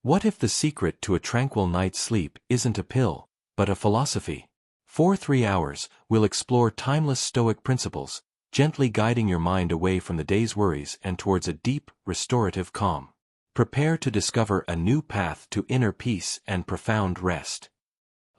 What if the secret to a tranquil night's sleep isn't a pill, but a philosophy? For 3 hours, we'll explore timeless Stoic principles, gently guiding your mind away from the day's worries and towards a deep, restorative calm. Prepare to discover a new path to inner peace and profound rest.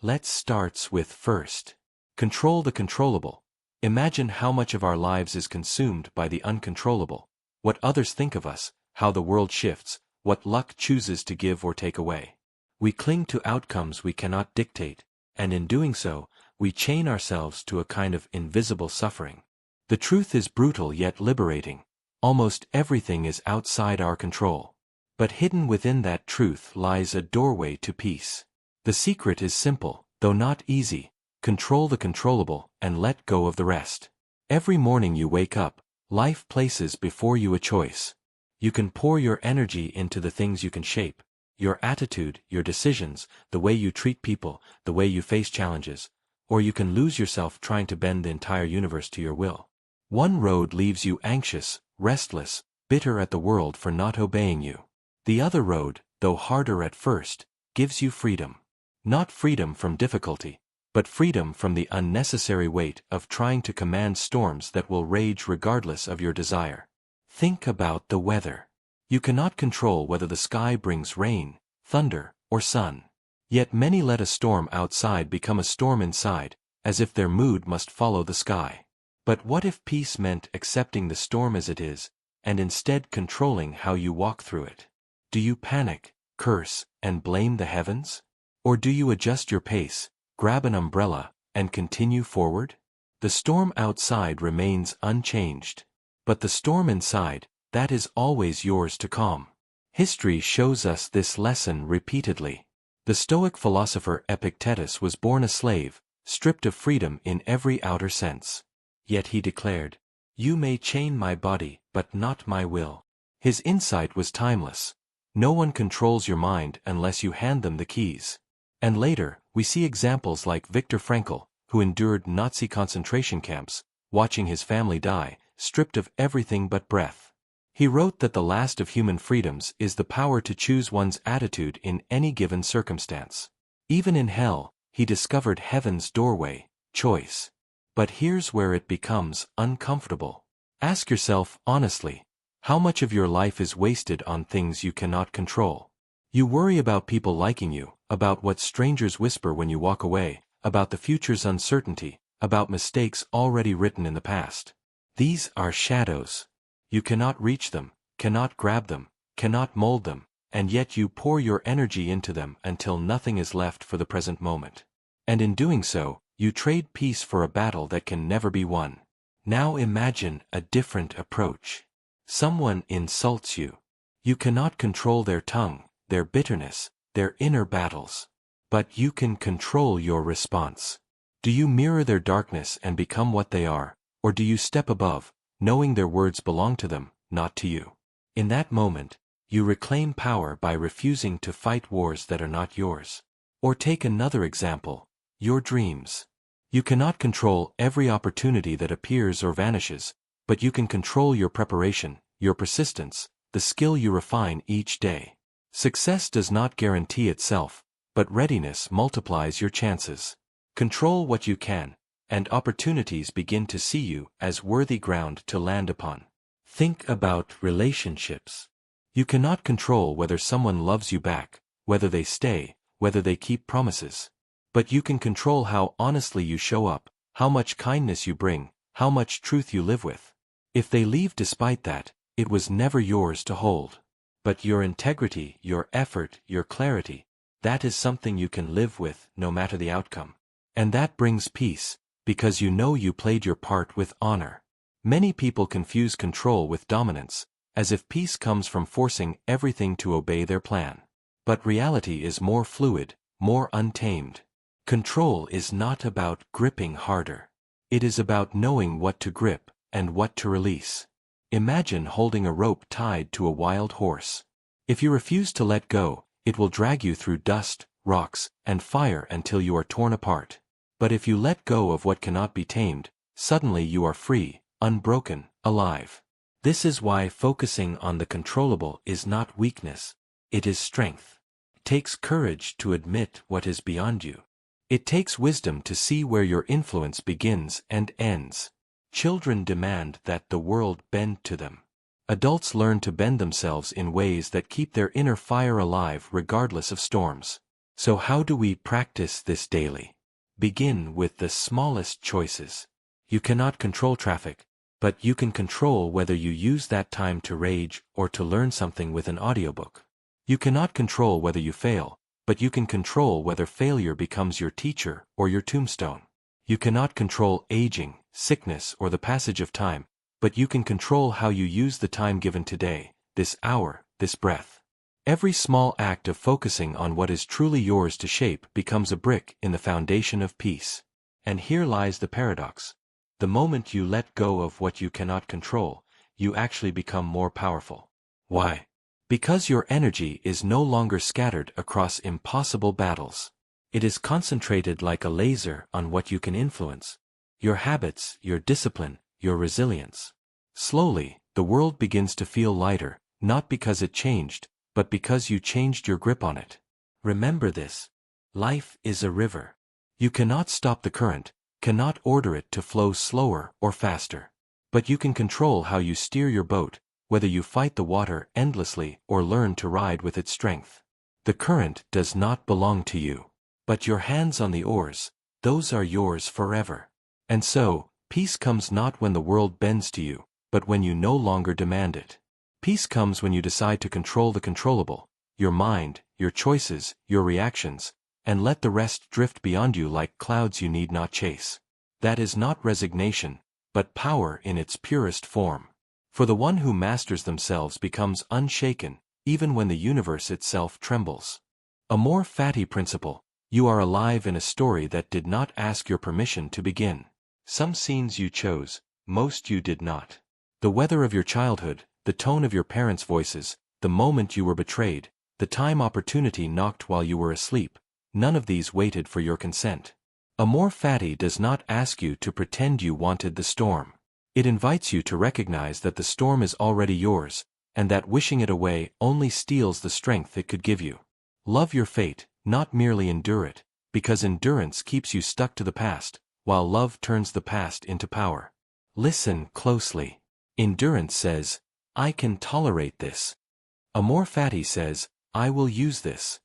Let's start with first. Control the controllable. Imagine how much of our lives is consumed by the uncontrollable. What others think of us, how the world shifts, what luck chooses to give or take away. We cling to outcomes we cannot dictate, and in doing so, we chain ourselves to a kind of invisible suffering. The truth is brutal yet liberating. Almost everything is outside our control. But hidden within that truth lies a doorway to peace. The secret is simple, though not easy. Control the controllable and let go of the rest. Every morning you wake up, life places before you a choice. You can pour your energy into the things you can shape. Your attitude, your decisions, the way you treat people, the way you face challenges. Or you can lose yourself trying to bend the entire universe to your will. One road leaves you anxious, restless, bitter at the world for not obeying you. The other road, though harder at first, gives you freedom. Not freedom from difficulty, but freedom from the unnecessary weight of trying to command storms that will rage regardless of your desire. Think about the weather. You cannot control whether the sky brings rain, thunder, or sun. Yet many let a storm outside become a storm inside, as if their mood must follow the sky. But what if peace meant accepting the storm as it is, and instead controlling how you walk through it? Do you panic, curse, and blame the heavens? Or do you adjust your pace, grab an umbrella, and continue forward? The storm outside remains unchanged. But the storm inside, that is always yours to calm. History shows us this lesson repeatedly. The Stoic philosopher Epictetus was born a slave, stripped of freedom in every outer sense. Yet he declared, "You may chain my body, but not my will." His insight was timeless. No one controls your mind unless you hand them the keys. And later, we see examples like Viktor Frankl, who endured Nazi concentration camps, watching his family die, stripped of everything but breath. He wrote that the last of human freedoms is the power to choose one's attitude in any given circumstance. Even in hell, he discovered heaven's doorway, choice. But here's where it becomes uncomfortable. Ask yourself honestly, how much of your life is wasted on things you cannot control? You worry about people liking you, about what strangers whisper when you walk away, about the future's uncertainty, about mistakes already written in the past. These are shadows. You cannot reach them, cannot grab them, cannot mold them, and yet you pour your energy into them until nothing is left for the present moment. And in doing so, you trade peace for a battle that can never be won. Now imagine a different approach. Someone insults you. You cannot control their tongue, their bitterness, their inner battles. But you can control your response. Do you mirror their darkness and become what they are, or do you step above, knowing their words belong to them, not to you? In that moment, you reclaim power by refusing to fight wars that are not yours. Or take another example, your dreams. You cannot control every opportunity that appears or vanishes, but you can control your preparation, your persistence, the skill you refine each day. Success does not guarantee itself, but readiness multiplies your chances. Control what you can, and opportunities begin to see you as worthy ground to land upon. Think about relationships. You cannot control whether someone loves you back, whether they stay, whether they keep promises. But you can control how honestly you show up, how much kindness you bring, how much truth you live with. If they leave despite that, it was never yours to hold. But your integrity, your effort, your clarity, that is something you can live with no matter the outcome. And that brings peace, because you know you played your part with honor. Many people confuse control with dominance, as if peace comes from forcing everything to obey their plan. But reality is more fluid, more untamed. Control is not about gripping harder. It is about knowing what to grip and what to release. Imagine holding a rope tied to a wild horse. If you refuse to let go, it will drag you through dust, rocks, and fire until you are torn apart. But if you let go of what cannot be tamed, suddenly you are free, unbroken, alive. This is why focusing on the controllable is not weakness, it is strength. takes courage to admit what is beyond you. It takes wisdom to see where your influence begins and ends. Children demand that the world bend to them. Adults learn to bend themselves in ways that keep their inner fire alive regardless of storms. So how do we practice this daily? Begin with the smallest choices. You cannot control traffic, but you can control whether you use that time to rage or to learn something with an audiobook. You cannot control whether you fail, but you can control whether failure becomes your teacher or your tombstone. You cannot control aging, sickness, or the passage of time, but you can control how you use the time given today, this hour, this breath. Every small act of focusing on what is truly yours to shape becomes a brick in the foundation of peace. And here lies the paradox. The moment you let go of what you cannot control, you actually become more powerful. Why? Because your energy is no longer scattered across impossible battles. It is concentrated like a laser on what you can influence. Your habits, your discipline, your resilience. Slowly, the world begins to feel lighter, not because it changed, but because you changed your grip on it. Remember this. Life is a river. You cannot stop the current, cannot order it to flow slower or faster. But you can control how you steer your boat, whether you fight the water endlessly or learn to ride with its strength. The current does not belong to you. But your hands on the oars, those are yours forever. And so, peace comes not when the world bends to you, but when you no longer demand it. Peace comes when you decide to control the controllable, your mind, your choices, your reactions, and let the rest drift beyond you like clouds you need not chase. That is not resignation, but power in its purest form. For the one who masters themselves becomes unshaken, even when the universe itself trembles. Amor Fati principle. You are alive in a story that did not ask your permission to begin. Some scenes you chose, most you did not. The weather of your childhood, the tone of your parents' voices, the moment you were betrayed, the time opportunity knocked while you were asleep, none of these waited for your consent. Amor Fati does not ask you to pretend you wanted the storm. It invites you to recognize that the storm is already yours, and that wishing it away only steals the strength it could give you. Love your fate, not merely endure it, because endurance keeps you stuck to the past, while love turns the past into power. Listen closely. Endurance says, I can tolerate this. Amor Fati says, I will use this.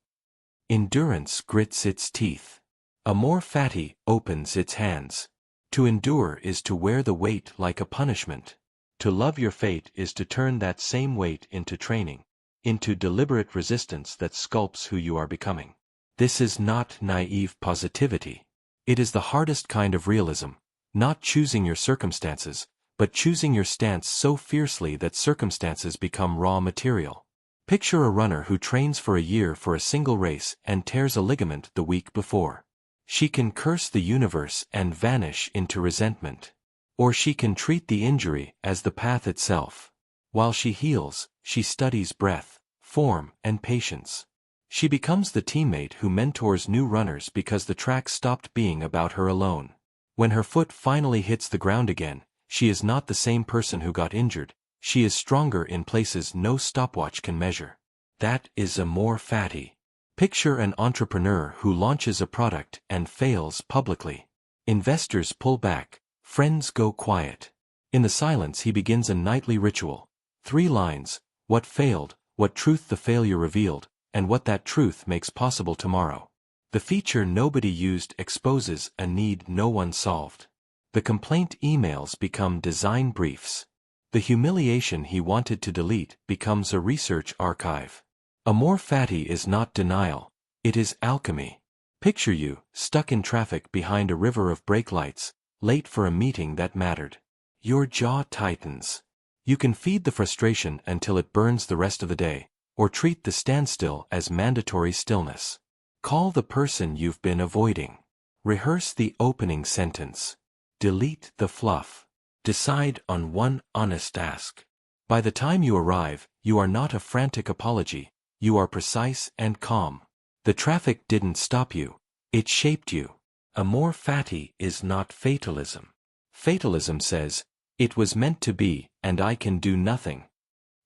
Endurance grits its teeth. Amor Fati opens its hands. To endure is to wear the weight like a punishment. To love your fate is to turn that same weight into training, into deliberate resistance that sculpts who you are becoming. This is not naive positivity. It is the hardest kind of realism, not choosing your circumstances, but choosing your stance so fiercely that circumstances become raw material. Picture a runner who trains for a year for a single race and tears a ligament the week before. She can curse the universe and vanish into resentment. Or she can treat the injury as the path itself. While she heals, she studies breath, form, and patience. She becomes the teammate who mentors new runners because the track stopped being about her alone. When her foot finally hits the ground again, she is not the same person who got injured, she is stronger in places no stopwatch can measure. That is Amor Fati. Picture an entrepreneur who launches a product and fails publicly. Investors pull back, friends go quiet. In the silence he begins a nightly ritual. 3 lines, what failed, what truth the failure revealed, and what that truth makes possible tomorrow. The feature nobody used exposes a need no one solved. The complaint emails become design briefs. The humiliation he wanted to delete becomes a research archive. Amor Fati is not denial, it is alchemy. Picture you, stuck in traffic behind a river of brake lights, late for a meeting that mattered. Your jaw tightens. You can feed the frustration until it burns the rest of the day, or treat the standstill as mandatory stillness. Call the person you've been avoiding. Rehearse the opening sentence. Delete the fluff. Decide on one honest ask. By the time you arrive, you are not a frantic apology, you are precise and calm. The traffic didn't stop you, it shaped you. Amor Fati is not fatalism. Fatalism says, it was meant to be, and I can do nothing.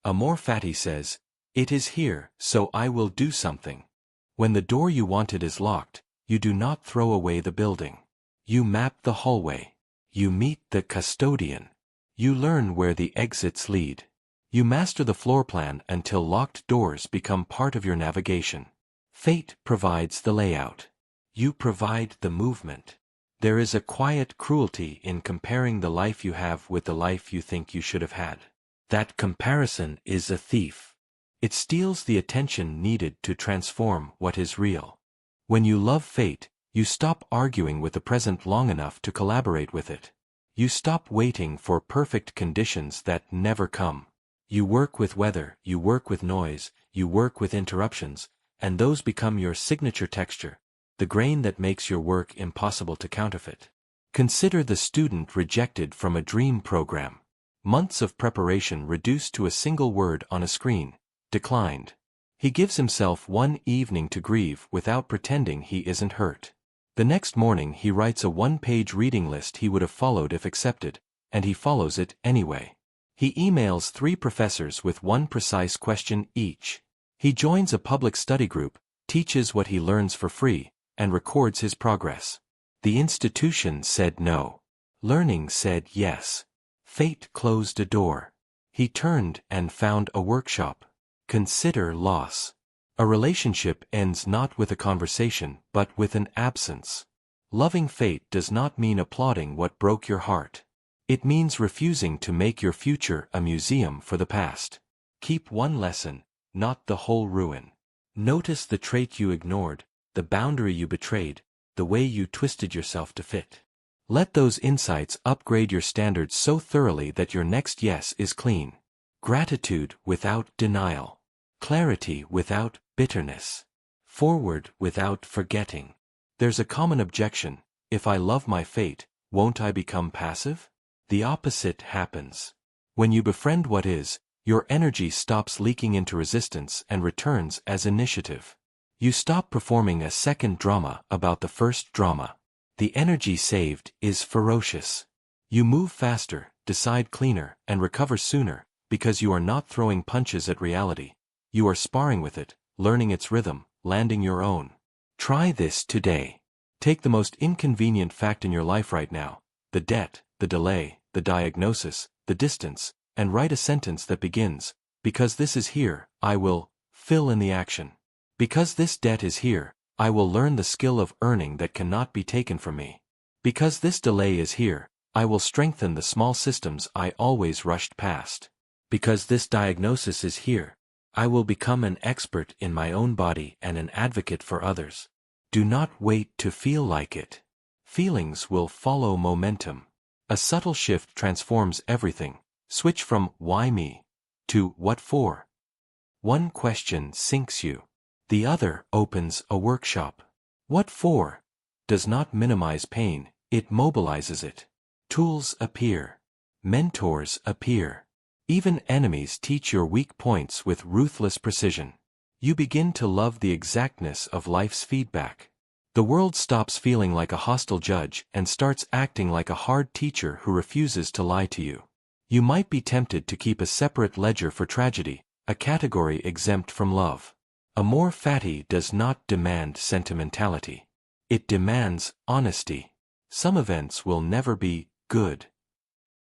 Amor Fati says, it is here, so I will do something. When the door you wanted is locked, you do not throw away the building. You map the hallway. You meet the custodian. You learn where the exits lead. You master the floor plan until locked doors become part of your navigation. Fate provides the layout. You provide the movement. There is a quiet cruelty in comparing the life you have with the life you think you should have had. That comparison is a thief. It steals the attention needed to transform what is real. When you love fate, you stop arguing with the present long enough to collaborate with it. You stop waiting for perfect conditions that never come. You work with weather, you work with noise, you work with interruptions, and those become your signature texture, the grain that makes your work impossible to counterfeit. Consider the student rejected from a dream program. Months of preparation reduced to a single word on a screen: declined. He gives himself one evening to grieve without pretending he isn't hurt. The next morning he writes a one-page reading list he would have followed if accepted, and he follows it anyway. He emails 3 professors with one precise question each. He joins a public study group, teaches what he learns for free, and records his progress. The institution said no. Learning said yes. Fate closed a door. He turned and found a workshop. Consider loss. A relationship ends not with a conversation, but with an absence. Loving fate does not mean applauding what broke your heart. It means refusing to make your future a museum for the past. Keep one lesson, not the whole ruin. Notice the trait you ignored, the boundary you betrayed, the way you twisted yourself to fit. Let those insights upgrade your standards so thoroughly that your next yes is clean. Gratitude without denial. Clarity without bitterness. Forward without forgetting. There's a common objection: if I love my fate, won't I become passive? The opposite happens. When you befriend what is, your energy stops leaking into resistance and returns as initiative. You stop performing a second drama about the first drama. The energy saved is ferocious. You move faster, decide cleaner, and recover sooner, because you are not throwing punches at reality. You are sparring with it, learning its rhythm, landing your own. Try this today. Take the most inconvenient fact in your life right now: the debt, the delay, the diagnosis, the distance, and write a sentence that begins, "Because this is here, I will fill in the action. Because this debt is here, I will learn the skill of earning that cannot be taken from me. Because this delay is here, I will strengthen the small systems I always rushed past. Because this diagnosis is here, I will become an expert in my own body and an advocate for others." Do not wait to feel like it. Feelings will follow momentum. A subtle shift transforms everything. Switch from "why me" to "what for." One question sinks you. The other opens a workshop. What for does not minimize pain, it mobilizes it. Tools appear. Mentors appear. Even enemies teach your weak points with ruthless precision. You begin to love the exactness of life's feedback. The world stops feeling like a hostile judge and starts acting like a hard teacher who refuses to lie to you. You might be tempted to keep a separate ledger for tragedy, a category exempt from love. Amor Fati does not demand sentimentality. It demands honesty. Some events will never be good.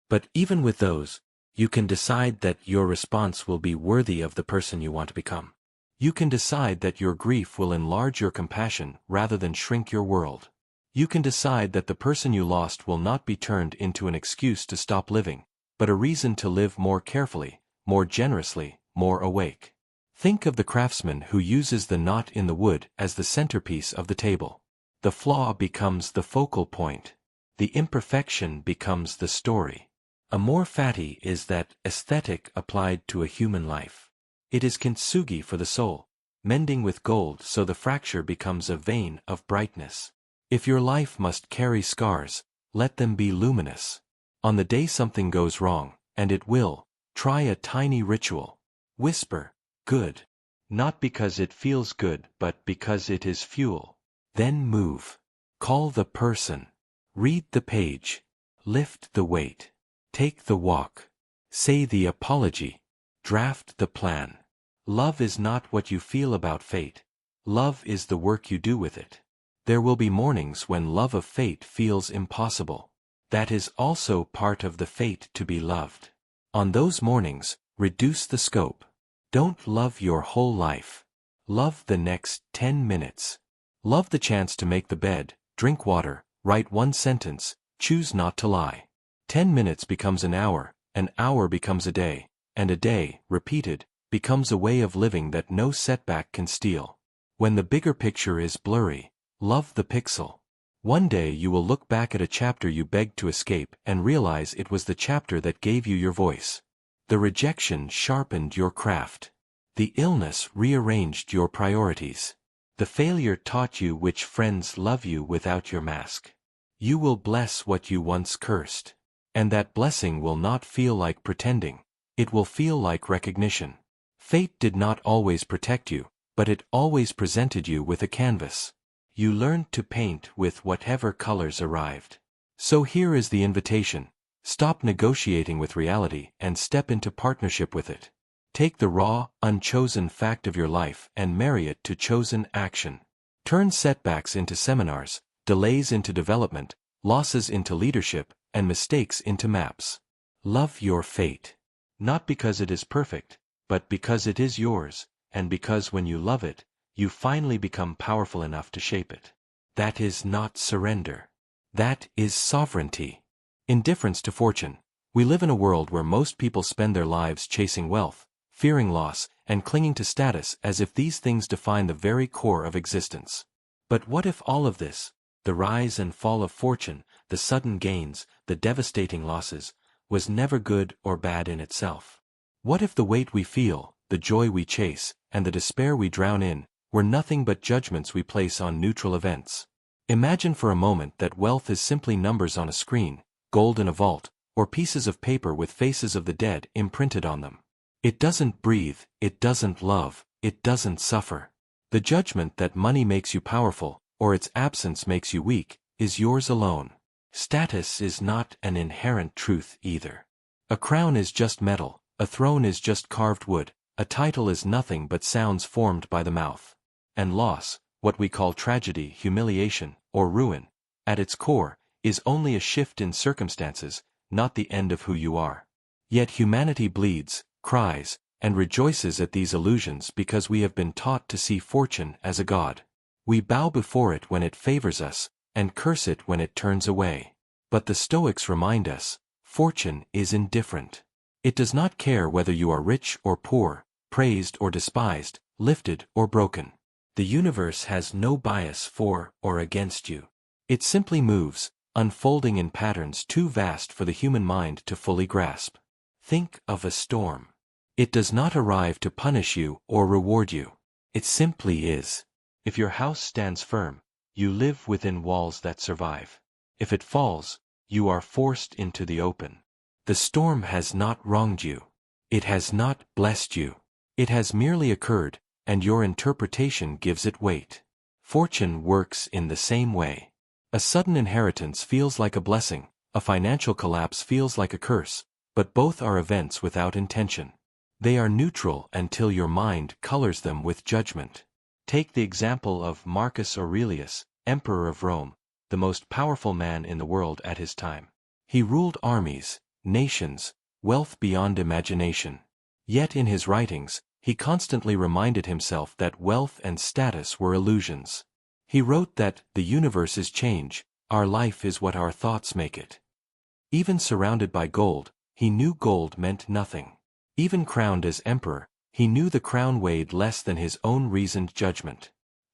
But even with those, you can decide that your response will be worthy of the person you want to become. You can decide that your grief will enlarge your compassion rather than shrink your world. You can decide that the person you lost will not be turned into an excuse to stop living, but a reason to live more carefully, more generously, more awake. Think of the craftsman who uses the knot in the wood as the centerpiece of the table. The flaw becomes the focal point. The imperfection becomes the story. Amor Fati is that aesthetic applied to a human life. It is kintsugi for the soul, mending with gold so the fracture becomes a vein of brightness. If your life must carry scars, let them be luminous. On the day something goes wrong, and it will, try a tiny ritual. Whisper, "Good." Not because it feels good, but because it is fuel. Then move. Call the person. Read the page. Lift the weight. Take the walk. Say the apology. Draft the plan. Love is not what you feel about fate. Love is the work you do with it. There will be mornings when love of fate feels impossible. That is also part of the fate to be loved. On those mornings, reduce the scope. Don't love your whole life. Love the next 10 minutes. Love the chance to make the bed, drink water, write one sentence, choose not to lie. 10 minutes becomes an hour becomes a day, and a day, repeated, becomes a way of living that no setback can steal. When the bigger picture is blurry, love the pixel. One day you will look back at a chapter you begged to escape and realize it was the chapter that gave you your voice. The rejection sharpened your craft. The illness rearranged your priorities. The failure taught you which friends love you without your mask. You will bless what you once cursed. And that blessing will not feel like pretending. It will feel like recognition. Fate did not always protect you, but it always presented you with a canvas. You learned to paint with whatever colors arrived. So here is the invitation. Stop negotiating with reality and step into partnership with it. Take the raw, unchosen fact of your life and marry it to chosen action. Turn setbacks into seminars, delays into development, losses into leadership, and mistakes into maps. Love your fate. Not because it is perfect, but because it is yours, and because when you love it, you finally become powerful enough to shape it. That is not surrender. That is sovereignty. Indifference to fortune. We live in a world where most people spend their lives chasing wealth, fearing loss, and clinging to status as if these things define the very core of existence. But what if all of this, the rise and fall of fortune, the sudden gains, the devastating losses, was never good or bad in itself? What if the weight we feel, the joy we chase, and the despair we drown in, were nothing but judgments we place on neutral events? Imagine for a moment that wealth is simply numbers on a screen, gold in a vault, or pieces of paper with faces of the dead imprinted on them. It doesn't breathe, it doesn't love, it doesn't suffer. The judgment that money makes you powerful, or its absence makes you weak, is yours alone. Status is not an inherent truth either. A crown is just metal, a throne is just carved wood, a title is nothing but sounds formed by the mouth. And loss, what we call tragedy, humiliation, or ruin, at its core, is only a shift in circumstances, not the end of who you are. Yet humanity bleeds, cries, and rejoices at these illusions because we have been taught to see fortune as a god. We bow before it when it favors us, and curse it when it turns away. But the Stoics remind us, fortune is indifferent. It does not care whether you are rich or poor, praised or despised, lifted or broken. The universe has no bias for or against you. It simply moves, unfolding in patterns too vast for the human mind to fully grasp. Think of a storm. It does not arrive to punish you or reward you. It simply is. If your house stands firm, you live within walls that survive. If it falls, you are forced into the open. The storm has not wronged you. It has not blessed you. It has merely occurred, and your interpretation gives it weight. Fortune works in the same way. A sudden inheritance feels like a blessing, a financial collapse feels like a curse, but both are events without intention. They are neutral until your mind colors them with judgment. Take the example of Marcus Aurelius, Emperor of Rome, the most powerful man in the world at his time. He ruled armies, nations, wealth beyond imagination. Yet in his writings, he constantly reminded himself that wealth and status were illusions. He wrote that the universe is change, our life is what our thoughts make it. Even surrounded by gold, he knew gold meant nothing. Even crowned as emperor, he knew the crown weighed less than his own reasoned judgment.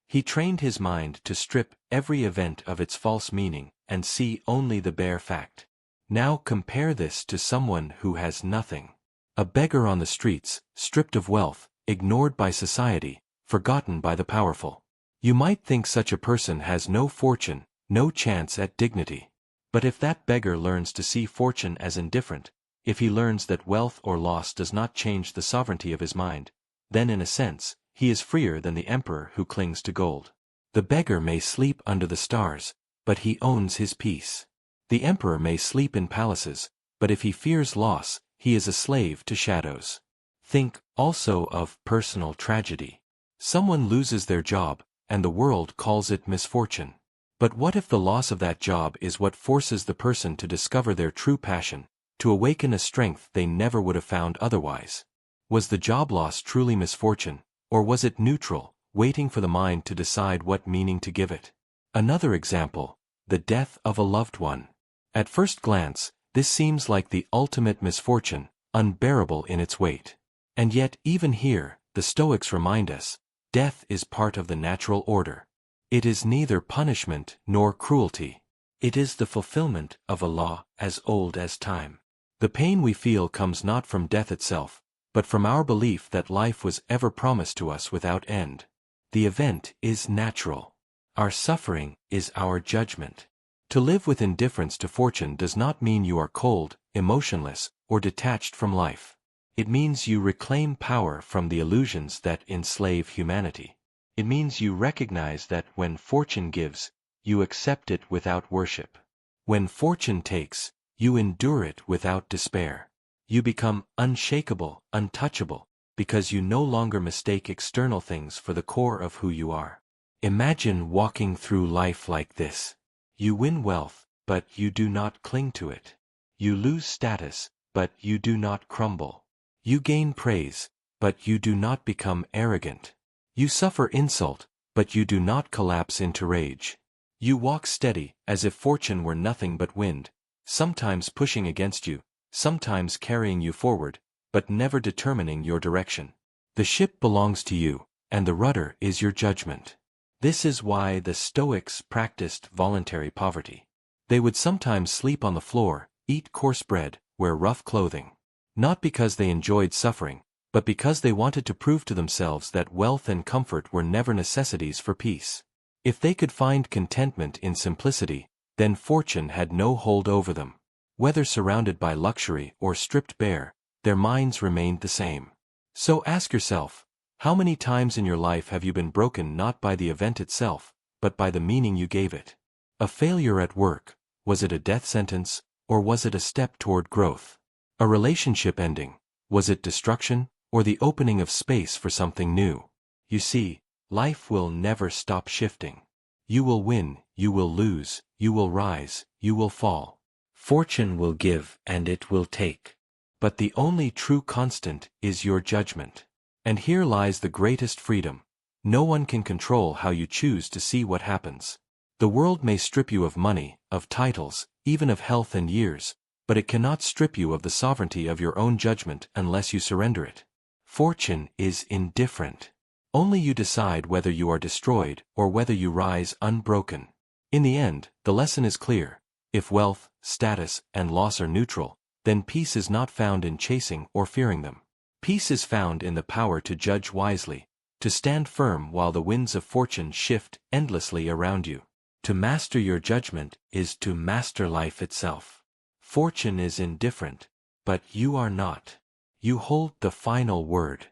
He trained his mind to strip every event of its false meaning and see only the bare fact. Now compare this to someone who has nothing. A beggar on the streets, stripped of wealth, ignored by society, forgotten by the powerful. You might think such a person has no fortune, no chance at dignity. But if that beggar learns to see fortune as indifferent, if he learns that wealth or loss does not change the sovereignty of his mind, then in a sense, he is freer than the emperor who clings to gold. The beggar may sleep under the stars, but he owns his peace. The emperor may sleep in palaces, but if he fears loss, he is a slave to shadows. Think also of personal tragedy. Someone loses their job, and the world calls it misfortune. But what if the loss of that job is what forces the person to discover their true passion, to awaken a strength they never would have found otherwise? Was the job loss truly misfortune, or was it neutral, waiting for the mind to decide what meaning to give it? Another example, the death of a loved one. At first glance, this seems like the ultimate misfortune, unbearable in its weight. And yet, even here, the Stoics remind us, death is part of the natural order. It is neither punishment nor cruelty. It is the fulfillment of a law as old as time. The pain we feel comes not from death itself, but from our belief that life was ever promised to us without end. The event is natural. Our suffering is our judgment. To live with indifference to fortune does not mean you are cold, emotionless, or detached from life. It means you reclaim power from the illusions that enslave humanity. It means you recognize that when fortune gives, you accept it without worship. When fortune takes, you endure it without despair. You become unshakable, untouchable, because you no longer mistake external things for the core of who you are. Imagine walking through life like this. You win wealth, but you do not cling to it. You lose status, but you do not crumble. You gain praise, but you do not become arrogant. You suffer insult, but you do not collapse into rage. You walk steady, as if fortune were nothing but wind, sometimes pushing against you, sometimes carrying you forward, but never determining your direction. The ship belongs to you, and the rudder is your judgment. This is why the Stoics practiced voluntary poverty. They would sometimes sleep on the floor, eat coarse bread, wear rough clothing. Not because they enjoyed suffering, but because they wanted to prove to themselves that wealth and comfort were never necessities for peace. If they could find contentment in simplicity, then fortune had no hold over them. Whether surrounded by luxury or stripped bare, their minds remained the same. So ask yourself, how many times in your life have you been broken not by the event itself, but by the meaning you gave it? A failure at work, was it a death sentence, or was it a step toward growth? A relationship ending, was it destruction, or the opening of space for something new? You see, life will never stop shifting. You will win, you will lose, you will rise, you will fall. Fortune will give and it will take. But the only true constant is your judgment. And here lies the greatest freedom. No one can control how you choose to see what happens. The world may strip you of money, of titles, even of health and years, but it cannot strip you of the sovereignty of your own judgment unless you surrender it. Fortune is indifferent. Only you decide whether you are destroyed or whether you rise unbroken. In the end, the lesson is clear. If wealth, status, and loss are neutral, then peace is not found in chasing or fearing them. Peace is found in the power to judge wisely, to stand firm while the winds of fortune shift endlessly around you. To master your judgment is to master life itself. Fortune is indifferent, but you are not. You hold the final word.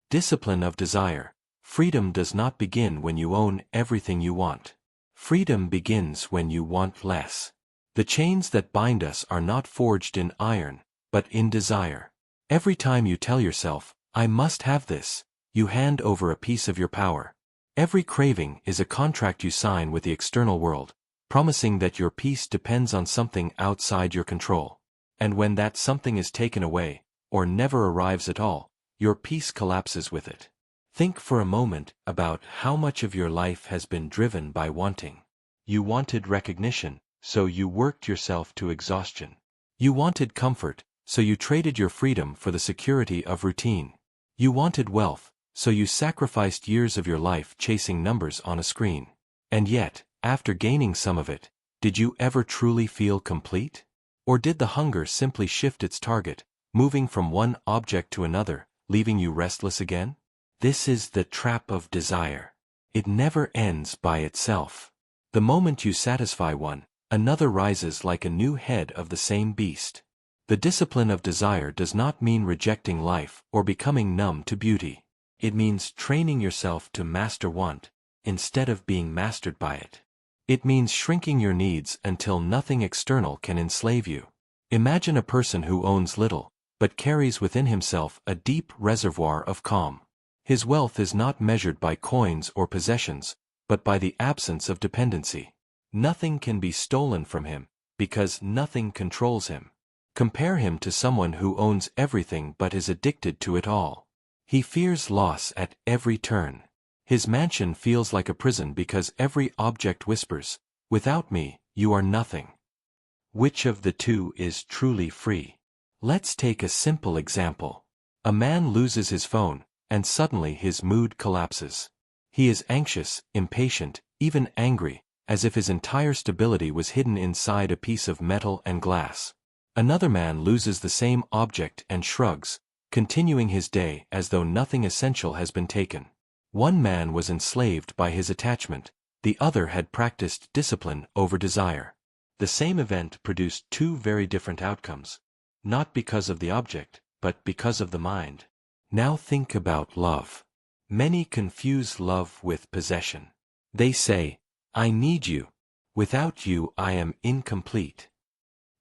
Discipline of desire. Freedom does not begin when you own everything you want. Freedom begins when you want less. The chains that bind us are not forged in iron, but in desire. Every time you tell yourself, I must have this, you hand over a piece of your power. Every craving is a contract you sign with the external world, promising that your peace depends on something outside your control. And when that something is taken away, or never arrives at all, your peace collapses with it. Think for a moment about how much of your life has been driven by wanting. You wanted recognition, so you worked yourself to exhaustion. You wanted comfort, so you traded your freedom for the security of routine. You wanted wealth, so you sacrificed years of your life chasing numbers on a screen. And yet, after gaining some of it, did you ever truly feel complete? Or did the hunger simply shift its target, moving from one object to another, leaving you restless again? This is the trap of desire. It never ends by itself. The moment you satisfy one, another rises like a new head of the same beast. The discipline of desire does not mean rejecting life or becoming numb to beauty. It means training yourself to master want, instead of being mastered by it. It means shrinking your needs until nothing external can enslave you. Imagine a person who owns little, but carries within himself a deep reservoir of calm. His wealth is not measured by coins or possessions, but by the absence of dependency. Nothing can be stolen from him, because nothing controls him. Compare him to someone who owns everything but is addicted to it all. He fears loss at every turn. His mansion feels like a prison because every object whispers, "Without me, you are nothing." Which of the two is truly free? Let's take a simple example. A man loses his phone, and suddenly his mood collapses. He is anxious, impatient, even angry, as if his entire stability was hidden inside a piece of metal and glass. Another man loses the same object and shrugs, continuing his day as though nothing essential has been taken. One man was enslaved by his attachment, the other had practiced discipline over desire. The same event produced two very different outcomes, not because of the object, but because of the mind. Now think about love. Many confuse love with possession. They say, "I need you. Without you I am incomplete."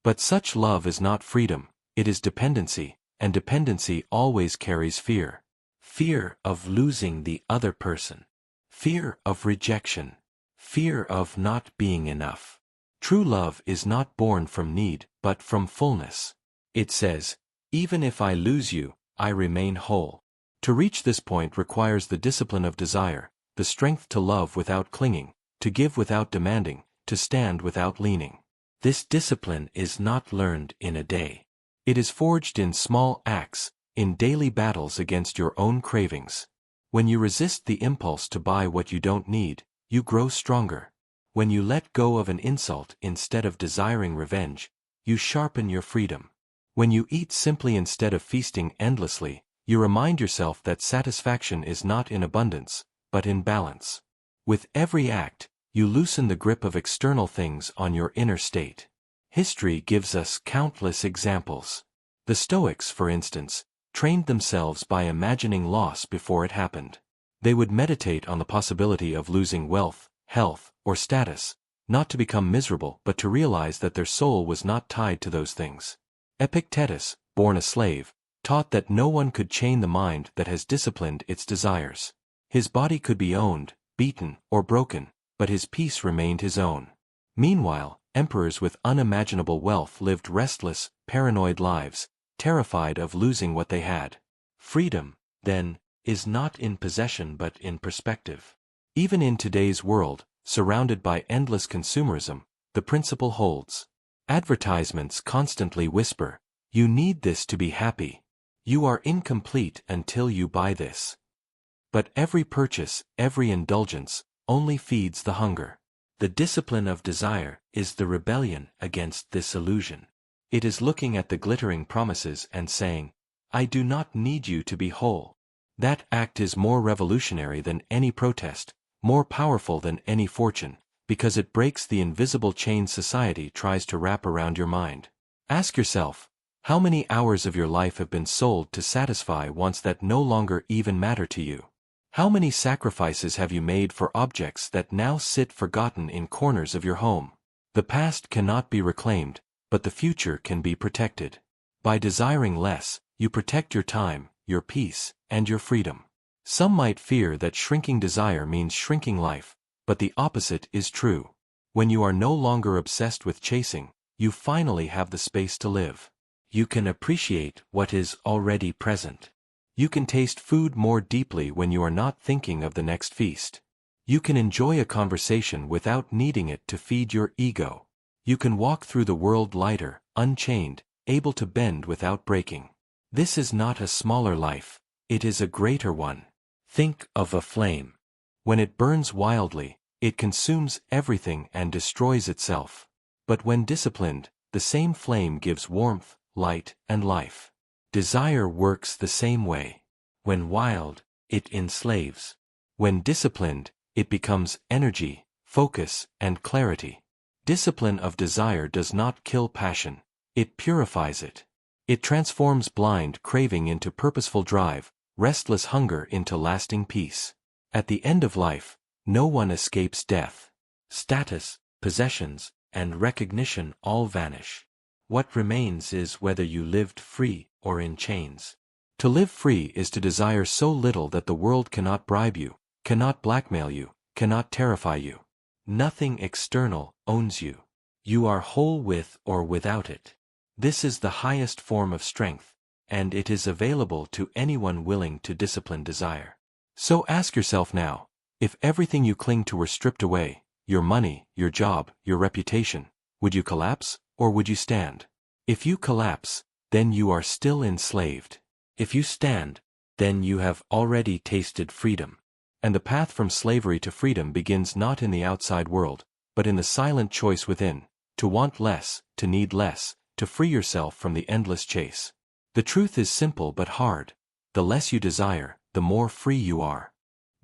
But such love is not freedom, it is dependency, and dependency always carries fear. Fear of losing the other person. Fear of rejection. Fear of not being enough. True love is not born from need, but from fullness. It says, "Even if I lose you, I remain whole." To reach this point requires the discipline of desire, the strength to love without clinging, to give without demanding, to stand without leaning. This discipline is not learned in a day. It is forged in small acts, in daily battles against your own cravings. When you resist the impulse to buy what you don't need, you grow stronger. When you let go of an insult instead of desiring revenge, you sharpen your freedom. When you eat simply instead of feasting endlessly, you remind yourself that satisfaction is not in abundance, but in balance. With every act, you loosen the grip of external things on your inner state. History gives us countless examples. The Stoics, for instance, trained themselves by imagining loss before it happened. They would meditate on the possibility of losing wealth, health, or status, not to become miserable but to realize that their soul was not tied to those things. Epictetus, born a slave, taught that no one could chain the mind that has disciplined its desires. His body could be owned, beaten, or broken, but his peace remained his own. Meanwhile, emperors with unimaginable wealth lived restless, paranoid lives, terrified of losing what they had. Freedom, then, is not in possession but in perspective. Even in today's world, surrounded by endless consumerism, the principle holds. Advertisements constantly whisper, "You need this to be happy. You are incomplete until you buy this." But every purchase, every indulgence, only feeds the hunger. The discipline of desire is the rebellion against this illusion. It is looking at the glittering promises and saying, "I do not need you to be whole." That act is more revolutionary than any protest, more powerful than any fortune, because it breaks the invisible chain society tries to wrap around your mind. Ask yourself, how many hours of your life have been sold to satisfy wants that no longer even matter to you? How many sacrifices have you made for objects that now sit forgotten in corners of your home? The past cannot be reclaimed, but the future can be protected. By desiring less, you protect your time, your peace, and your freedom. Some might fear that shrinking desire means shrinking life, but the opposite is true. When you are no longer obsessed with chasing, you finally have the space to live. You can appreciate what is already present. You can taste food more deeply when you are not thinking of the next feast. You can enjoy a conversation without needing it to feed your ego. You can walk through the world lighter, unchained, able to bend without breaking. This is not a smaller life, it is a greater one. Think of a flame. When it burns wildly, it consumes everything and destroys itself. But when disciplined, the same flame gives warmth, light, and life. Desire works the same way. When wild, it enslaves. When disciplined, it becomes energy, focus, and clarity. Discipline of desire does not kill passion, it purifies it. It transforms blind craving into purposeful drive, restless hunger into lasting peace. At the end of life, no one escapes death. Status, possessions, and recognition all vanish. What remains is whether you lived free or in chains. To live free is to desire so little that the world cannot bribe you, cannot blackmail you, cannot terrify you. Nothing external owns you. You are whole with or without it. This is the highest form of strength, and it is available to anyone willing to discipline desire. So ask yourself now, if everything you cling to were stripped away, your money, your job, your reputation, would you collapse, or would you stand? If you collapse, then you are still enslaved. If you stand, then you have already tasted freedom. And the path from slavery to freedom begins not in the outside world, but in the silent choice within, to want less, to need less, to free yourself from the endless chase. The truth is simple but hard. The less you desire, the more free you are.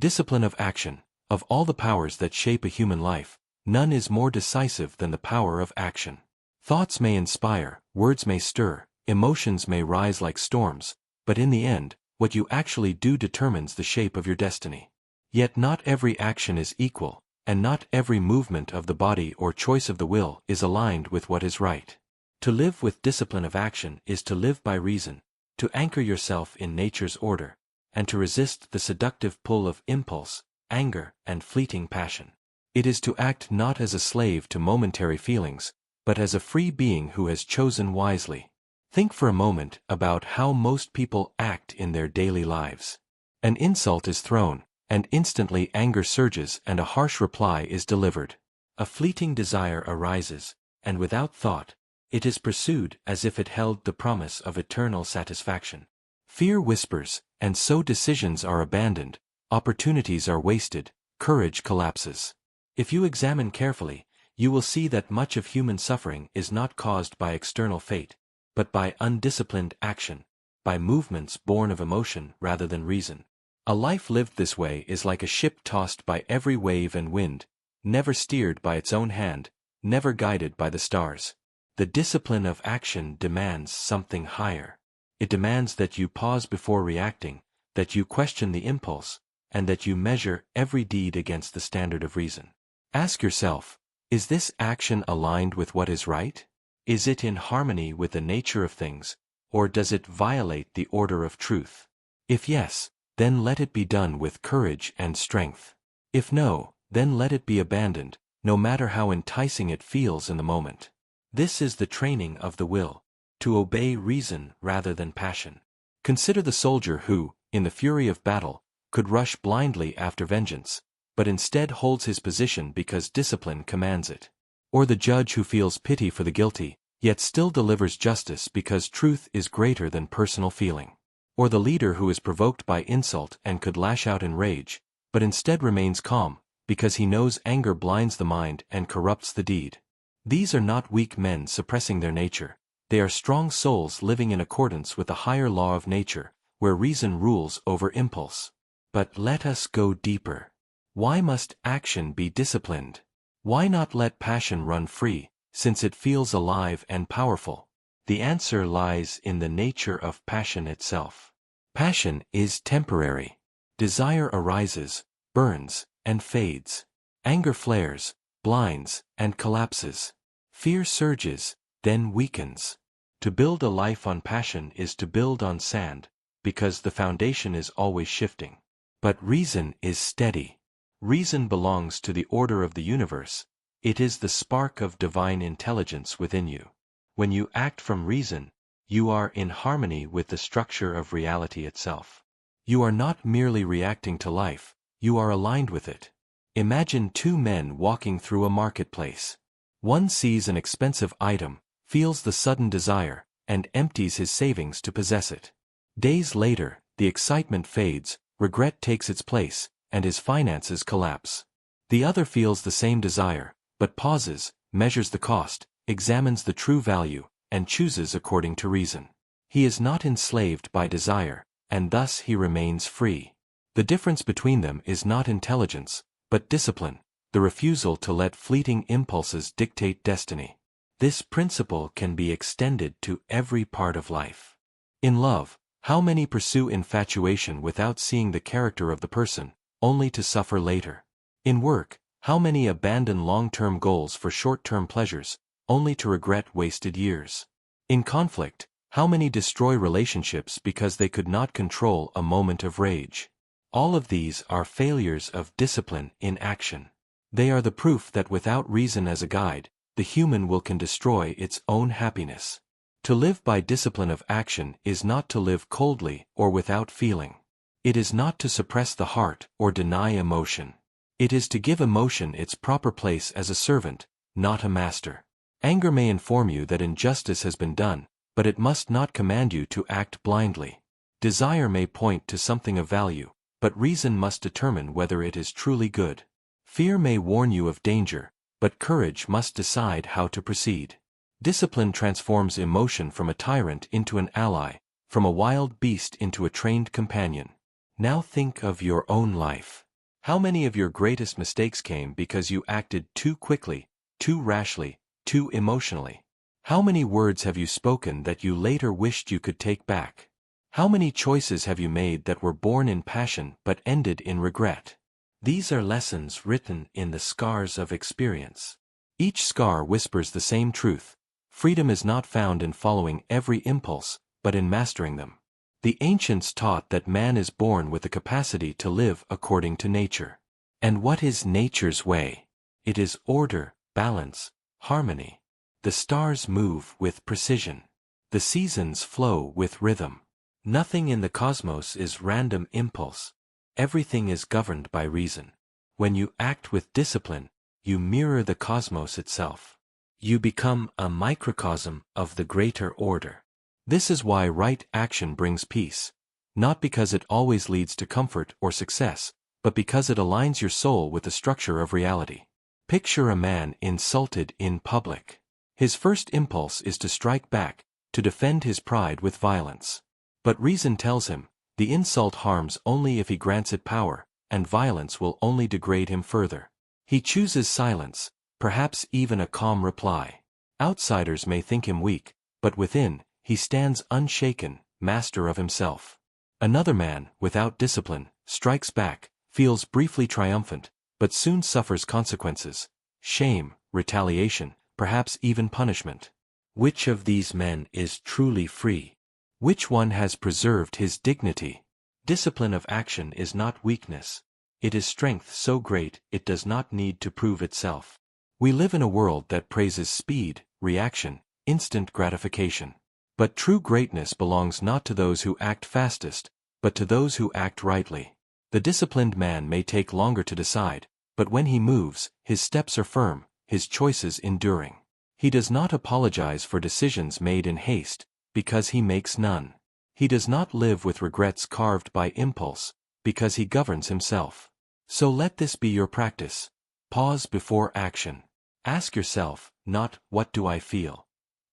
Discipline of action. Of all the powers that shape a human life, none is more decisive than the power of action. Thoughts may inspire, words may stir, emotions may rise like storms, but in the end, what you actually do determines the shape of your destiny. Yet not every action is equal, and not every movement of the body or choice of the will is aligned with what is right. To live with discipline of action is to live by reason, to anchor yourself in nature's order, and to resist the seductive pull of impulse, anger, and fleeting passion. It is to act not as a slave to momentary feelings, but as a free being who has chosen wisely. Think for a moment about how most people act in their daily lives. An insult is thrown, and instantly anger surges and a harsh reply is delivered. A fleeting desire arises, and without thought, it is pursued as if it held the promise of eternal satisfaction. Fear whispers, and so decisions are abandoned, opportunities are wasted, courage collapses. If you examine carefully, you will see that much of human suffering is not caused by external fate, but by undisciplined action, by movements born of emotion rather than reason. A life lived this way is like a ship tossed by every wave and wind, never steered by its own hand, never guided by the stars. The discipline of action demands something higher. It demands that you pause before reacting, that you question the impulse, and that you measure every deed against the standard of reason. Ask yourself, is this action aligned with what is right? Is it in harmony with the nature of things, or does it violate the order of truth? If yes, then let it be done with courage and strength. If no, then let it be abandoned, no matter how enticing it feels in the moment. This is the training of the will, to obey reason rather than passion. Consider the soldier who, in the fury of battle, could rush blindly after vengeance, but instead holds his position because discipline commands it. Or the judge who feels pity for the guilty, yet still delivers justice because truth is greater than personal feeling. Or the leader who is provoked by insult and could lash out in rage, but instead remains calm, because he knows anger blinds the mind and corrupts the deed. These are not weak men suppressing their nature, they are strong souls living in accordance with the higher law of nature, where reason rules over impulse. But let us go deeper. Why must action be disciplined? Why not let passion run free, since it feels alive and powerful? The answer lies in the nature of passion itself. Passion is temporary. Desire arises, burns, and fades. Anger flares, blinds, and collapses. Fear surges, then weakens. To build a life on passion is to build on sand, because the foundation is always shifting. But reason is steady. Reason belongs to the order of the universe. It is the spark of divine intelligence within you. When you act from reason, you are in harmony with the structure of reality itself. You are not merely reacting to life, you are aligned with it. Imagine two men walking through a marketplace. One sees an expensive item, feels the sudden desire, and empties his savings to possess it. Days later, the excitement fades, regret takes its place, and his finances collapse. The other feels the same desire, but pauses, measures the cost, examines the true value, and chooses according to reason. He is not enslaved by desire, and thus he remains free. The difference between them is not intelligence, but discipline, the refusal to let fleeting impulses dictate destiny. This principle can be extended to every part of life. In love, how many pursue infatuation without seeing the character of the person, only to suffer later? In work, how many abandon long-term goals for short-term pleasures, only to regret wasted years? In conflict, How many destroy relationships because they could not control a moment of rage? All of these are failures of discipline in action. They are the proof that without reason as a guide, the human will can destroy its own happiness. To live by discipline of action is not to live coldly or without feeling. It is not to suppress the heart or deny emotion. It is to give emotion its proper place as a servant, not a master. Anger may inform you that injustice has been done, but it must not command you to act blindly. Desire may point to something of value, but reason must determine whether it is truly good. Fear may warn you of danger, but courage must decide how to proceed. Discipline transforms emotion from a tyrant into an ally, from a wild beast into a trained companion. Now think of your own life. How many of your greatest mistakes came because you acted too quickly, too rashly, too emotionally? How many words have you spoken that you later wished you could take back? How many choices have you made that were born in passion but ended in regret? These are lessons written in the scars of experience. Each scar whispers the same truth. Freedom is not found in following every impulse, but in mastering them. The ancients taught that man is born with the capacity to live according to nature. And what is nature's way? It is order, balance, harmony. The stars move with precision. The seasons flow with rhythm. Nothing in the cosmos is random impulse. Everything is governed by reason. When you act with discipline, you mirror the cosmos itself. You become a microcosm of the greater order. This is why right action brings peace, not because it always leads to comfort or success, but because it aligns your soul with the structure of reality. Picture a man insulted in public. His first impulse is to strike back, to defend his pride with violence. But reason tells him, the insult harms only if he grants it power, and violence will only degrade him further. He chooses silence, perhaps even a calm reply. Outsiders may think him weak, but within, he stands unshaken, master of himself. Another man, without discipline, strikes back, feels briefly triumphant, but soon suffers consequences: shame, retaliation, perhaps even punishment. Which of these men is truly free? Which one has preserved his dignity? Discipline of action is not weakness. It is strength so great it does not need to prove itself. We live in a world that praises speed, reaction, instant gratification. But true greatness belongs not to those who act fastest, but to those who act rightly. The disciplined man may take longer to decide, but when he moves, his steps are firm, his choices enduring. He does not apologize for decisions made in haste, because he makes none. He does not live with regrets carved by impulse, because he governs himself. So let this be your practice. Pause before action. Ask yourself, not, what do I feel?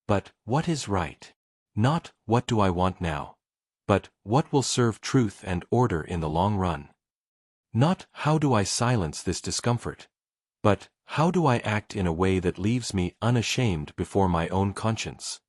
But, what is right? Not, what do I want now? But, what will serve truth and order in the long run? Not, how do I silence this discomfort? But, how do I act in a way that leaves me unashamed before my own conscience?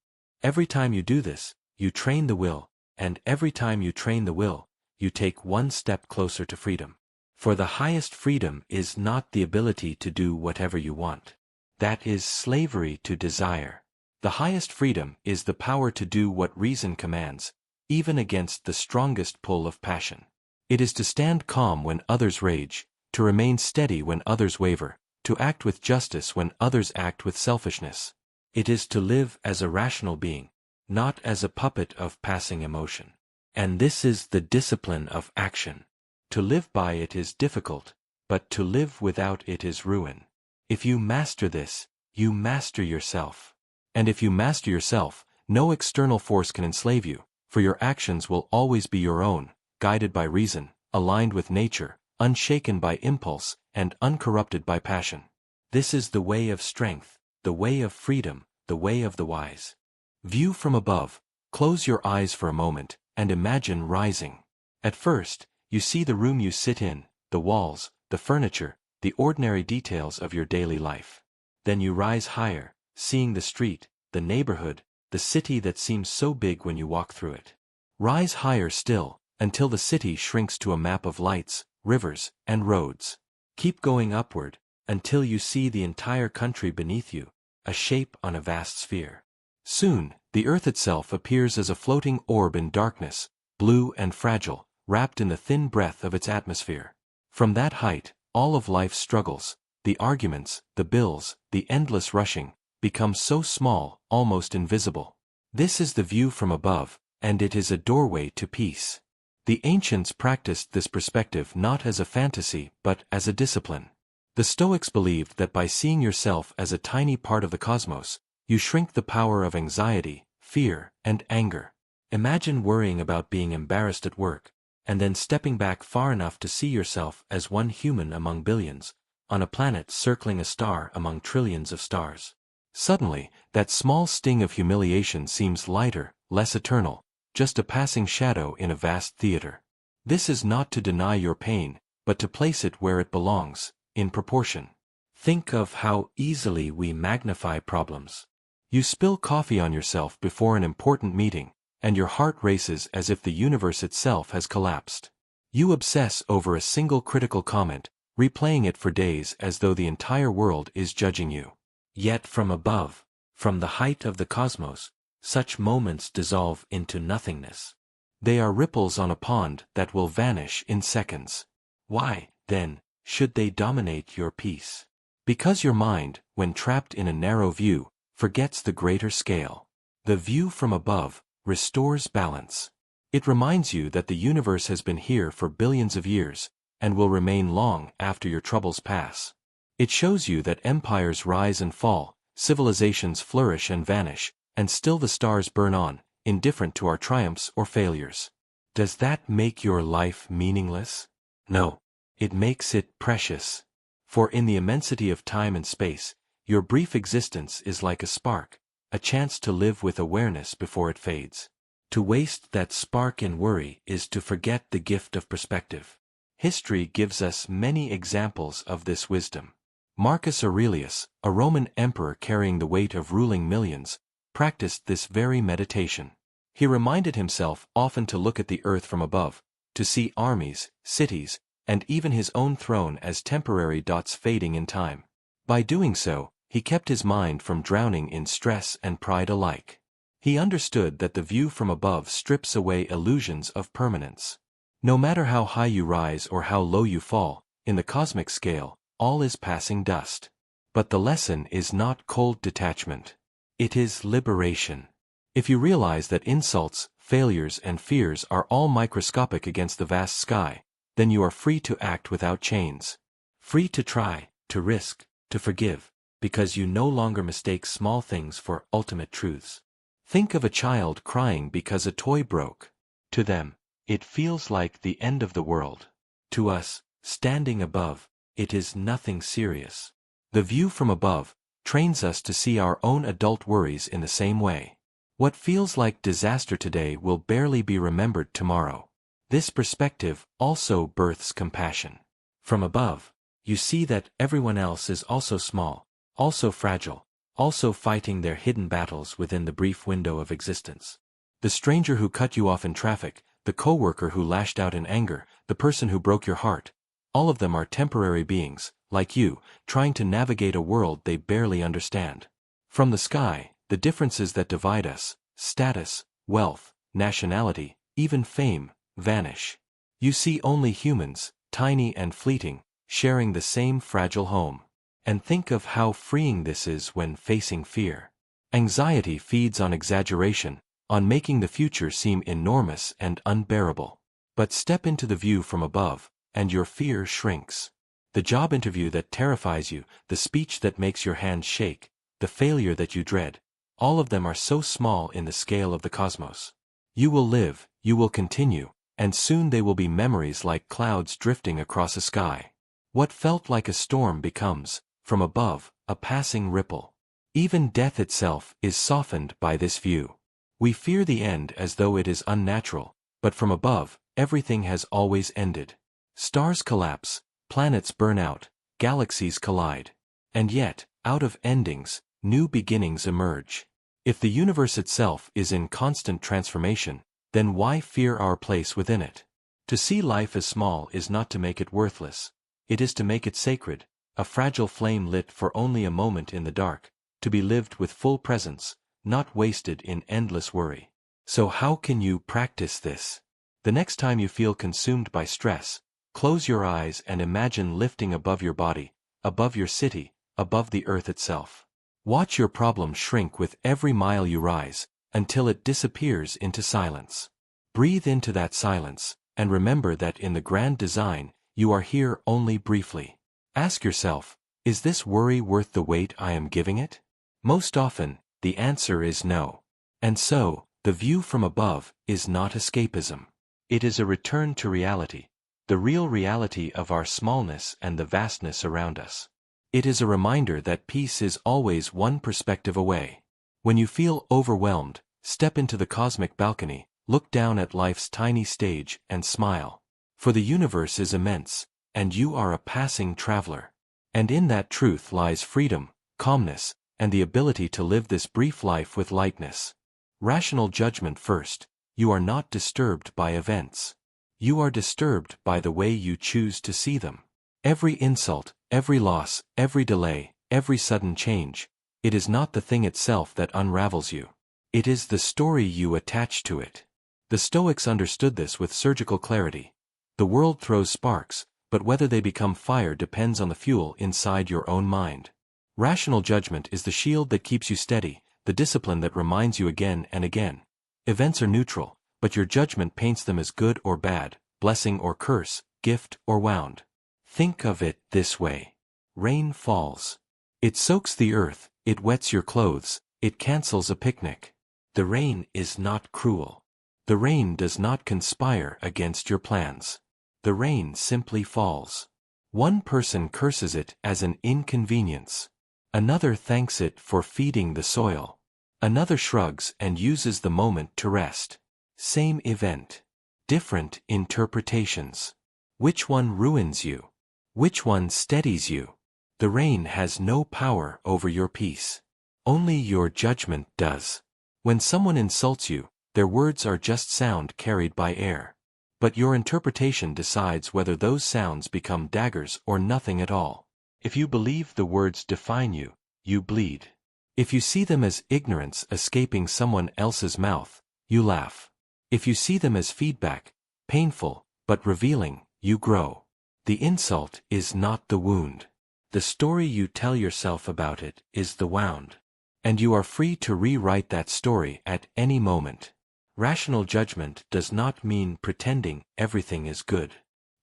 Every time you do this, you train the will, and every time you train the will, you take one step closer to freedom. For the highest freedom is not the ability to do whatever you want. That is slavery to desire. The highest freedom is the power to do what reason commands, even against the strongest pull of passion. It is to stand calm when others rage, to remain steady when others waver, to act with justice when others act with selfishness. It is to live as a rational being, not as a puppet of passing emotion. And this is the discipline of action. To live by it is difficult, but to live without it is ruin. If you master this, you master yourself. And if you master yourself, no external force can enslave you, for your actions will always be your own, guided by reason, aligned with nature, unshaken by impulse, and uncorrupted by passion. This is the way of strength, the way of freedom, the way of the wise. View from above, close your eyes for a moment, and imagine rising. At first, you see the room you sit in, the walls, the furniture, the ordinary details of your daily life. Then you rise higher, seeing the street, the neighborhood, the city that seems so big when you walk through it. Rise higher still, until the city shrinks to a map of lights, rivers, and roads. Keep going upward, until you see the entire country beneath you, a shape on a vast sphere. Soon, the earth itself appears as a floating orb in darkness, blue and fragile, wrapped in the thin breath of its atmosphere. From that height, all of life's struggles, the arguments, the bills, the endless rushing, become so small, almost invisible. This is the view from above, and it is a doorway to peace. The ancients practiced this perspective not as a fantasy but as a discipline. The Stoics believed that by seeing yourself as a tiny part of the cosmos, you shrink the power of anxiety, fear, and anger. Imagine worrying about being embarrassed at work, and then stepping back far enough to see yourself as one human among billions, on a planet circling a star among trillions of stars. Suddenly, that small sting of humiliation seems lighter, less eternal, just a passing shadow in a vast theater. This is not to deny your pain, but to place it where it belongs, in proportion. Think of how easily we magnify problems. You spill coffee on yourself before an important meeting, and your heart races as if the universe itself has collapsed. You obsess over a single critical comment, replaying it for days as though the entire world is judging you. Yet from above, from the height of the cosmos, such moments dissolve into nothingness. They are ripples on a pond that will vanish in seconds. Why, then, should they dominate your peace? Because your mind, when trapped in a narrow view, forgets the greater scale. The view from above restores balance. It reminds you that the universe has been here for billions of years, and will remain long after your troubles pass. It shows you that empires rise and fall, civilizations flourish and vanish, and still the stars burn on, indifferent to our triumphs or failures. Does that make your life meaningless? No. It makes it precious. For in the immensity of time and space, your brief existence is like a spark, a chance to live with awareness before it fades. To waste that spark in worry is to forget the gift of perspective. History gives us many examples of this wisdom. Marcus Aurelius, a Roman emperor carrying the weight of ruling millions, practiced this very meditation. He reminded himself often to look at the earth from above, to see armies, cities, and even his own throne as temporary dots fading in time. By doing so, he kept his mind from drowning in stress and pride alike. He understood that the view from above strips away illusions of permanence. No matter how high you rise or how low you fall, in the cosmic scale, all is passing dust. But the lesson is not cold detachment. It is liberation. If you realize that insults, failures, and fears are all microscopic against the vast sky, then you are free to act without chains. Free to try, to risk, to forgive, because you no longer mistake small things for ultimate truths. Think of a child crying because a toy broke. To them, it feels like the end of the world. To us, standing above, it is nothing serious. The view from above trains us to see our own adult worries in the same way. What feels like disaster today will barely be remembered tomorrow. This perspective also births compassion. From above, you see that everyone else is also small, also fragile, also fighting their hidden battles within the brief window of existence. The stranger who cut you off in traffic, the coworker who lashed out in anger, the person who broke your heart, all of them are temporary beings, like you, trying to navigate a world they barely understand. From the sky, the differences that divide us, status, wealth, nationality, even fame, vanish. You see only humans, tiny and fleeting, sharing the same fragile home. And think of how freeing this is when facing fear. Anxiety feeds on exaggeration, on making the future seem enormous and unbearable. But step into the view from above, and your fear shrinks. The job interview that terrifies you, the speech that makes your hands shake, the failure that you dread, all of them are so small in the scale of the cosmos. You will live, you will continue, and soon they will be memories like clouds drifting across a sky. What felt like a storm becomes, from above, a passing ripple. Even death itself is softened by this view. We fear the end as though it is unnatural, but from above, everything has always ended. Stars collapse, planets burn out, galaxies collide. And yet, out of endings, new beginnings emerge. If the universe itself is in constant transformation, then why fear our place within it? To see life as small is not to make it worthless. It is to make it sacred, a fragile flame lit for only a moment in the dark, to be lived with full presence, not wasted in endless worry. So how can you practice this? The next time you feel consumed by stress, close your eyes and imagine lifting above your body, above your city, above the earth itself. Watch your problem shrink with every mile you rise, until it disappears into silence. Breathe into that silence, and remember that in the grand design, you are here only briefly. Ask yourself, is this worry worth the weight I am giving it? Most often, the answer is no. And so, the view from above is not escapism. It is a return to reality, the real reality of our smallness and the vastness around us. It is a reminder that peace is always one perspective away. When you feel overwhelmed, step into the cosmic balcony, look down at life's tiny stage, and smile. For the universe is immense, and you are a passing traveler. And in that truth lies freedom, calmness, and the ability to live this brief life with lightness. Rational judgment first. You are not disturbed by events. You are disturbed by the way you choose to see them. Every insult, every loss, every delay, every sudden change, it is not the thing itself that unravels you. It is the story you attach to it. The Stoics understood this with surgical clarity. The world throws sparks, but whether they become fire depends on the fuel inside your own mind. Rational judgment is the shield that keeps you steady, the discipline that reminds you again and again. Events are neutral, but your judgment paints them as good or bad, blessing or curse, gift or wound. Think of it this way. Rain falls. It soaks the earth, it wets your clothes, it cancels a picnic. The rain is not cruel. The rain does not conspire against your plans. The rain simply falls. One person curses it as an inconvenience. Another thanks it for feeding the soil. Another shrugs and uses the moment to rest. Same event. Different interpretations. Which one ruins you? Which one steadies you? The rain has no power over your peace. Only your judgment does. When someone insults you, their words are just sound carried by air. But your interpretation decides whether those sounds become daggers or nothing at all. If you believe the words define you, you bleed. If you see them as ignorance escaping someone else's mouth, you laugh. If you see them as feedback, painful, but revealing, you grow. The insult is not the wound. The story you tell yourself about it is the wound. And you are free to rewrite that story at any moment. Rational judgment does not mean pretending everything is good.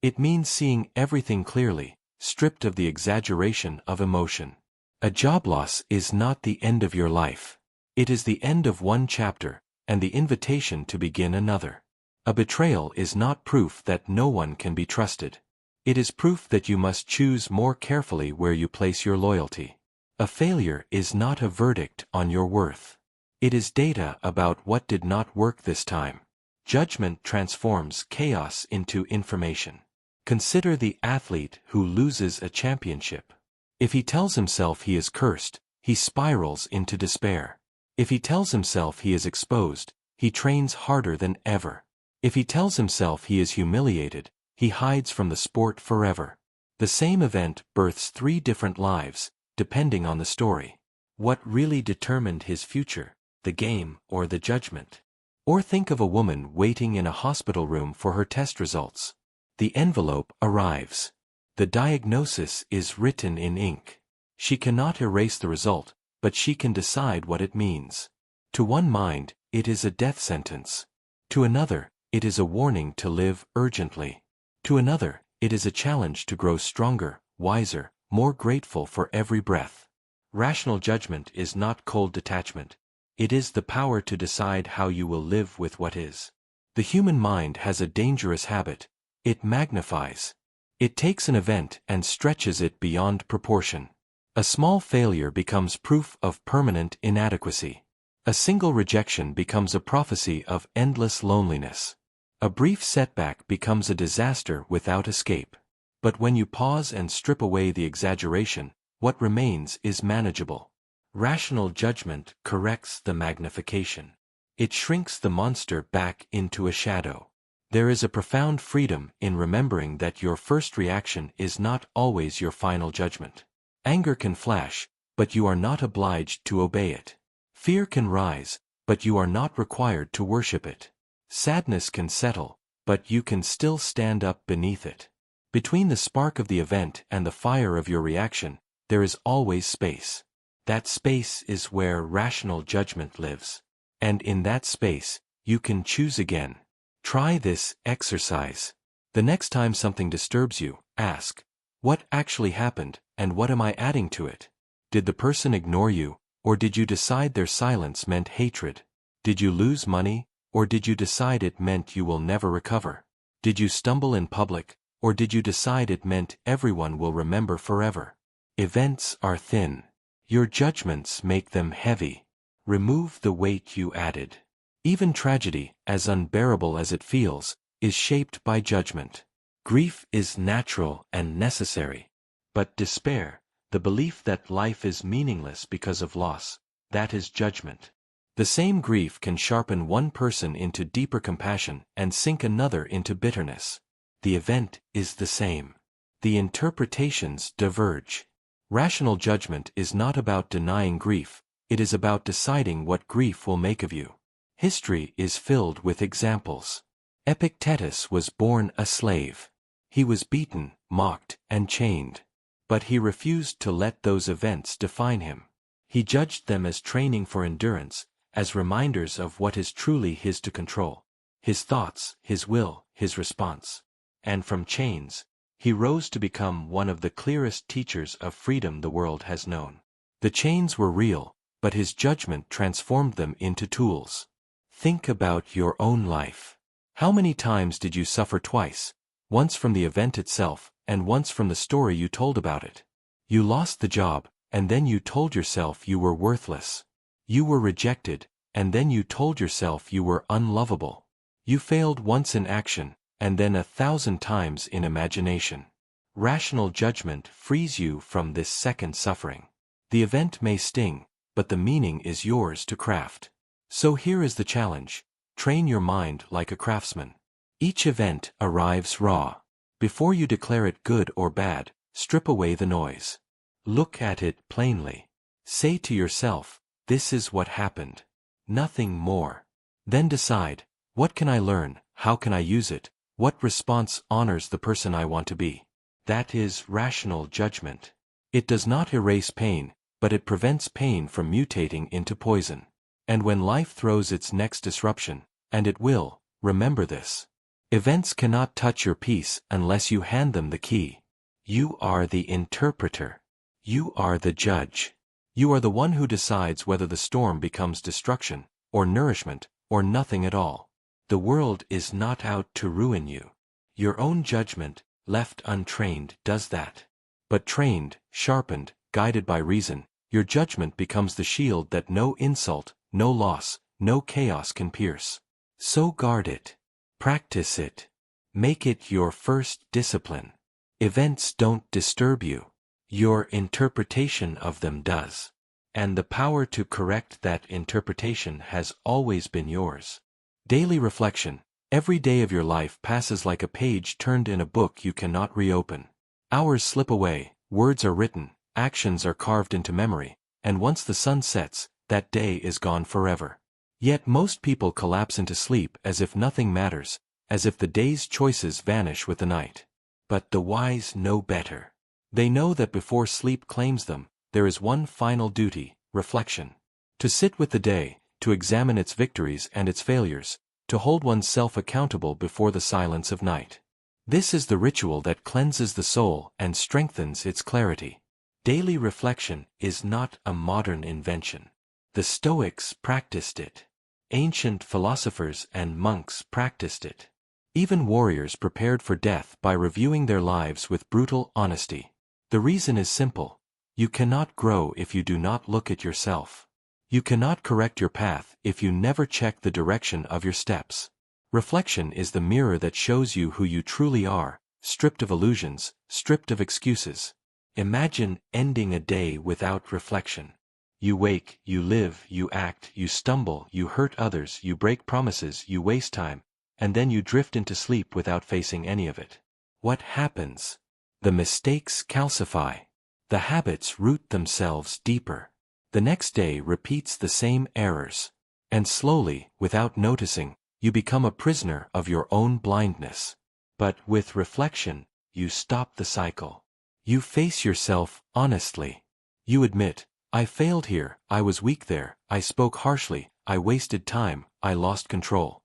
It means seeing everything clearly, stripped of the exaggeration of emotion. A job loss is not the end of your life. It is the end of one chapter, and the invitation to begin another. A betrayal is not proof that no one can be trusted. It is proof that you must choose more carefully where you place your loyalty. A failure is not a verdict on your worth. It is data about what did not work this time. Judgment transforms chaos into information. Consider the athlete who loses a championship. If he tells himself he is cursed, he spirals into despair. If he tells himself he is exposed, he trains harder than ever. If he tells himself he is humiliated, he hides from the sport forever. The same event births 3 different lives, depending on the story. What really determined his future, the game or the judgment? Or think of a woman waiting in a hospital room for her test results. The envelope arrives. The diagnosis is written in ink. She cannot erase the result, but she can decide what it means. To one mind, it is a death sentence. To another, it is a warning to live urgently. To another, it is a challenge to grow stronger, wiser, more grateful for every breath. Rational judgment is not cold detachment. It is the power to decide how you will live with what is. The human mind has a dangerous habit. It magnifies. It takes an event and stretches it beyond proportion. A small failure becomes proof of permanent inadequacy. A single rejection becomes a prophecy of endless loneliness. A brief setback becomes a disaster without escape. But when you pause and strip away the exaggeration, what remains is manageable. Rational judgment corrects the magnification. It shrinks the monster back into a shadow. There is a profound freedom in remembering that your first reaction is not always your final judgment. Anger can flash, but you are not obliged to obey it. Fear can rise, but you are not required to worship it. Sadness can settle, but you can still stand up beneath it. Between the spark of the event and the fire of your reaction, there is always space. That space is where rational judgment lives. And in that space, you can choose again. Try this exercise. The next time something disturbs you, ask, what actually happened, and what am I adding to it? Did the person ignore you, or did you decide their silence meant hatred? Did you lose money, or did you decide it meant you will never recover? Did you stumble in public, or did you decide it meant everyone will remember forever? Events are thin. Your judgments make them heavy. Remove the weight you added. Even tragedy, as unbearable as it feels, is shaped by judgment. Grief is natural and necessary. But despair, the belief that life is meaningless because of loss, that is judgment. The same grief can sharpen one person into deeper compassion and sink another into bitterness. The event is the same. The interpretations diverge. Rational judgment is not about denying grief, it is about deciding what grief will make of you. History is filled with examples. Epictetus was born a slave. He was beaten, mocked, and chained. But he refused to let those events define him. He judged them as training for endurance, as reminders of what is truly his to control. His thoughts, his will, his response. And from chains, he rose to become one of the clearest teachers of freedom the world has known. The chains were real, but his judgment transformed them into tools. Think about your own life. How many times did you suffer twice, once from the event itself, and once from the story you told about it? You lost the job, and then you told yourself you were worthless. You were rejected, and then you told yourself you were unlovable. You failed once in action, and then 1,000 times in imagination. Rational judgment frees you from this second suffering. The event may sting, but the meaning is yours to craft. So here is the challenge. Train your mind like a craftsman. Each event arrives raw. Before you declare it good or bad, strip away the noise. Look at it plainly. Say to yourself, this is what happened. Nothing more. Then decide, what can I learn, how can I use it, what response honors the person I want to be? That is rational judgment. It does not erase pain, but it prevents pain from mutating into poison. And when life throws its next disruption, and it will, remember this. Events cannot touch your peace unless you hand them the key. You are the interpreter. You are the judge. You are the one who decides whether the storm becomes destruction, or nourishment, or nothing at all. The world is not out to ruin you. Your own judgment, left untrained, does that. But trained, sharpened, guided by reason, your judgment becomes the shield that no insult, no loss, no chaos can pierce. So guard it. Practice it. Make it your first discipline. Events don't disturb you. Your interpretation of them does. And the power to correct that interpretation has always been yours. Daily reflection. Every day of your life passes like a page turned in a book you cannot reopen. Hours slip away, words are written, actions are carved into memory, and once the sun sets, that day is gone forever. Yet most people collapse into sleep as if nothing matters, as if the day's choices vanish with the night. But the wise know better. They know that before sleep claims them, there is one final duty, reflection. To sit with the day, to examine its victories and its failures, to hold oneself accountable before the silence of night. This is the ritual that cleanses the soul and strengthens its clarity. Daily reflection is not a modern invention. The Stoics practiced it. Ancient philosophers and monks practiced it. Even warriors prepared for death by reviewing their lives with brutal honesty. The reason is simple. You cannot grow if you do not look at yourself. You cannot correct your path if you never check the direction of your steps. Reflection is the mirror that shows you who you truly are, stripped of illusions, stripped of excuses. Imagine ending a day without reflection. You wake, you live, you act, you stumble, you hurt others, you break promises, you waste time, and then you drift into sleep without facing any of it. What happens? The mistakes calcify. The habits root themselves deeper. The next day repeats the same errors. And slowly, without noticing, you become a prisoner of your own blindness. But with reflection, you stop the cycle. You face yourself honestly. You admit, I failed here, I was weak there, I spoke harshly, I wasted time, I lost control.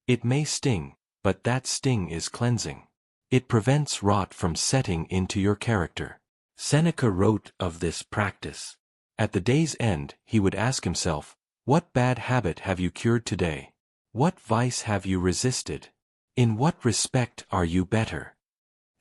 It may sting, but that sting is cleansing. It prevents rot from setting into your character. Seneca wrote of this practice. At the day's end, he would ask himself, what bad habit have you cured today? What vice have you resisted? In what respect are you better?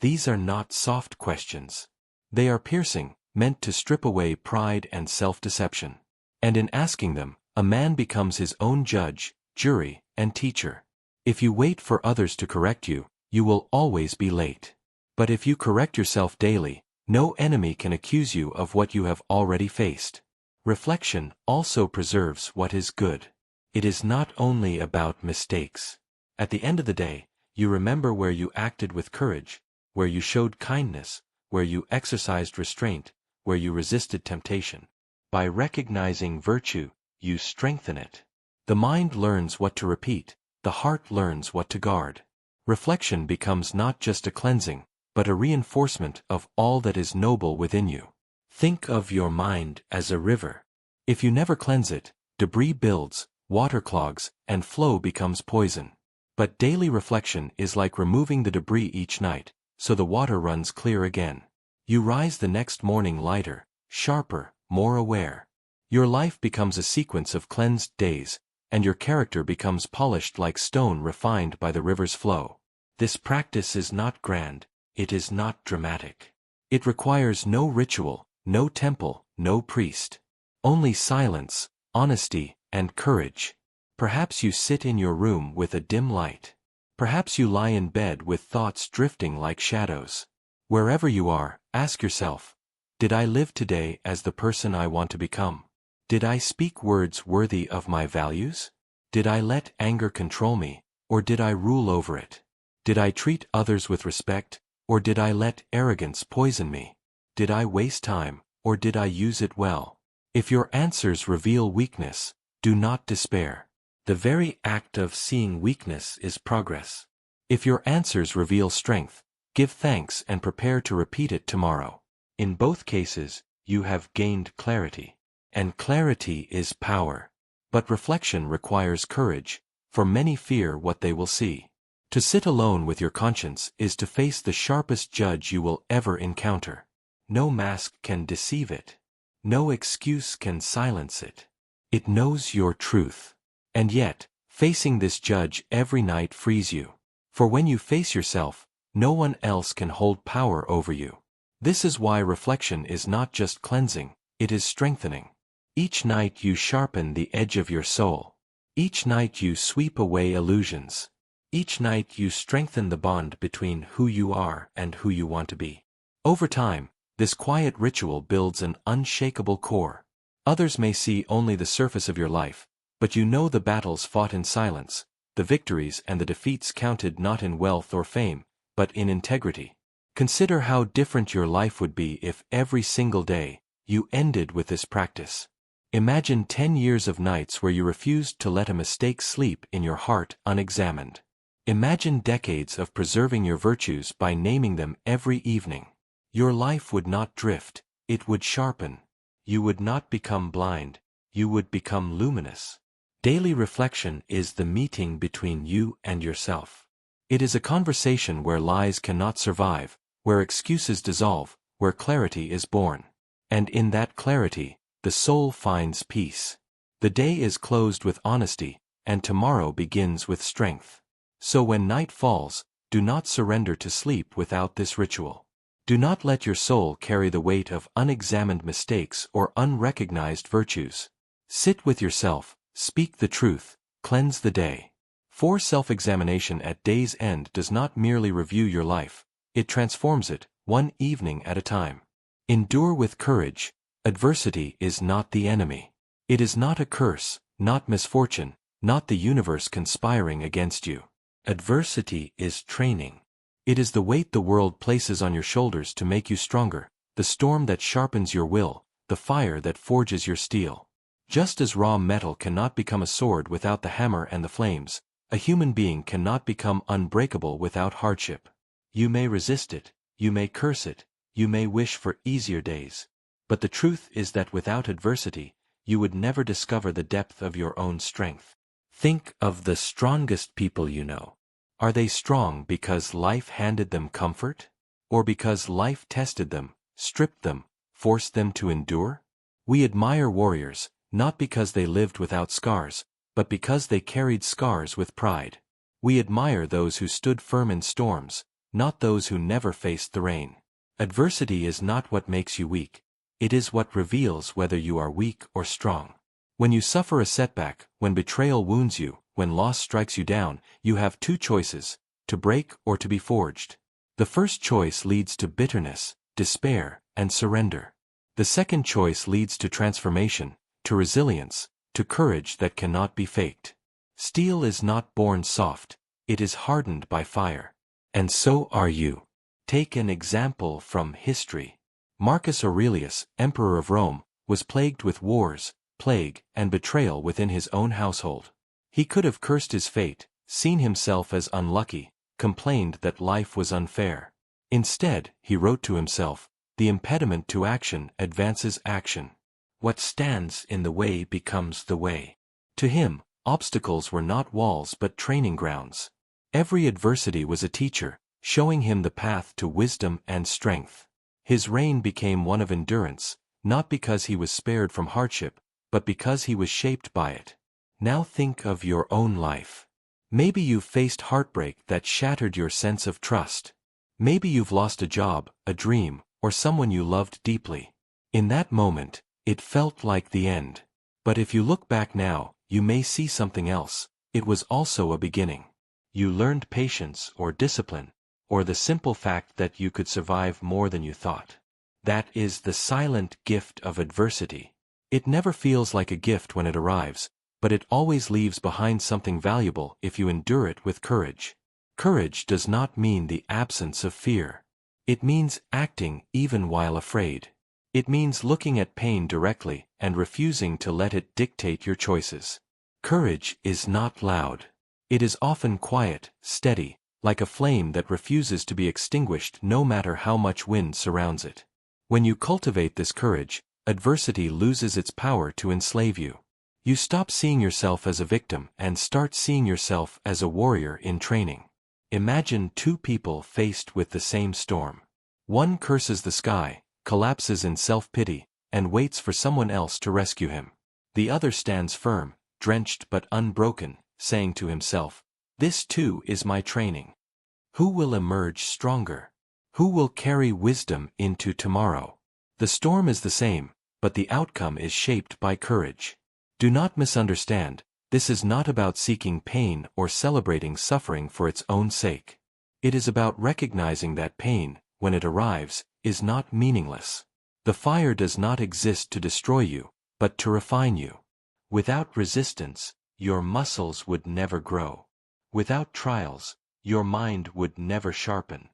These are not soft questions. They are piercing, meant to strip away pride and self-deception. And in asking them, a man becomes his own judge, jury, and teacher. If you wait for others to correct you, you will always be late. But if you correct yourself daily, no enemy can accuse you of what you have already faced. Reflection also preserves what is good. It is not only about mistakes. At the end of the day, you remember where you acted with courage, where you showed kindness, where you exercised restraint, where you resisted temptation. By recognizing virtue, you strengthen it. The mind learns what to repeat, the heart learns what to guard. Reflection becomes not just a cleansing, but a reinforcement of all that is noble within you. Think of your mind as a river. If you never cleanse it, debris builds, water clogs, and flow becomes poison. But daily reflection is like removing the debris each night, so the water runs clear again. You rise the next morning lighter, sharper, more aware. Your life becomes a sequence of cleansed days, and your character becomes polished like stone refined by the river's flow. This practice is not grand, it is not dramatic. It requires no ritual, no temple, no priest. Only silence, honesty, and courage. Perhaps you sit in your room with a dim light. Perhaps you lie in bed with thoughts drifting like shadows. Wherever you are, ask yourself, did I live today as the person I want to become? Did I speak words worthy of my values? Did I let anger control me, or did I rule over it? Did I treat others with respect, or did I let arrogance poison me? Did I waste time, or did I use it well? If your answers reveal weakness, do not despair. The very act of seeing weakness is progress. If your answers reveal strength, give thanks and prepare to repeat it tomorrow. In both cases, you have gained clarity. And clarity is power. But reflection requires courage, for many fear what they will see. To sit alone with your conscience is to face the sharpest judge you will ever encounter. No mask can deceive it. No excuse can silence it. It knows your truth. And yet, facing this judge every night frees you. For when you face yourself, no one else can hold power over you. This is why reflection is not just cleansing, it is strengthening. Each night you sharpen the edge of your soul. Each night you sweep away illusions. Each night you strengthen the bond between who you are and who you want to be. Over time, this quiet ritual builds an unshakable core. Others may see only the surface of your life, but you know the battles fought in silence, the victories and the defeats counted not in wealth or fame, but in integrity. Consider how different your life would be if every single day you ended with this practice. Imagine 10 years of nights where you refused to let a mistake sleep in your heart unexamined. Imagine decades of preserving your virtues by naming them every evening. Your life would not drift, it would sharpen. You would not become blind, you would become luminous. Daily reflection is the meeting between you and yourself. It is a conversation where lies cannot survive, where excuses dissolve, where clarity is born. And in that clarity, the soul finds peace. The day is closed with honesty, and tomorrow begins with strength. So when night falls, do not surrender to sleep without this ritual. Do not let your soul carry the weight of unexamined mistakes or unrecognized virtues. Sit with yourself, speak the truth, cleanse the day. For self-examination at day's end does not merely review your life, it transforms it, one evening at a time. Endure with courage. Adversity is not the enemy. It is not a curse, not misfortune, not the universe conspiring against you. Adversity is training. It is the weight the world places on your shoulders to make you stronger, the storm that sharpens your will, the fire that forges your steel. Just as raw metal cannot become a sword without the hammer and the flames, a human being cannot become unbreakable without hardship. You may resist it, you may curse it, you may wish for easier days. But the truth is that without adversity, you would never discover the depth of your own strength. Think of the strongest people you know. Are they strong because life handed them comfort? Or because life tested them, stripped them, forced them to endure? We admire warriors, not because they lived without scars, but because they carried scars with pride. We admire those who stood firm in storms, not those who never faced the rain. Adversity is not what makes you weak. It is what reveals whether you are weak or strong. When you suffer a setback, when betrayal wounds you, when loss strikes you down, you have two choices: to break or to be forged. The first choice leads to bitterness, despair, and surrender. The second choice leads to transformation, to resilience, to courage that cannot be faked. Steel is not born soft, it is hardened by fire. And so are you. Take an example from history. Marcus Aurelius, Emperor of Rome, was plagued with wars, plague, and betrayal within his own household. He could have cursed his fate, seen himself as unlucky, complained that life was unfair. Instead, he wrote to himself, "The impediment to action advances action. What stands in the way becomes the way." To him, obstacles were not walls but training grounds. Every adversity was a teacher, showing him the path to wisdom and strength. His reign became one of endurance, not because he was spared from hardship, but because he was shaped by it. Now think of your own life. Maybe you've faced heartbreak that shattered your sense of trust. Maybe you've lost a job, a dream, or someone you loved deeply. In that moment, it felt like the end. But if you look back now, you may see something else. It was also a beginning. You learned patience or discipline, or the simple fact that you could survive more than you thought. That is the silent gift of adversity. It never feels like a gift when it arrives, but it always leaves behind something valuable if you endure it with courage. Courage does not mean the absence of fear. It means acting even while afraid. It means looking at pain directly and refusing to let it dictate your choices. Courage is not loud. It is often quiet, steady, like a flame that refuses to be extinguished no matter how much wind surrounds it. When you cultivate this courage, adversity loses its power to enslave you. You stop seeing yourself as a victim and start seeing yourself as a warrior in training. Imagine two people faced with the same storm. One curses the sky, collapses in self-pity, and waits for someone else to rescue him. The other stands firm, drenched but unbroken, saying to himself, "This too is my training." Who will emerge stronger? Who will carry wisdom into tomorrow? The storm is the same, but the outcome is shaped by courage. Do not misunderstand, this is not about seeking pain or celebrating suffering for its own sake. It is about recognizing that pain, when it arrives, is not meaningless. The fire does not exist to destroy you, but to refine you. Without resistance, your muscles would never grow. Without trials, your mind would never sharpen.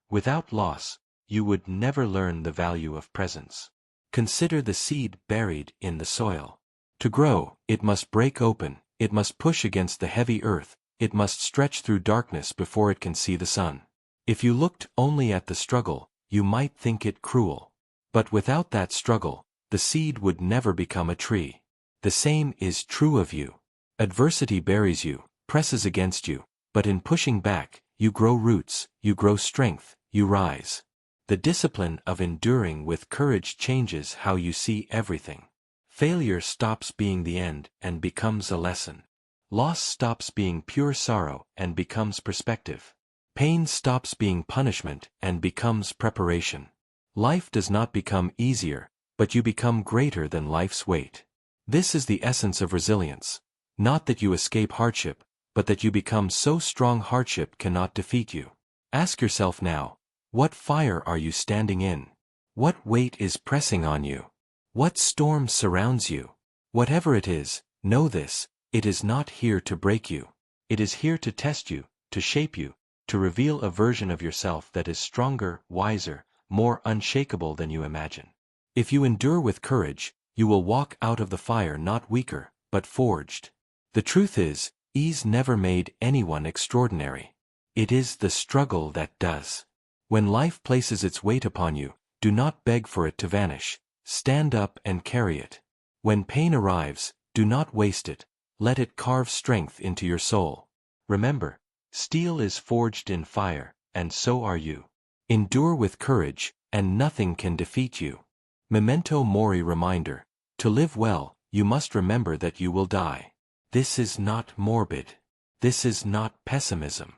Without loss, you would never learn the value of presence. Consider the seed buried in the soil. To grow, it must break open, it must push against the heavy earth, it must stretch through darkness before it can see the sun. If you looked only at the struggle, you might think it cruel. But without that struggle, the seed would never become a tree. The same is true of you. Adversity buries you, presses against you, but in pushing back, you grow roots, you grow strength, you rise. The discipline of enduring with courage changes how you see everything. Failure stops being the end and becomes a lesson. Loss stops being pure sorrow and becomes perspective. Pain stops being punishment and becomes preparation. Life does not become easier, but you become greater than life's weight. This is the essence of resilience. Not that you escape hardship, but that you become so strong hardship cannot defeat you. Ask yourself now, what fire are you standing in? What weight is pressing on you? What storm surrounds you? Whatever it is, know this, it is not here to break you. It is here to test you, to shape you, to reveal a version of yourself that is stronger, wiser, more unshakable than you imagine. If you endure with courage, you will walk out of the fire not weaker, but forged. The truth is, ease never made anyone extraordinary. It is the struggle that does. When life places its weight upon you, do not beg for it to vanish. Stand up and carry it. When pain arrives, do not waste it. Let it carve strength into your soul. Remember, steel is forged in fire, and so are you. Endure with courage, and nothing can defeat you. Memento Mori reminder. To live well, you must remember that you will die. This is not morbid. This is not pessimism.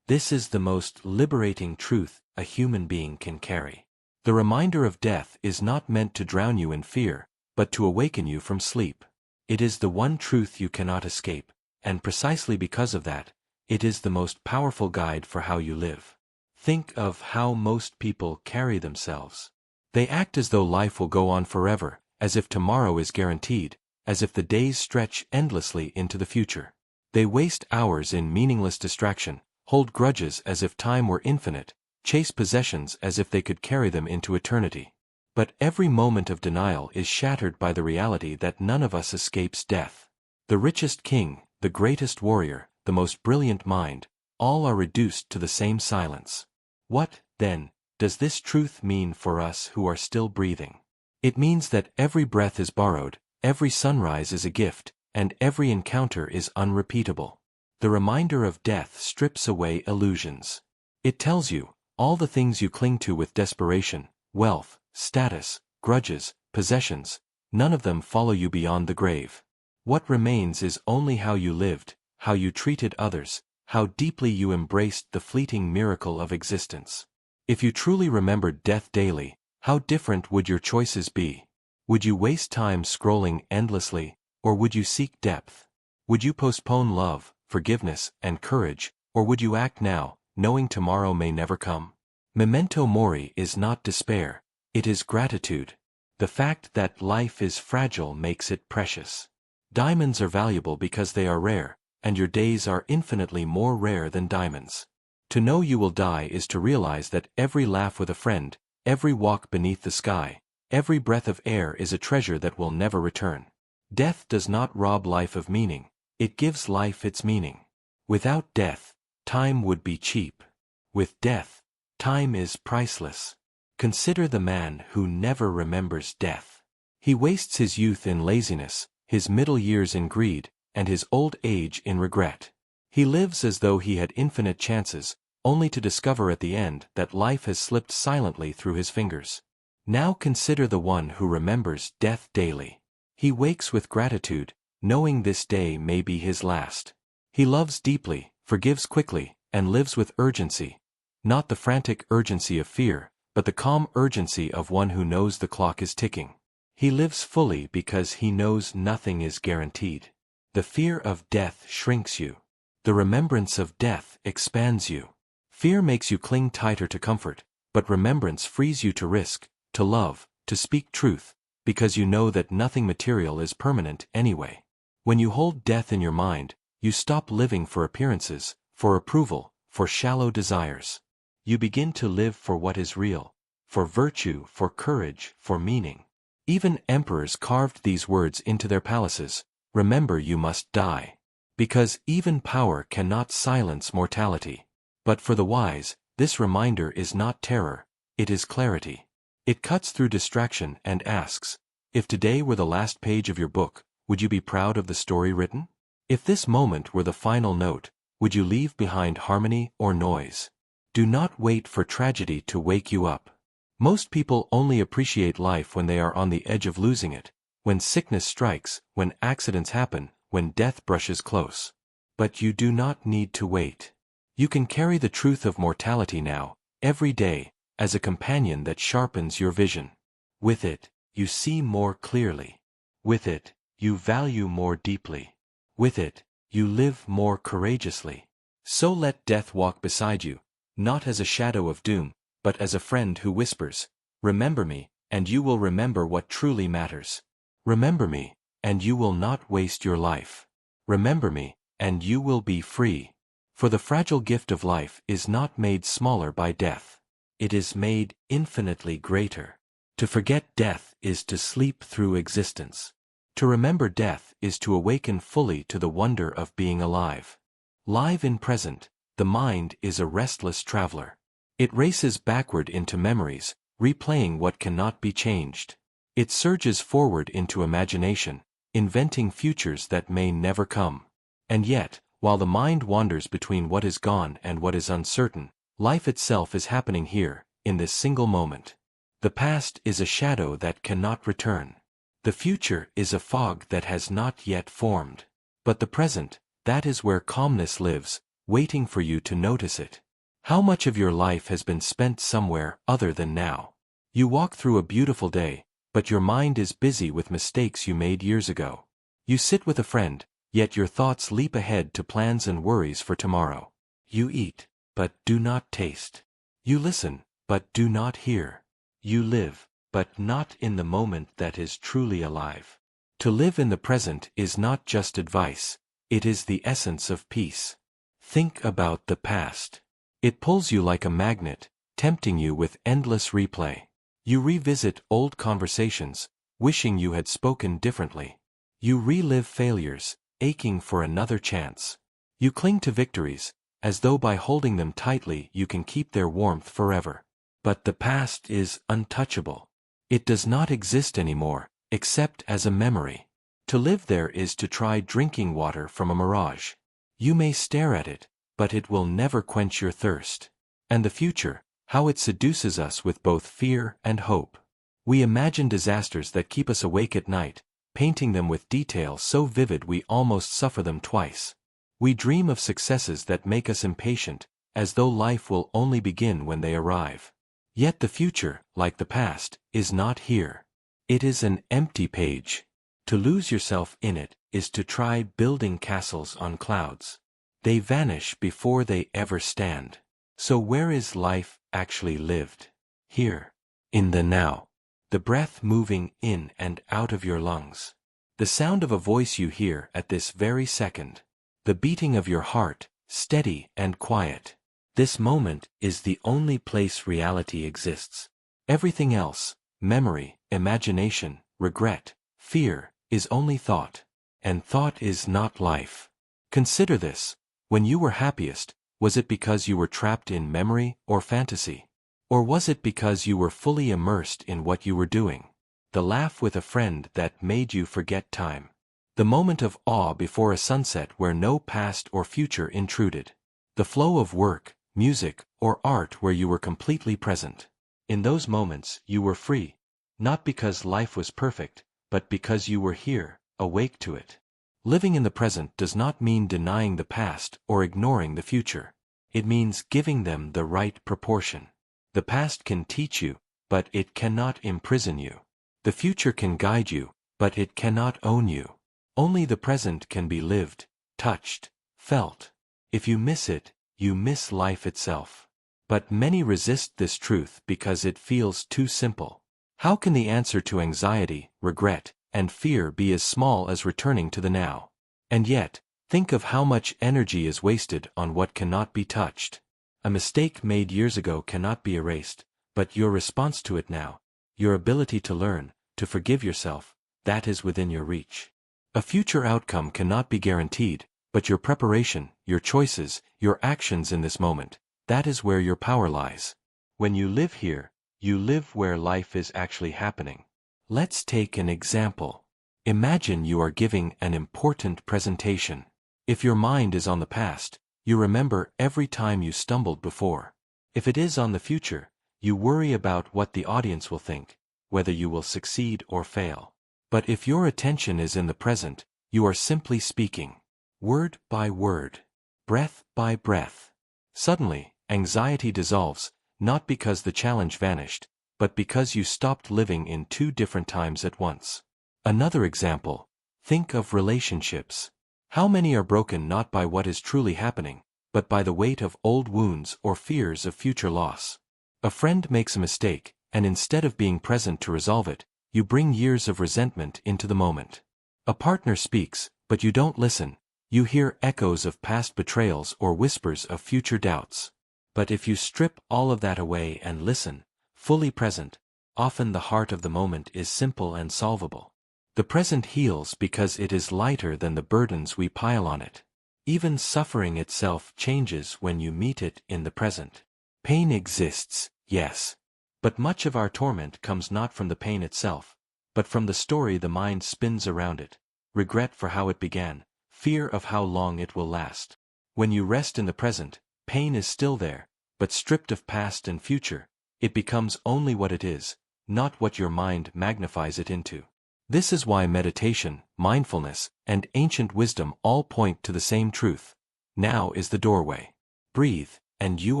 This is the most liberating truth a human being can carry. The reminder of death is not meant to drown you in fear, but to awaken you from sleep. It is the one truth you cannot escape, and precisely because of that, it is the most powerful guide for how you live. Think of how most people carry themselves. They act as though life will go on forever, as if tomorrow is guaranteed, as if the days stretch endlessly into the future. They waste hours in meaningless distraction, hold grudges as if time were infinite, chase possessions as if they could carry them into eternity. But every moment of denial is shattered by the reality that none of us escapes death. The richest king, the greatest warrior, the most brilliant mind, all are reduced to the same silence. What, then, does this truth mean for us who are still breathing? It means that every breath is borrowed, every sunrise is a gift, and every encounter is unrepeatable. The reminder of death strips away illusions. It tells you, all the things you cling to with desperation, wealth, status, grudges, possessions, none of them follow you beyond the grave. What remains is only how you lived, how you treated others, how deeply you embraced the fleeting miracle of existence. If you truly remembered death daily, how different would your choices be? Would you waste time scrolling endlessly, or would you seek depth? Would you postpone love, forgiveness, and courage, or would you act now, knowing tomorrow may never come? Memento Mori is not despair, it is gratitude. The fact that life is fragile makes it precious. Diamonds are valuable because they are rare, and your days are infinitely more rare than diamonds. To know you will die is to realize that every laugh with a friend, every walk beneath the sky, every breath of air is a treasure that will never return. Death does not rob life of meaning, it gives life its meaning. Without death, time would be cheap. With death, time is priceless. Consider the man who never remembers death. He wastes his youth in laziness, his middle years in greed, and his old age in regret. He lives as though he had infinite chances, only to discover at the end that life has slipped silently through his fingers. Now consider the one who remembers death daily. He wakes with gratitude, knowing this day may be his last. He loves deeply, forgives quickly, and lives with urgency. Not the frantic urgency of fear, but the calm urgency of one who knows the clock is ticking. He lives fully because he knows nothing is guaranteed. The fear of death shrinks you. The remembrance of death expands you. Fear makes you cling tighter to comfort, but remembrance frees you to risk, to love, to speak truth, because you know that nothing material is permanent anyway. When you hold death in your mind, you stop living for appearances, for approval, for shallow desires. You begin to live for what is real, for virtue, for courage, for meaning. Even emperors carved these words into their palaces, remember you must die. Because even power cannot silence mortality. But for the wise, this reminder is not terror, it is clarity. It cuts through distraction and asks, if today were the last page of your book, would you be proud of the story written? If this moment were the final note, would you leave behind harmony or noise? Do not wait for tragedy to wake you up. Most people only appreciate life when they are on the edge of losing it, when sickness strikes, when accidents happen, when death brushes close. But you do not need to wait. You can carry the truth of mortality now, every day, as a companion that sharpens your vision. With it, you see more clearly. With it, you value more deeply. With it, you live more courageously. So let death walk beside you, not as a shadow of doom, but as a friend who whispers, remember me, and you will remember what truly matters. Remember me, and you will not waste your life. Remember me, and you will be free. For the fragile gift of life is not made smaller by death. It is made infinitely greater. To forget death is to sleep through existence. To remember death is to awaken fully to the wonder of being alive. Live in present, the mind is a restless traveler. It races backward into memories, replaying what cannot be changed. It surges forward into imagination, inventing futures that may never come. And yet, while the mind wanders between what is gone and what is uncertain, life itself is happening here, in this single moment. The past is a shadow that cannot return. The future is a fog that has not yet formed. But the present, that is where calmness lives, waiting for you to notice it. How much of your life has been spent somewhere other than now? You walk through a beautiful day, but your mind is busy with mistakes you made years ago. You sit with a friend, yet your thoughts leap ahead to plans and worries for tomorrow. You eat, but do not taste. You listen, but do not hear. You live, but not in the moment that is truly alive. To live in the present is not just advice, it is the essence of peace. Think about the past. It pulls you like a magnet, tempting you with endless replay. You revisit old conversations, wishing you had spoken differently. You relive failures, aching for another chance. You cling to victories, as though by holding them tightly you can keep their warmth forever. But the past is untouchable. It does not exist anymore, except as a memory. To live there is to try drinking water from a mirage. You may stare at it, but it will never quench your thirst. And the future, how it seduces us with both fear and hope. We imagine disasters that keep us awake at night, painting them with detail so vivid we almost suffer them twice. We dream of successes that make us impatient, as though life will only begin when they arrive. Yet the future, like the past, is not here. It is an empty page. To lose yourself in it is to try building castles on clouds. They vanish before they ever stand. So where is life actually lived? Here. In the now. The breath moving in and out of your lungs. The sound of a voice you hear at this very second. The beating of your heart, steady and quiet. This moment is the only place reality exists. Everything else, memory, imagination, regret, fear, is only thought. And thought is not life. Consider this. When you were happiest, was it because you were trapped in memory or fantasy? Or was it because you were fully immersed in what you were doing? The laugh with a friend that made you forget time. The moment of awe before a sunset where no past or future intruded. The flow of work, music, or art where you were completely present. In those moments you were free, not because life was perfect, but because you were here, awake to it. Living in the present does not mean denying the past or ignoring the future. It means giving them the right proportion. The past can teach you, but it cannot imprison you. The future can guide you, but it cannot own you. Only the present can be lived, touched, felt. If you miss it, you miss life itself. But many resist this truth because it feels too simple. How can the answer to anxiety, regret, and fear be as small as returning to the now? And yet, think of how much energy is wasted on what cannot be touched. A mistake made years ago cannot be erased, but your response to it now, your ability to learn, to forgive yourself, that is within your reach. A future outcome cannot be guaranteed, but your preparation, your choices, your actions in this moment, that is where your power lies. When you live here, you live where life is actually happening. Let's take an example. Imagine you are giving an important presentation. If your mind is on the past, you remember every time you stumbled before. If it is on the future, you worry about what the audience will think, whether you will succeed or fail. But if your attention is in the present, you are simply speaking. Word by word. Breath by breath. Suddenly, anxiety dissolves, not because the challenge vanished, but because you stopped living in two different times at once. Another example. Think of relationships. How many are broken not by what is truly happening, but by the weight of old wounds or fears of future loss? A friend makes a mistake, and instead of being present to resolve it, you bring years of resentment into the moment. A partner speaks, but you don't listen. You hear echoes of past betrayals or whispers of future doubts. But if you strip all of that away and listen, fully present, Often the heart of the moment is simple and solvable. The present heals because it is lighter than the burdens we pile on it. Even suffering itself changes when you meet it in the present. Pain exists, yes. But much of our torment comes not from the pain itself, but from the story the mind spins around it. Regret for how it began, fear of how long it will last. When you rest in the present, pain is still there, but stripped of past and future, it becomes only what it is, not what your mind magnifies it into. This is why meditation, mindfulness, and ancient wisdom all point to the same truth. Now is the doorway. Breathe, and you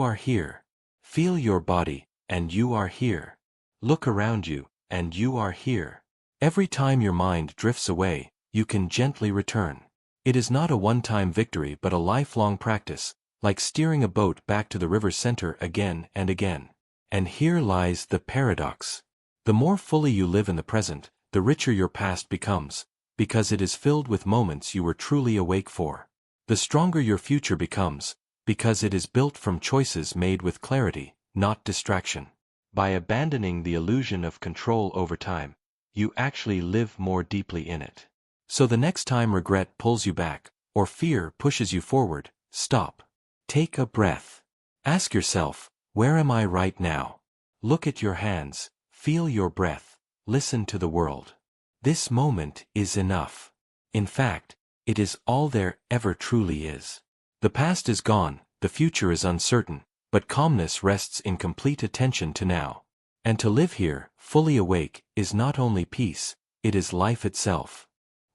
are here. Feel your body, and you are here. Look around you, and you are here. Every time your mind drifts away, you can gently return. It is not a one-time victory but a lifelong practice, like steering a boat back to the river's center again and again. And here lies the paradox. The more fully you live in the present, the richer your past becomes, because it is filled with moments you were truly awake for. The stronger your future becomes, because it is built from choices made with clarity, not distraction. By abandoning the illusion of control over time, you actually live more deeply in it. So the next time regret pulls you back, or fear pushes you forward, stop. Take a breath. Ask yourself, where am I right now? Look at your hands, feel your breath, listen to the world. This moment is enough. In fact, it is all there ever truly is. The past is gone, the future is uncertain, but calmness rests in complete attention to now. And to live here, fully awake, is not only peace, it is life itself.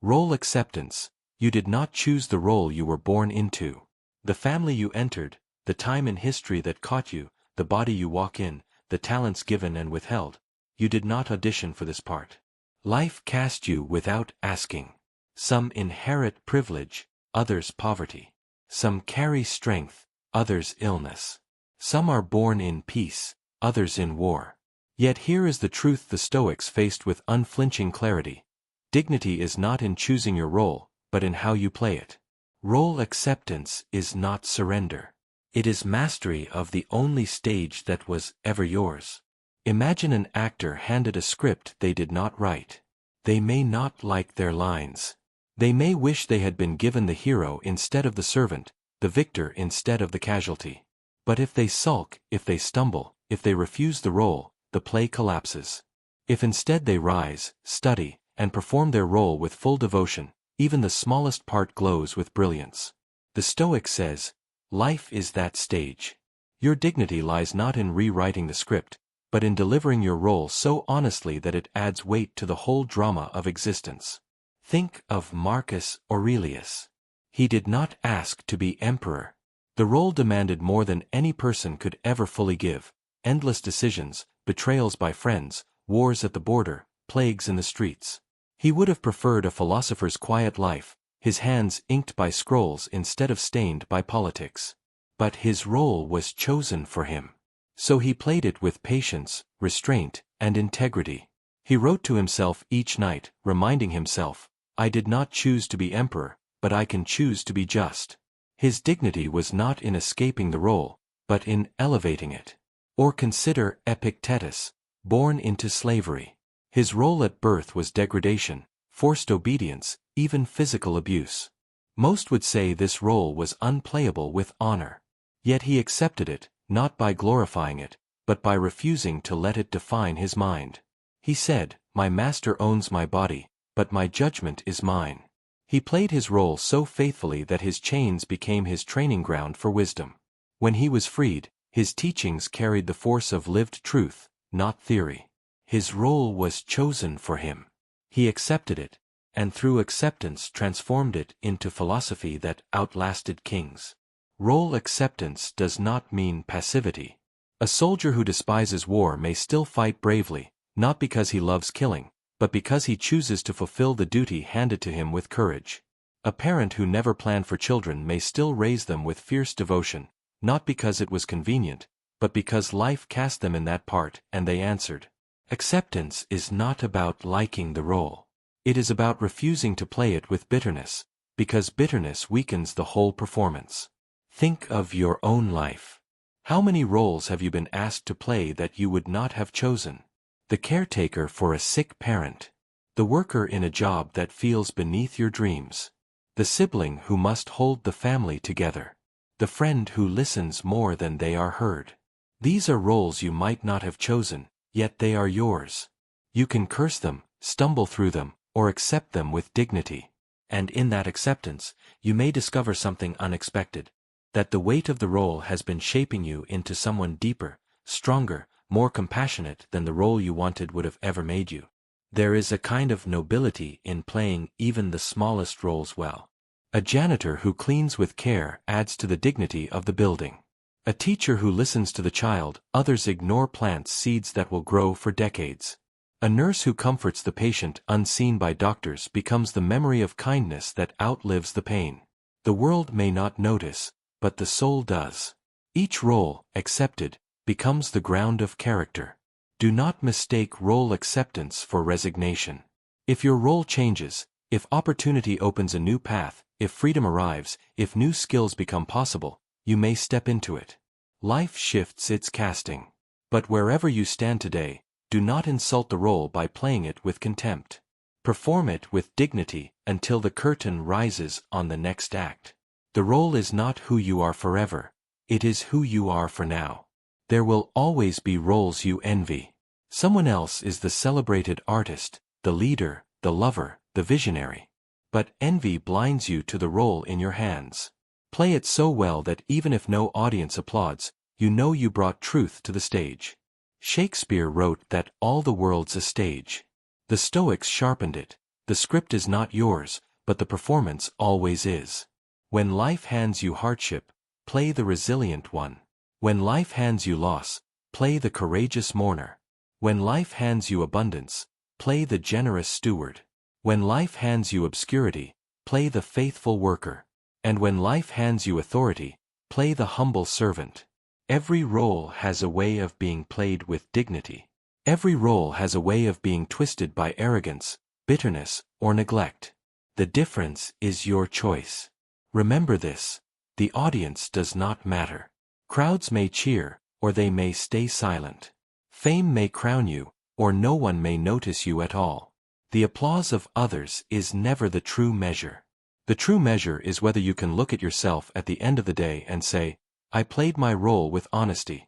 Role acceptance. You did not choose the role you were born into. The family you entered, the time in history that caught you, the body you walk in, the talents given and withheld. You did not audition for this part. Life cast you without asking. Some inherit privilege, others poverty. Some carry strength, others illness. Some are born in peace, others in war. Yet here is the truth the Stoics faced with unflinching clarity. Dignity is not in choosing your role, but in how you play it. Role acceptance is not surrender. It is mastery of the only stage that was ever yours. Imagine an actor handed a script they did not write. They may not like their lines. They may wish they had been given the hero instead of the servant, the victor instead of the casualty. But if they sulk, if they stumble, if they refuse the role, the play collapses. If instead they rise, study, and perform their role with full devotion, even the smallest part glows with brilliance. The Stoic says, life is that stage. Your dignity lies not in rewriting the script, but in delivering your role so honestly that it adds weight to the whole drama of existence. Think of Marcus Aurelius. He did not ask to be emperor. The role demanded more than any person could ever fully give: endless decisions, betrayals by friends, wars at the border, plagues in the streets. He would have preferred a philosopher's quiet life, his hands inked by scrolls instead of stained by politics. But his role was chosen for him. So he played it with patience, restraint, and integrity. He wrote to himself each night, reminding himself, I did not choose to be emperor, but I can choose to be just. His dignity was not in escaping the role, but in elevating it. Or consider Epictetus, born into slavery. His role at birth was degradation, forced obedience, even physical abuse. Most would say this role was unplayable with honor. Yet he accepted it, not by glorifying it, but by refusing to let it define his mind. He said, my master owns my body, but my judgment is mine. He played his role so faithfully that his chains became his training ground for wisdom. When he was freed, his teachings carried the force of lived truth, not theory. His role was chosen for him. He accepted it, and through acceptance transformed it into philosophy that outlasted kings. Role acceptance does not mean passivity. A soldier who despises war may still fight bravely, not because he loves killing, but because he chooses to fulfill the duty handed to him with courage. A parent who never planned for children may still raise them with fierce devotion, not because it was convenient, but because life cast them in that part and they answered. Acceptance is not about liking the role. It is about refusing to play it with bitterness, because bitterness weakens the whole performance. Think of your own life. How many roles have you been asked to play that you would not have chosen? the caretaker for a sick parent, the worker in a job that feels beneath your dreams, the sibling who must hold the family together, the friend who listens more than they are heard. These are roles you might not have chosen, yet they are yours. You can curse them, stumble through them, or accept them with dignity. And in that acceptance, you may discover something unexpected, that the weight of the role has been shaping you into someone deeper, stronger, more compassionate than the role you wanted would have ever made you. There is a kind of nobility in playing even the smallest roles well. A janitor who cleans with care adds to the dignity of the building. A teacher who listens to the child, others ignore plants seeds that will grow for decades. A nurse who comforts the patient unseen by doctors becomes the memory of kindness that outlives the pain. The world may not notice, but the soul does. Each role, accepted, becomes the ground of character. Do not mistake role acceptance for resignation. If your role changes, if opportunity opens a new path, if freedom arrives, if new skills become possible, you may step into it. Life shifts its casting. But wherever you stand today, do not insult the role by playing it with contempt. Perform it with dignity until the curtain rises on the next act. The role is not who you are forever, it is who you are for now. There will always be roles you envy. Someone else is the celebrated artist, the leader, the lover, the visionary. But envy blinds you to the role in your hands. Play it so well that even if no audience applauds, you know you brought truth to the stage. Shakespeare wrote that all the world's a stage. The Stoics sharpened it. The script is not yours, but the performance always is. When life hands you hardship, play the resilient one. When life hands you loss, play the courageous mourner. When life hands you abundance, play the generous steward. When life hands you obscurity, play the faithful worker. And when life hands you authority, play the humble servant. Every role has a way of being played with dignity. Every role has a way of being twisted by arrogance, bitterness, or neglect. The difference is your choice. Remember this: the audience does not matter. Crowds may cheer, or they may stay silent. Fame may crown you, or no one may notice you at all. The applause of others is never the true measure. The true measure is whether you can look at yourself at the end of the day and say, I played my role with honesty.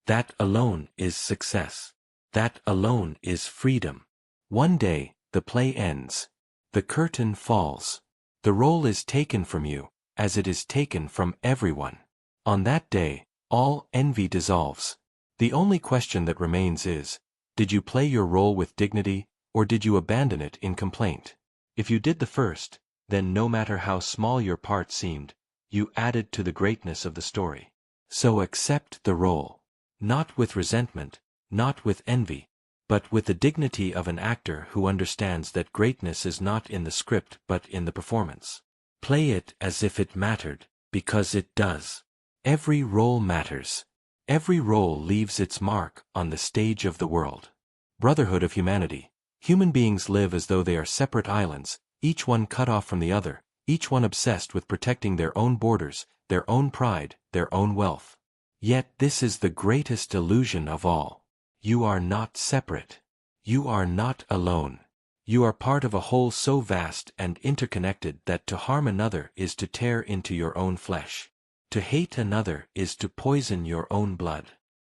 That alone is success. That alone is freedom. One day, the play ends. The curtain falls. The role is taken from you, as it is taken from everyone. On that day, all envy dissolves. The only question that remains is, did you play your role with dignity, or did you abandon it in complaint? If you did the first, then no matter how small your part seemed, you added to the greatness of the story. So accept the role. Not with resentment, not with envy, but with the dignity of an actor who understands that greatness is not in the script but in the performance. Play it as if it mattered, because it does. Every role matters. Every role leaves its mark on the stage of the world. Brotherhood of Humanity. Human beings live as though they are separate islands, each one cut off from the other, each one obsessed with protecting their own borders, their own pride, their own wealth. Yet this is the greatest illusion of all. You are not separate. You are not alone. You are part of a whole so vast and interconnected that to harm another is to tear into your own flesh. To hate another is to poison your own blood.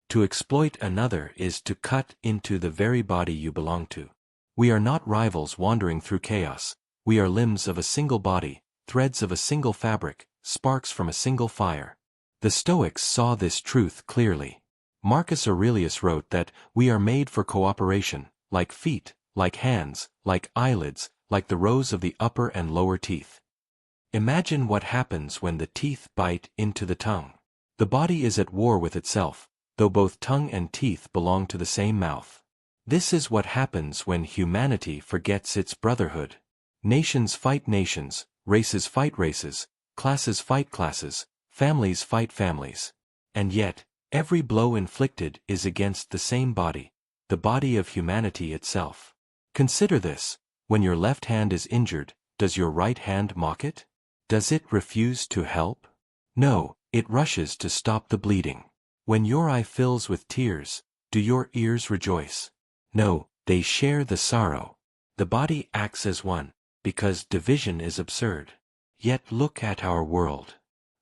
To exploit another is to cut into the very body you belong to. We are not rivals wandering through chaos. We are limbs of a single body, threads of a single fabric, sparks from a single fire. The Stoics saw this truth clearly. Marcus Aurelius wrote that we are made for cooperation, like feet, like hands, like eyelids, like the rows of the upper and lower teeth. Imagine what happens when the teeth bite into the tongue. The body is at war with itself, though both tongue and teeth belong to the same mouth. This is what happens when humanity forgets its brotherhood. Nations fight nations, races fight races, classes fight classes, families fight families. And yet, every blow inflicted is against the same body, the body of humanity itself. Consider this: when your left hand is injured, does your right hand mock it? Does it refuse to help? No, it rushes to stop the bleeding. When your eye fills with tears, do your ears rejoice? No, they share the sorrow. The body acts as one, because division is absurd. Yet look at our world.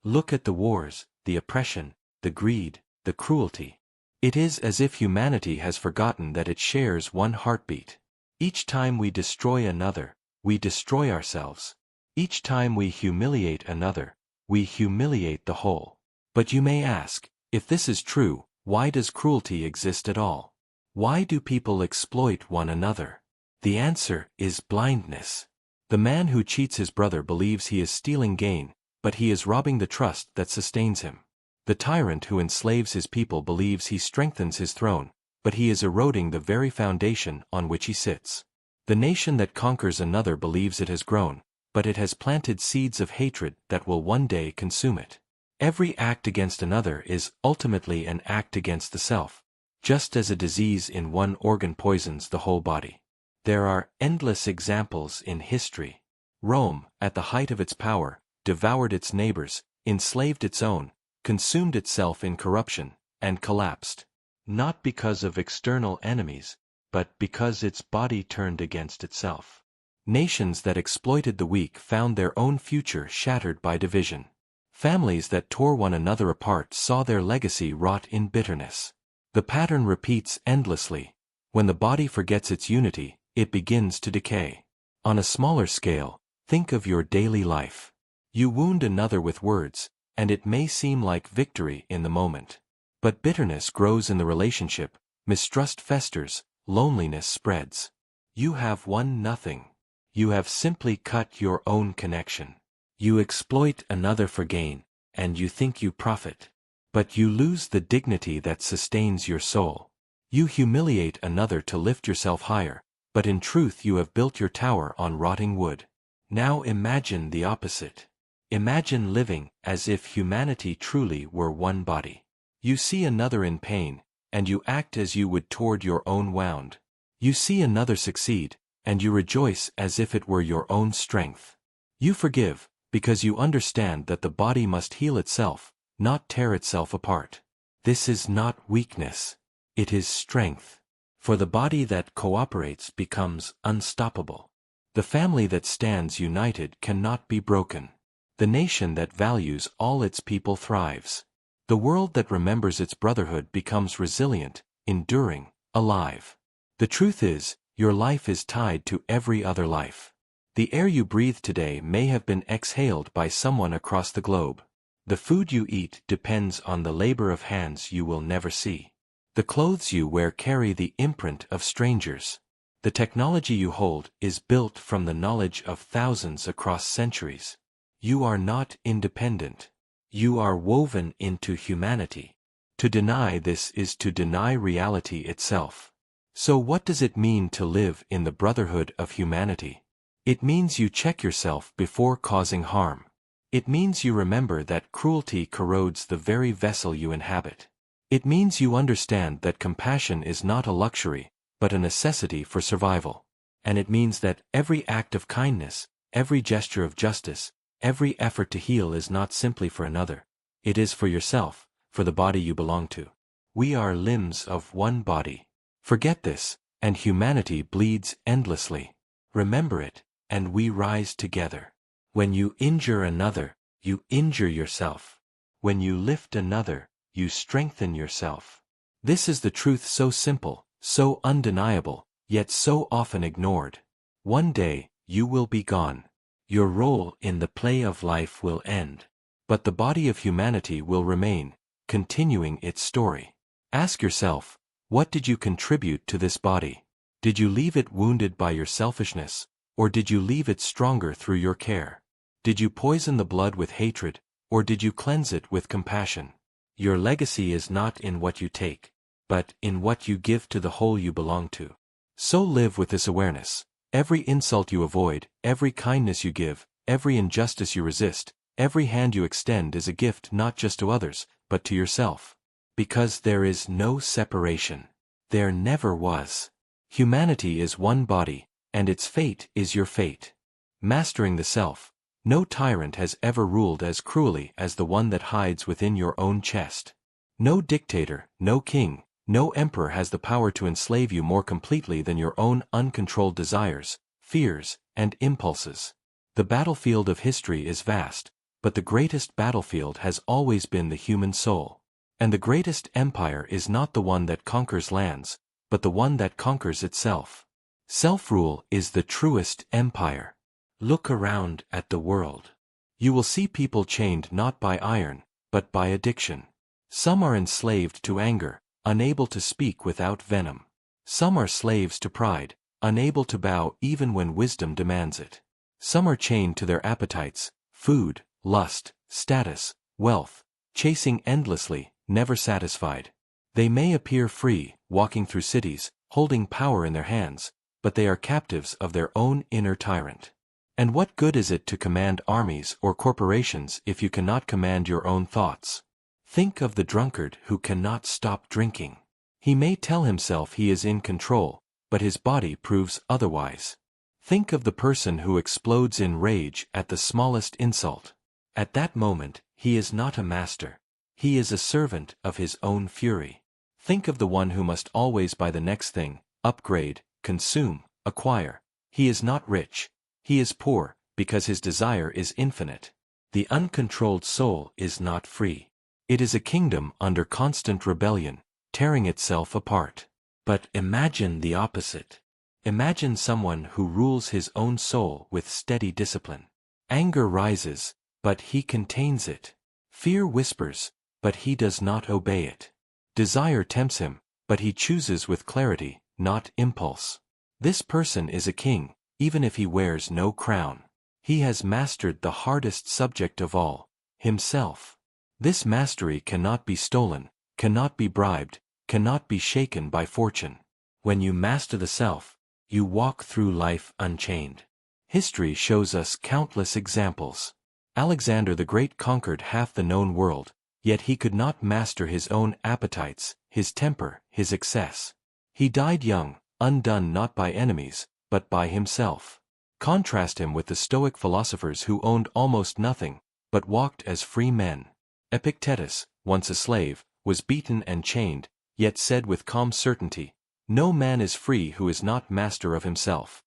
Look at the wars, the oppression, the greed, the cruelty. It is as if humanity has forgotten that it shares one heartbeat. Each time we destroy another, we destroy ourselves. Each time we humiliate another, we humiliate the whole. But you may ask, if this is true, why does cruelty exist at all? Why do people exploit one another? The answer is blindness. The man who cheats his brother believes he is stealing gain, but he is robbing the trust that sustains him. The tyrant who enslaves his people believes he strengthens his throne, but he is eroding the very foundation on which he sits. The nation that conquers another believes it has grown, but it has planted seeds of hatred that will one day consume it. Every act against another is ultimately an act against the self, just as a disease in one organ poisons the whole body. There are endless examples in history. Rome, at the height of its power, devoured its neighbors, enslaved its own, consumed itself in corruption, and collapsed. Not because of external enemies, but because its body turned against itself. Nations that exploited the weak found their own future shattered by division. Families that tore one another apart saw their legacy rot in bitterness. The pattern repeats endlessly. When the body forgets its unity, it begins to decay. On a smaller scale, think of your daily life. You wound another with words, and it may seem like victory in the moment. But bitterness grows in the relationship, mistrust festers, loneliness spreads. You have won nothing. You have simply cut your own connection. You exploit another for gain, and you think you profit. But you lose the dignity that sustains your soul. You humiliate another to lift yourself higher, but in truth you have built your tower on rotting wood. Now imagine the opposite. Imagine living as if humanity truly were one body. You see another in pain, and you act as you would toward your own wound. You see another succeed, and you rejoice as if it were your own strength. You forgive, because you understand that the body must heal itself, not tear itself apart. This is not weakness. It is strength. For the body that cooperates becomes unstoppable. The family that stands united cannot be broken. The nation that values all its people thrives. The world that remembers its brotherhood becomes resilient, enduring, alive. The truth is, your life is tied to every other life. The air you breathe today may have been exhaled by someone across the globe. The food you eat depends on the labor of hands you will never see. The clothes you wear carry the imprint of strangers. The technology you hold is built from the knowledge of thousands across centuries. You are not independent. You are woven into humanity. To deny this is to deny reality itself. So what does it mean to live in the Brotherhood of Humanity? It means you check yourself before causing harm. It means you remember that cruelty corrodes the very vessel you inhabit. It means you understand that compassion is not a luxury, but a necessity for survival. And it means that every act of kindness, every gesture of justice, every effort to heal is not simply for another. It is for yourself, for the body you belong to. We are limbs of one body. Forget this, and humanity bleeds endlessly. Remember it, and we rise together. When you injure another, you injure yourself. When you lift another, you strengthen yourself. This is the truth so simple, so undeniable, yet so often ignored. One day, you will be gone. Your role in the play of life will end. But the body of humanity will remain, continuing its story. Ask yourself, what did you contribute to this body? Did you leave it wounded by your selfishness, or did you leave it stronger through your care? Did you poison the blood with hatred, or did you cleanse it with compassion? Your legacy is not in what you take, but in what you give to the whole you belong to. So live with this awareness. Every insult you avoid, every kindness you give, every injustice you resist, every hand you extend is a gift not just to others, but to yourself. Because there is no separation. There never was. Humanity is one body, and its fate is your fate. Mastering the self. No tyrant has ever ruled as cruelly as the one that hides within your own chest. No dictator, no king, No emperor has the power to enslave you more completely than your own uncontrolled desires, fears, and impulses. The battlefield of history is vast, but the greatest battlefield has always been the human soul. And the greatest empire is not the one that conquers lands, but the one that conquers itself. Self-rule is the truest empire. Look around at the world. You will see people chained not by iron, but by addiction. Some are enslaved to anger, unable to speak without venom. Some are slaves to pride, unable to bow even when wisdom demands it. Some are chained to their appetites, food, lust, status, wealth, chasing endlessly, never satisfied. They may appear free, walking through cities, holding power in their hands, but they are captives of their own inner tyrant. And what good is it to command armies or corporations if you cannot command your own thoughts? Think of the drunkard who cannot stop drinking. He may tell himself he is in control, but his body proves otherwise. Think of the person who explodes in rage at the smallest insult. At that moment, he is not a master. He is a servant of his own fury. Think of the one who must always buy the next thing, upgrade, consume, acquire. He is not rich. He is poor, because his desire is infinite. The uncontrolled soul is not free. It is a kingdom under constant rebellion, tearing itself apart. But imagine the opposite. Imagine someone who rules his own soul with steady discipline. Anger rises, but he contains it. Fear whispers, but he does not obey it. Desire tempts him, but he chooses with clarity, not impulse. This person is a king, even if he wears no crown. He has mastered the hardest subject of all, himself. This mastery cannot be stolen, cannot be bribed, cannot be shaken by fortune. When you master the self, you walk through life unchained. History shows us countless examples. Alexander the Great conquered half the known world, yet he could not master his own appetites, his temper, his excess. He died young, undone not by enemies, but by himself. Contrast him with the Stoic philosophers who owned almost nothing, but walked as free men. Epictetus, once a slave, was beaten and chained, yet said with calm certainty, "No man is free who is not master of himself."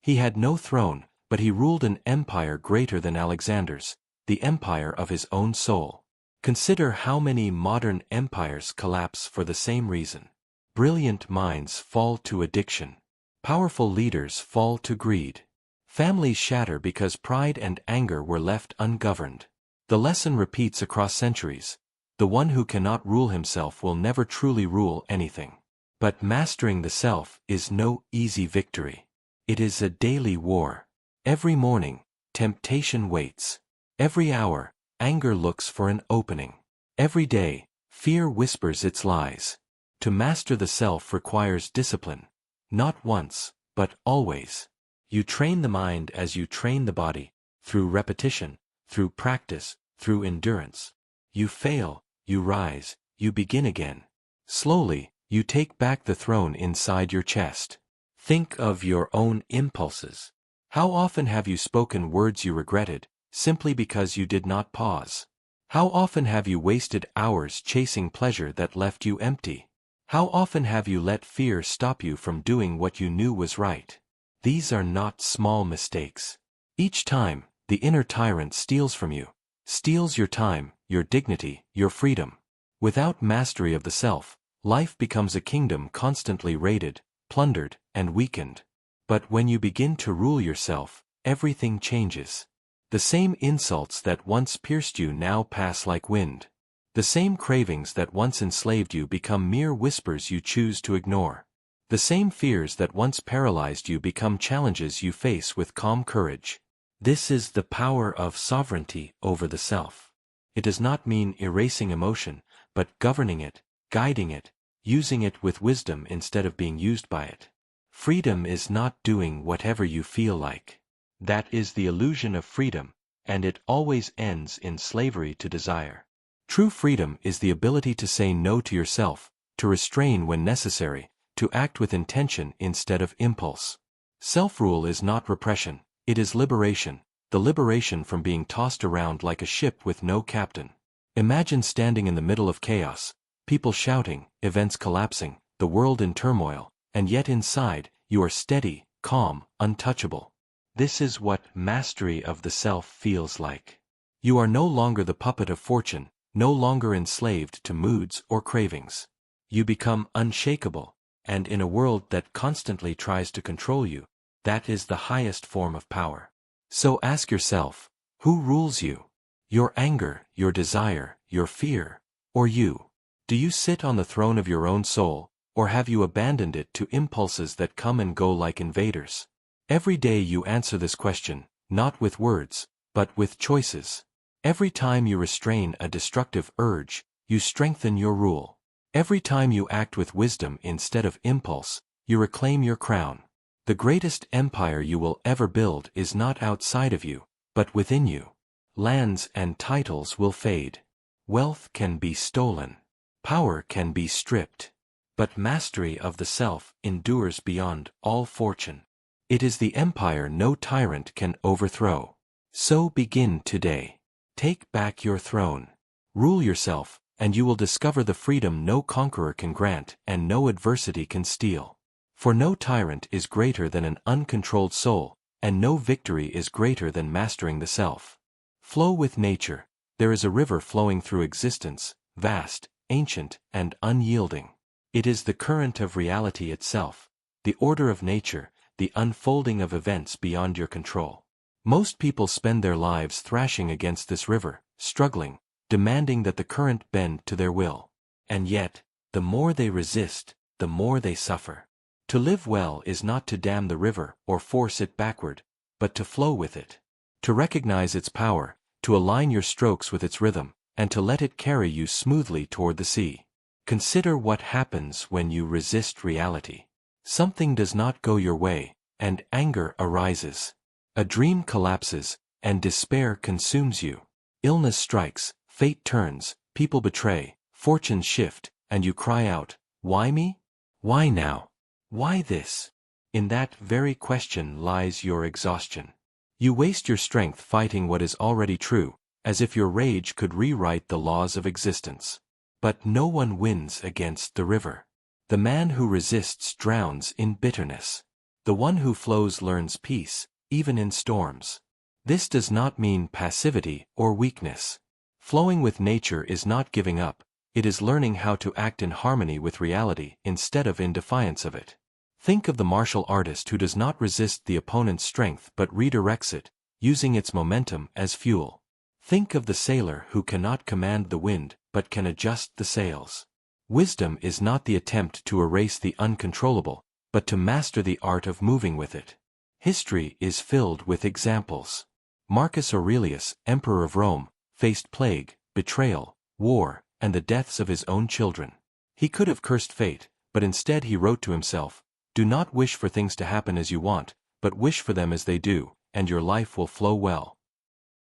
He had no throne, but he ruled an empire greater than Alexander's, the empire of his own soul. Consider how many modern empires collapse for the same reason. Brilliant minds fall to addiction. Powerful leaders fall to greed. Families shatter because pride and anger were left ungoverned. The lesson repeats across centuries. The one who cannot rule himself will never truly rule anything. But mastering the self is no easy victory. It is a daily war. Every morning, temptation waits. Every hour, anger looks for an opening. Every day, fear whispers its lies. To master the self requires discipline. Not once, but always. You train the mind as you train the body, through repetition, through practice, through endurance. You fail, you rise, you begin again. Slowly, you take back the throne inside your chest. Think of your own impulses. How often have you spoken words you regretted, simply because you did not pause? How often have you wasted hours chasing pleasure that left you empty? How often have you let fear stop you from doing what you knew was right? These are not small mistakes. Each time, the inner tyrant steals from you, steals your time, your dignity, your freedom. Without mastery of the self, life becomes a kingdom constantly raided, plundered, and weakened. But when you begin to rule yourself, everything changes. The same insults that once pierced you now pass like wind. The same cravings that once enslaved you become mere whispers you choose to ignore. The same fears that once paralyzed you become challenges you face with calm courage. This is the power of sovereignty over the self. It does not mean erasing emotion, but governing it, guiding it, using it with wisdom instead of being used by it. Freedom is not doing whatever you feel like. That is the illusion of freedom, and it always ends in slavery to desire. True freedom is the ability to say no to yourself, to restrain when necessary, to act with intention instead of impulse. Self-rule is not repression, it is liberation, the liberation from being tossed around like a ship with no captain. Imagine standing in the middle of chaos, People shouting, events collapsing, the world in turmoil, and yet inside, you are steady, calm, untouchable. This is what mastery of the self feels like. You are no longer the puppet of fortune, no longer enslaved to moods or cravings. You become unshakable, and in a world that constantly tries to control you, that is the highest form of power. So ask yourself, who rules you? Your anger, your desire, your fear, or you? Do you sit on the throne of your own soul, or have you abandoned it to impulses that come and go like invaders? Every day you answer this question, not with words, but with choices. Every time you restrain a destructive urge, you strengthen your rule. Every time you act with wisdom instead of impulse, you reclaim your crown. The greatest empire you will ever build is not outside of you, but within you. Lands and titles will fade. Wealth can be stolen. Power can be stripped. But mastery of the self endures beyond all fortune. It is the empire no tyrant can overthrow. So begin today. Take back your throne. Rule yourself, and you will discover the freedom no conqueror can grant and no adversity can steal. For no tyrant is greater than an uncontrolled soul, and no victory is greater than mastering the self. Flow with nature. There is a river flowing through existence, vast, ancient, and unyielding. It is the current of reality itself, the order of nature, the unfolding of events beyond your control. Most people spend their lives thrashing against this river, struggling, demanding that the current bend to their will. And yet, the more they resist, the more they suffer. To live well is not to dam the river or force it backward, but to flow with it. To recognize its power, to align your strokes with its rhythm, and to let it carry you smoothly toward the sea. Consider what happens when you resist reality. Something does not go your way, and anger arises. A dream collapses, and despair consumes you. Illness strikes, fate turns, people betray, fortunes shift, and you cry out, "Why me? Why now? Why this?" In that very question lies your exhaustion. You waste your strength fighting what is already true, as if your rage could rewrite the laws of existence. But no one wins against the river. The man who resists drowns in bitterness. The one who flows learns peace, even in storms. This does not mean passivity or weakness. Flowing with nature is not giving up, it is learning how to act in harmony with reality instead of in defiance of it. Think of the martial artist who does not resist the opponent's strength but redirects it, using its momentum as fuel. Think of the sailor who cannot command the wind but can adjust the sails. Wisdom is not the attempt to erase the uncontrollable, but to master the art of moving with it. History is filled with examples. Marcus Aurelius, Emperor of Rome, faced plague, betrayal, war, and the deaths of his own children. He could have cursed fate, but instead he wrote to himself, "Do not wish for things to happen as you want, but wish for them as they do, and your life will flow well."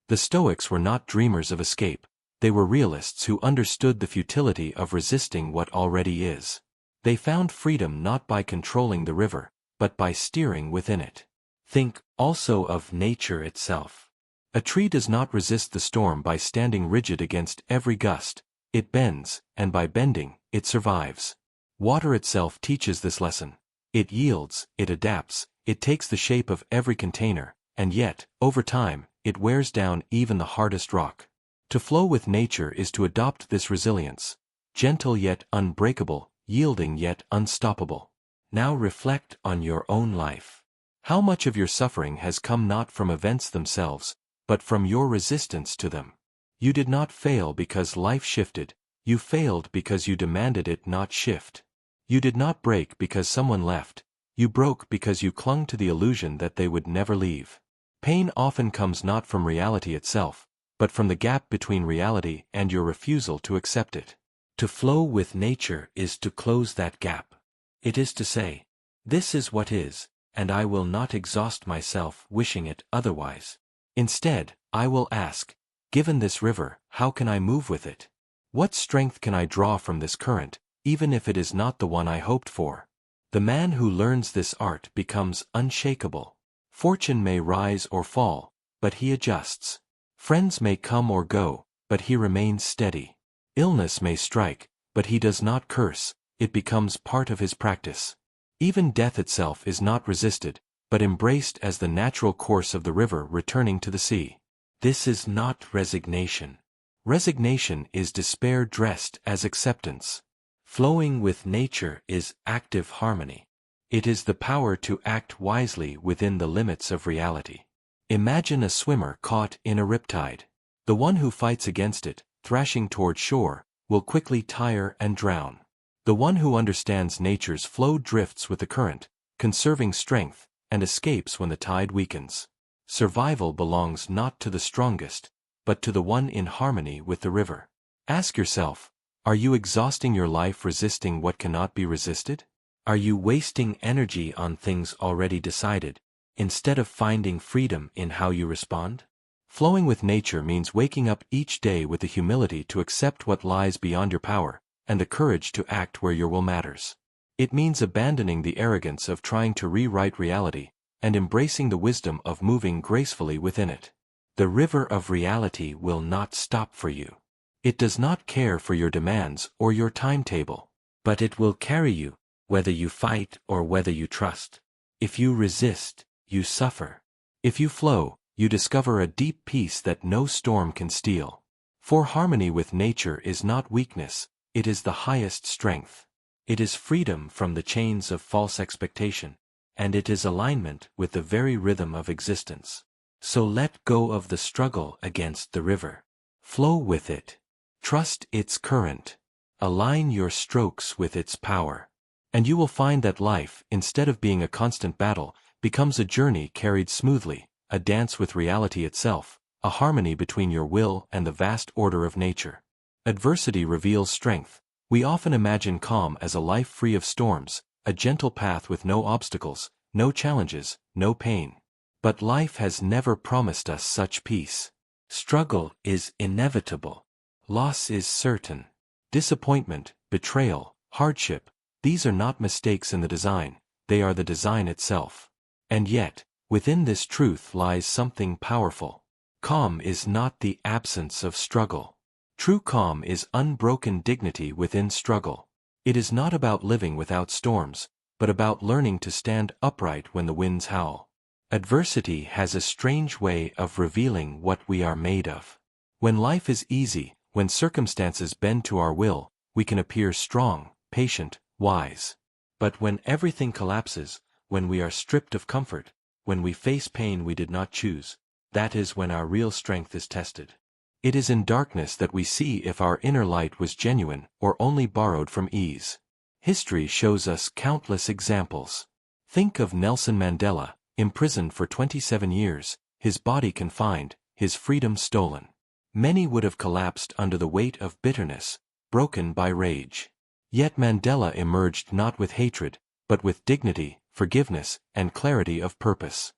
The Stoics were not dreamers of escape. They were realists who understood the futility of resisting what already is. They found freedom not by controlling the river, but by steering within it. Think also of nature itself. A tree does not resist the storm by standing rigid against every gust. It bends, and by bending, it survives. Water itself teaches this lesson. It yields, it adapts, it takes the shape of every container, and yet, over time, it wears down even the hardest rock. To flow with nature is to adopt this resilience. Gentle yet unbreakable, yielding yet unstoppable. Now reflect on your own life. How much of your suffering has come not from events themselves, but from your resistance to them? You did not fail because life shifted, you failed because you demanded it not shift. You did not break because someone left, you broke because you clung to the illusion that they would never leave. Pain often comes not from reality itself, but from the gap between reality and your refusal to accept it. To flow with nature is to close that gap. It is to say, "This is what is, and I will not exhaust myself wishing it otherwise. Instead, I will ask, given this river, how can I move with it? What strength can I draw from this current, even if it is not the one I hoped for?" The man who learns this art becomes unshakable. Fortune may rise or fall, but he adjusts. Friends may come or go, but he remains steady. Illness may strike, but he does not curse, it becomes part of his practice. Even death itself is not resisted, but embraced as the natural course of the river returning to the sea. This is not resignation. Resignation is despair dressed as acceptance. Flowing with nature is active harmony. It is the power to act wisely within the limits of reality. Imagine a swimmer caught in a riptide. The one who fights against it, thrashing toward shore, will quickly tire and drown. The one who understands nature's flow drifts with the current, conserving strength, and escapes when the tide weakens. Survival belongs not to the strongest, but to the one in harmony with the river. Ask yourself, are you exhausting your life resisting what cannot be resisted? Are you wasting energy on things already decided, instead of finding freedom in how you respond? Flowing with nature means waking up each day with the humility to accept what lies beyond your power, and the courage to act where your will matters. It means abandoning the arrogance of trying to rewrite reality, and embracing the wisdom of moving gracefully within it. The river of reality will not stop for you. It does not care for your demands or your timetable, but it will carry you, whether you fight or whether you trust. If you resist, you suffer. If you flow, you discover a deep peace that no storm can steal. For harmony with nature is not weakness, it is the highest strength. It is freedom from the chains of false expectation, and it is alignment with the very rhythm of existence. So let go of the struggle against the river. Flow with it. Trust its current. Align your strokes with its power. And you will find that life, instead of being a constant battle, becomes a journey carried smoothly, a dance with reality itself, a harmony between your will and the vast order of nature. Adversity reveals strength. We often imagine calm as a life free of storms, a gentle path with no obstacles, no challenges, no pain. But life has never promised us such peace. Struggle is inevitable. Loss is certain. Disappointment, betrayal, hardship, these are not mistakes in the design, they are the design itself. And yet, within this truth lies something powerful. Calm is not the absence of struggle. True calm is unbroken dignity within struggle. It is not about living without storms, but about learning to stand upright when the winds howl. Adversity has a strange way of revealing what we are made of. When life is easy, when circumstances bend to our will, we can appear strong, patient, wise. But when everything collapses, when we are stripped of comfort, when we face pain we did not choose, that is when our real strength is tested. It is in darkness that we see if our inner light was genuine or only borrowed from ease. History shows us countless examples. Think of Nelson Mandela, imprisoned for 27 years, his body confined, his freedom stolen. Many would have collapsed under the weight of bitterness, broken by rage. Yet Mandela emerged not with hatred, but with dignity, forgiveness, and clarity of purpose.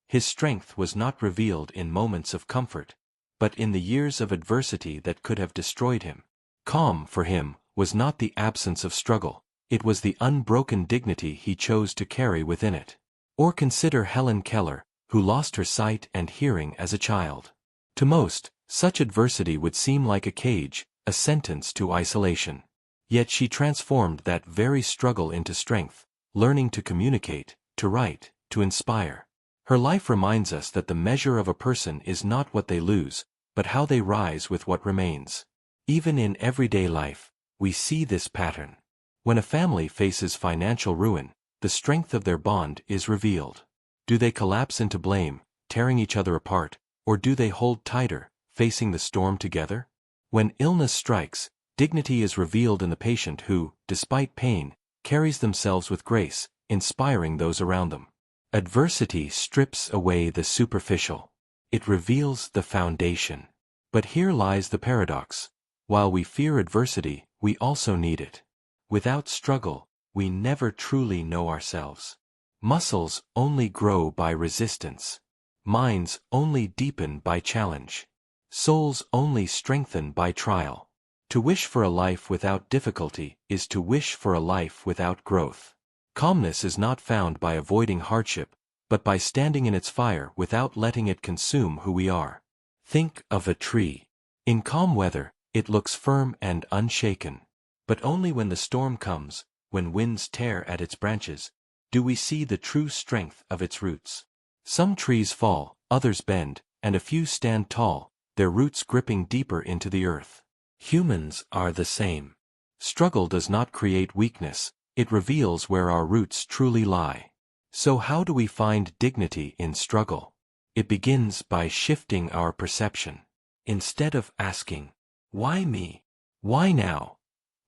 His strength was not revealed in moments of comfort, but in the years of adversity that could have destroyed him. Calm, for him, was not the absence of struggle, it was the unbroken dignity he chose to carry within it. Or consider Helen Keller, who lost her sight and hearing as a child. To most, such adversity would seem like a cage, a sentence to isolation. Yet she transformed that very struggle into strength, learning to communicate, to write, to inspire. Her life reminds us that the measure of a person is not what they lose, but how they rise with what remains. Even in everyday life, we see this pattern. When a family faces financial ruin, the strength of their bond is revealed. Do they collapse into blame, tearing each other apart, or do they hold tighter, facing the storm together? When illness strikes, dignity is revealed in the patient who, despite pain, carries themselves with grace, inspiring those around them. Adversity strips away the superficial. It reveals the foundation. But here lies the paradox. While we fear adversity, we also need it. Without struggle, we never truly know ourselves. Muscles only grow by resistance. Minds only deepen by challenge. Souls only strengthen by trial. To wish for a life without difficulty is to wish for a life without growth. Calmness is not found by avoiding hardship, but by standing in its fire without letting it consume who we are. Think of a tree. In calm weather, it looks firm and unshaken. But only when the storm comes, when winds tear at its branches, do we see the true strength of its roots. Some trees fall, others bend, and a few stand tall, their roots gripping deeper into the earth. Humans are the same. Struggle does not create weakness, it reveals where our roots truly lie. So how do we find dignity in struggle? It begins by shifting our perception. Instead of asking, "Why me? Why now?"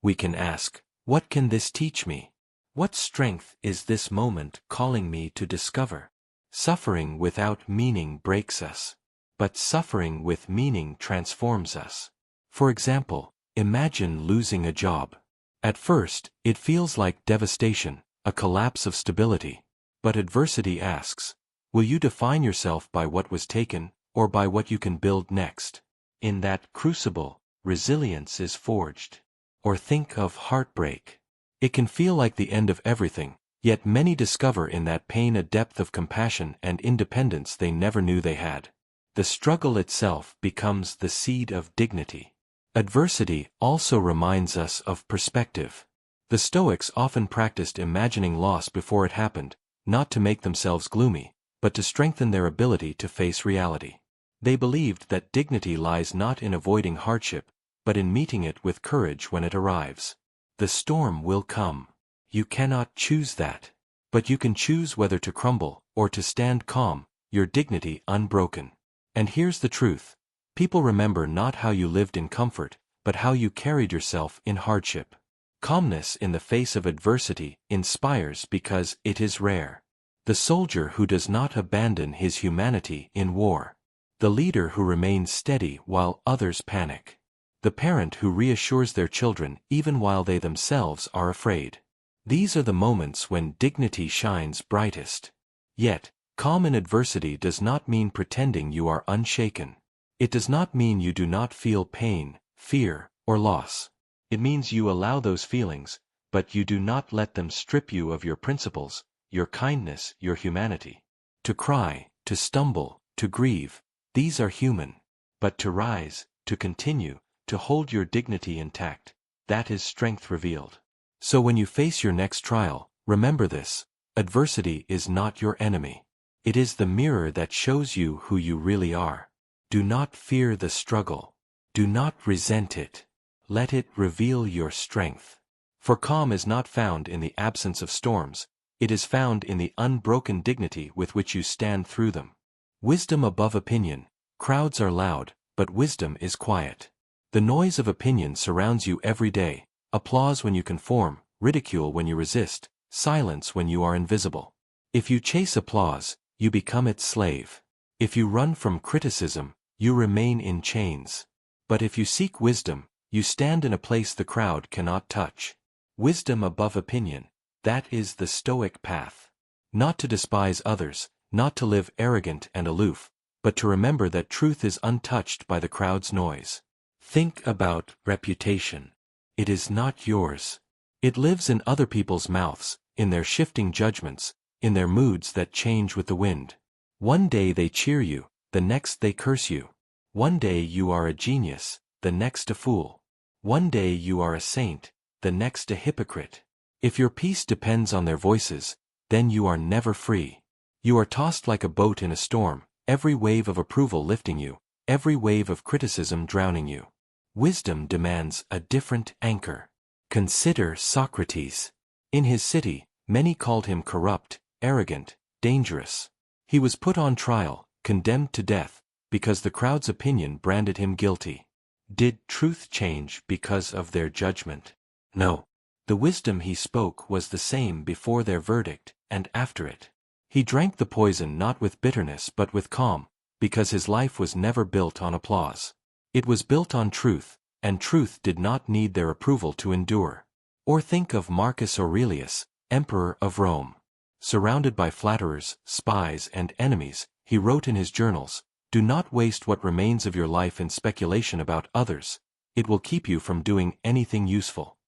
we can ask, "What can this teach me? What strength is this moment calling me to discover?" Suffering without meaning breaks us. But suffering with meaning transforms us. For example, imagine losing a job. At first, it feels like devastation, a collapse of stability. But adversity asks, will you define yourself by what was taken, or by what you can build next? In that crucible, resilience is forged. Or think of heartbreak. It can feel like the end of everything, yet many discover in that pain a depth of compassion and independence they never knew they had. The struggle itself becomes the seed of dignity. Adversity also reminds us of perspective. The Stoics often practiced imagining loss before it happened, not to make themselves gloomy, but to strengthen their ability to face reality. They believed that dignity lies not in avoiding hardship, but in meeting it with courage when it arrives. The storm will come. You cannot choose that. But you can choose whether to crumble, or to stand calm, your dignity unbroken. And here's the truth. People remember not how you lived in comfort, but how you carried yourself in hardship. Calmness in the face of adversity inspires because it is rare. The soldier who does not abandon his humanity in war. The leader who remains steady while others panic. The parent who reassures their children even while they themselves are afraid. These are the moments when dignity shines brightest. Yet, calm in adversity does not mean pretending you are unshaken. It does not mean you do not feel pain, fear, or loss. It means you allow those feelings, but you do not let them strip you of your principles, your kindness, your humanity. To cry, to stumble, to grieve, these are human. But to rise, to continue, to hold your dignity intact, that is strength revealed. So when you face your next trial, remember this: adversity is not your enemy. It is the mirror that shows you who you really are. Do not fear the struggle. Do not resent it. Let it reveal your strength. For calm is not found in the absence of storms, it is found in the unbroken dignity with which you stand through them. Wisdom above opinion. Crowds are loud, but wisdom is quiet. The noise of opinion surrounds you every day, applause when you conform, ridicule when you resist, silence when you are invisible. If you chase applause, you become its slave. If you run from criticism, you remain in chains. But if you seek wisdom, you stand in a place the crowd cannot touch. Wisdom above opinion, that is the Stoic path. Not to despise others, not to live arrogant and aloof, but to remember that truth is untouched by the crowd's noise. Think about reputation. It is not yours. It lives in other people's mouths, in their shifting judgments, in their moods that change with the wind. One day they cheer you, the next they curse you. One day you are a genius, the next a fool. One day you are a saint, the next a hypocrite. If your peace depends on their voices, then you are never free. You are tossed like a boat in a storm, every wave of approval lifting you, every wave of criticism drowning you. Wisdom demands a different anchor. Consider Socrates. In his city, many called him corrupt, arrogant, dangerous. He was put on trial, condemned to death, because the crowd's opinion branded him guilty. Did truth change because of their judgment? No. The wisdom he spoke was the same before their verdict and after it. He drank the poison not with bitterness but with calm, because his life was never built on applause. It was built on truth, and truth did not need their approval to endure. Or think of Marcus Aurelius, Emperor of Rome. Surrounded by flatterers, spies, and enemies, he wrote in his journals, "Do not waste what remains of your life in speculation about others. It will keep you from doing anything useful."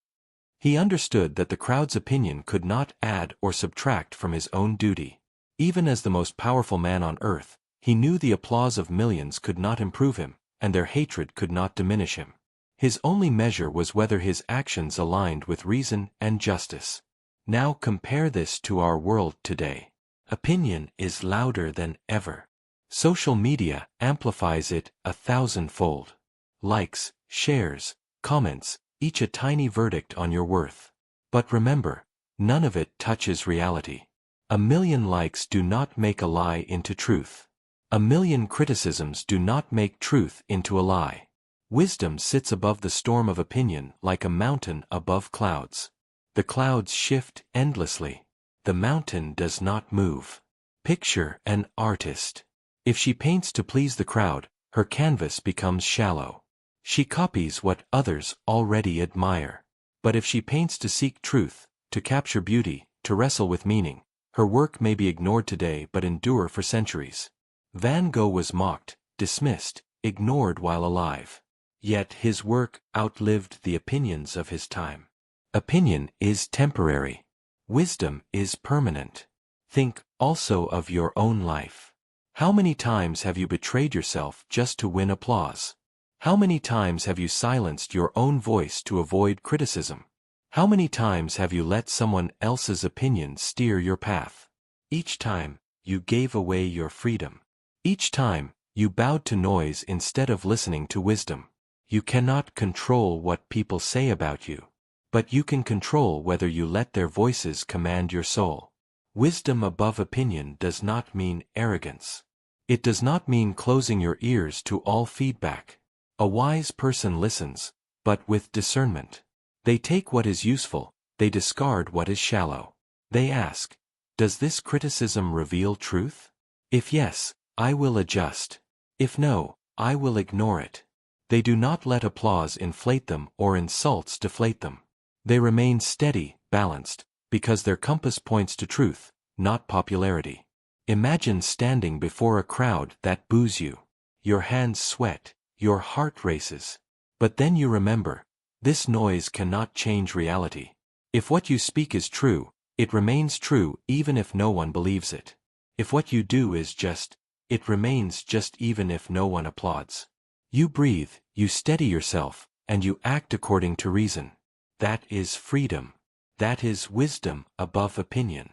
He understood that the crowd's opinion could not add or subtract from his own duty. Even as the most powerful man on earth, he knew the applause of millions could not improve him, and their hatred could not diminish him. His only measure was whether his actions aligned with reason and justice. Now compare this to our world today. Opinion is louder than ever. Social media amplifies it 1,000-fold. Likes, shares, comments, each a tiny verdict on your worth. But remember, none of it touches reality. 1,000,000 likes do not make a lie into truth. 1,000,000 criticisms do not make truth into a lie. Wisdom sits above the storm of opinion like a mountain above clouds. The clouds shift endlessly. The mountain does not move. Picture an artist. If she paints to please the crowd, her canvas becomes shallow. She copies what others already admire. But if she paints to seek truth, to capture beauty, to wrestle with meaning, her work may be ignored today but endure for centuries. Van Gogh was mocked, dismissed, ignored while alive. Yet his work outlived the opinions of his time. Opinion is temporary. Wisdom is permanent. Think also of your own life. How many times have you betrayed yourself just to win applause? How many times have you silenced your own voice to avoid criticism? How many times have you let someone else's opinion steer your path? Each time, you gave away your freedom. Each time, you bowed to noise instead of listening to wisdom. You cannot control what people say about you. But you can control whether you let their voices command your soul. Wisdom above opinion does not mean arrogance. It does not mean closing your ears to all feedback. A wise person listens, but with discernment. They take what is useful, they discard what is shallow. They ask, does this criticism reveal truth? If yes, I will adjust. If no, I will ignore it. They do not let applause inflate them or insults deflate them. They remain steady, balanced, because their compass points to truth, not popularity. Imagine standing before a crowd that boos you. Your hands sweat, your heart races. But then you remember, this noise cannot change reality. If what you speak is true, it remains true even if no one believes it. If what you do is just, it remains just even if no one applauds. You breathe, you steady yourself, and you act according to reason. That is freedom. That is wisdom above opinion.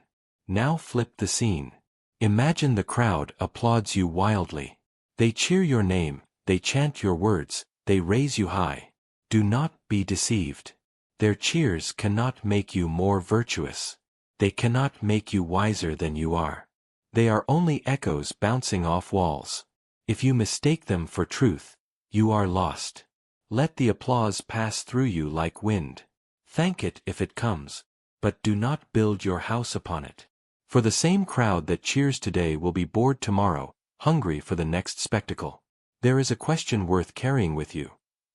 Now flip the scene. Imagine the crowd applauds you wildly. They cheer your name, they chant your words, they raise you high. Do not be deceived. Their cheers cannot make you more virtuous. They cannot make you wiser than you are. They are only echoes bouncing off walls. If you mistake them for truth, you are lost. Let the applause pass through you like wind. Thank it if it comes, but do not build your house upon it. For the same crowd that cheers today will be bored tomorrow, hungry for the next spectacle. There is a question worth carrying with you.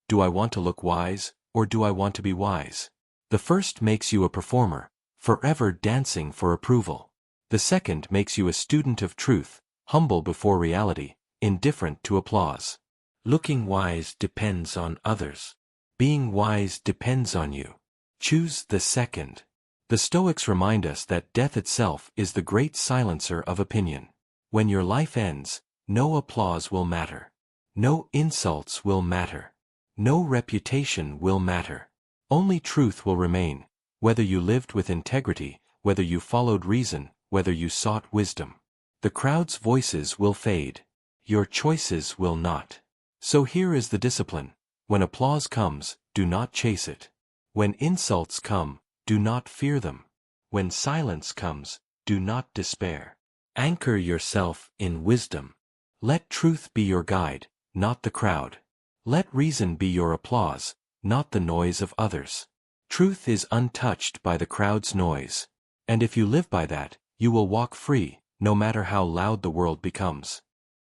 Do I want to look wise, or do I want to be wise? The first makes you a performer, forever dancing for approval. The second makes you a student of truth, humble before reality, indifferent to applause. Looking wise depends on others. Being wise depends on you. Choose the second. The Stoics remind us that death itself is the great silencer of opinion. When your life ends, no applause will matter. No insults will matter. No reputation will matter. Only truth will remain, whether you lived with integrity, whether you followed reason, whether you sought wisdom. The crowd's voices will fade. Your choices will not. So here is the discipline. When applause comes, do not chase it. When insults come, do not fear them. When silence comes, do not despair. Anchor yourself in wisdom. Let truth be your guide, not the crowd. Let reason be your applause, not the noise of others. Truth is untouched by the crowd's noise. And if you live by that, you will walk free, no matter how loud the world becomes.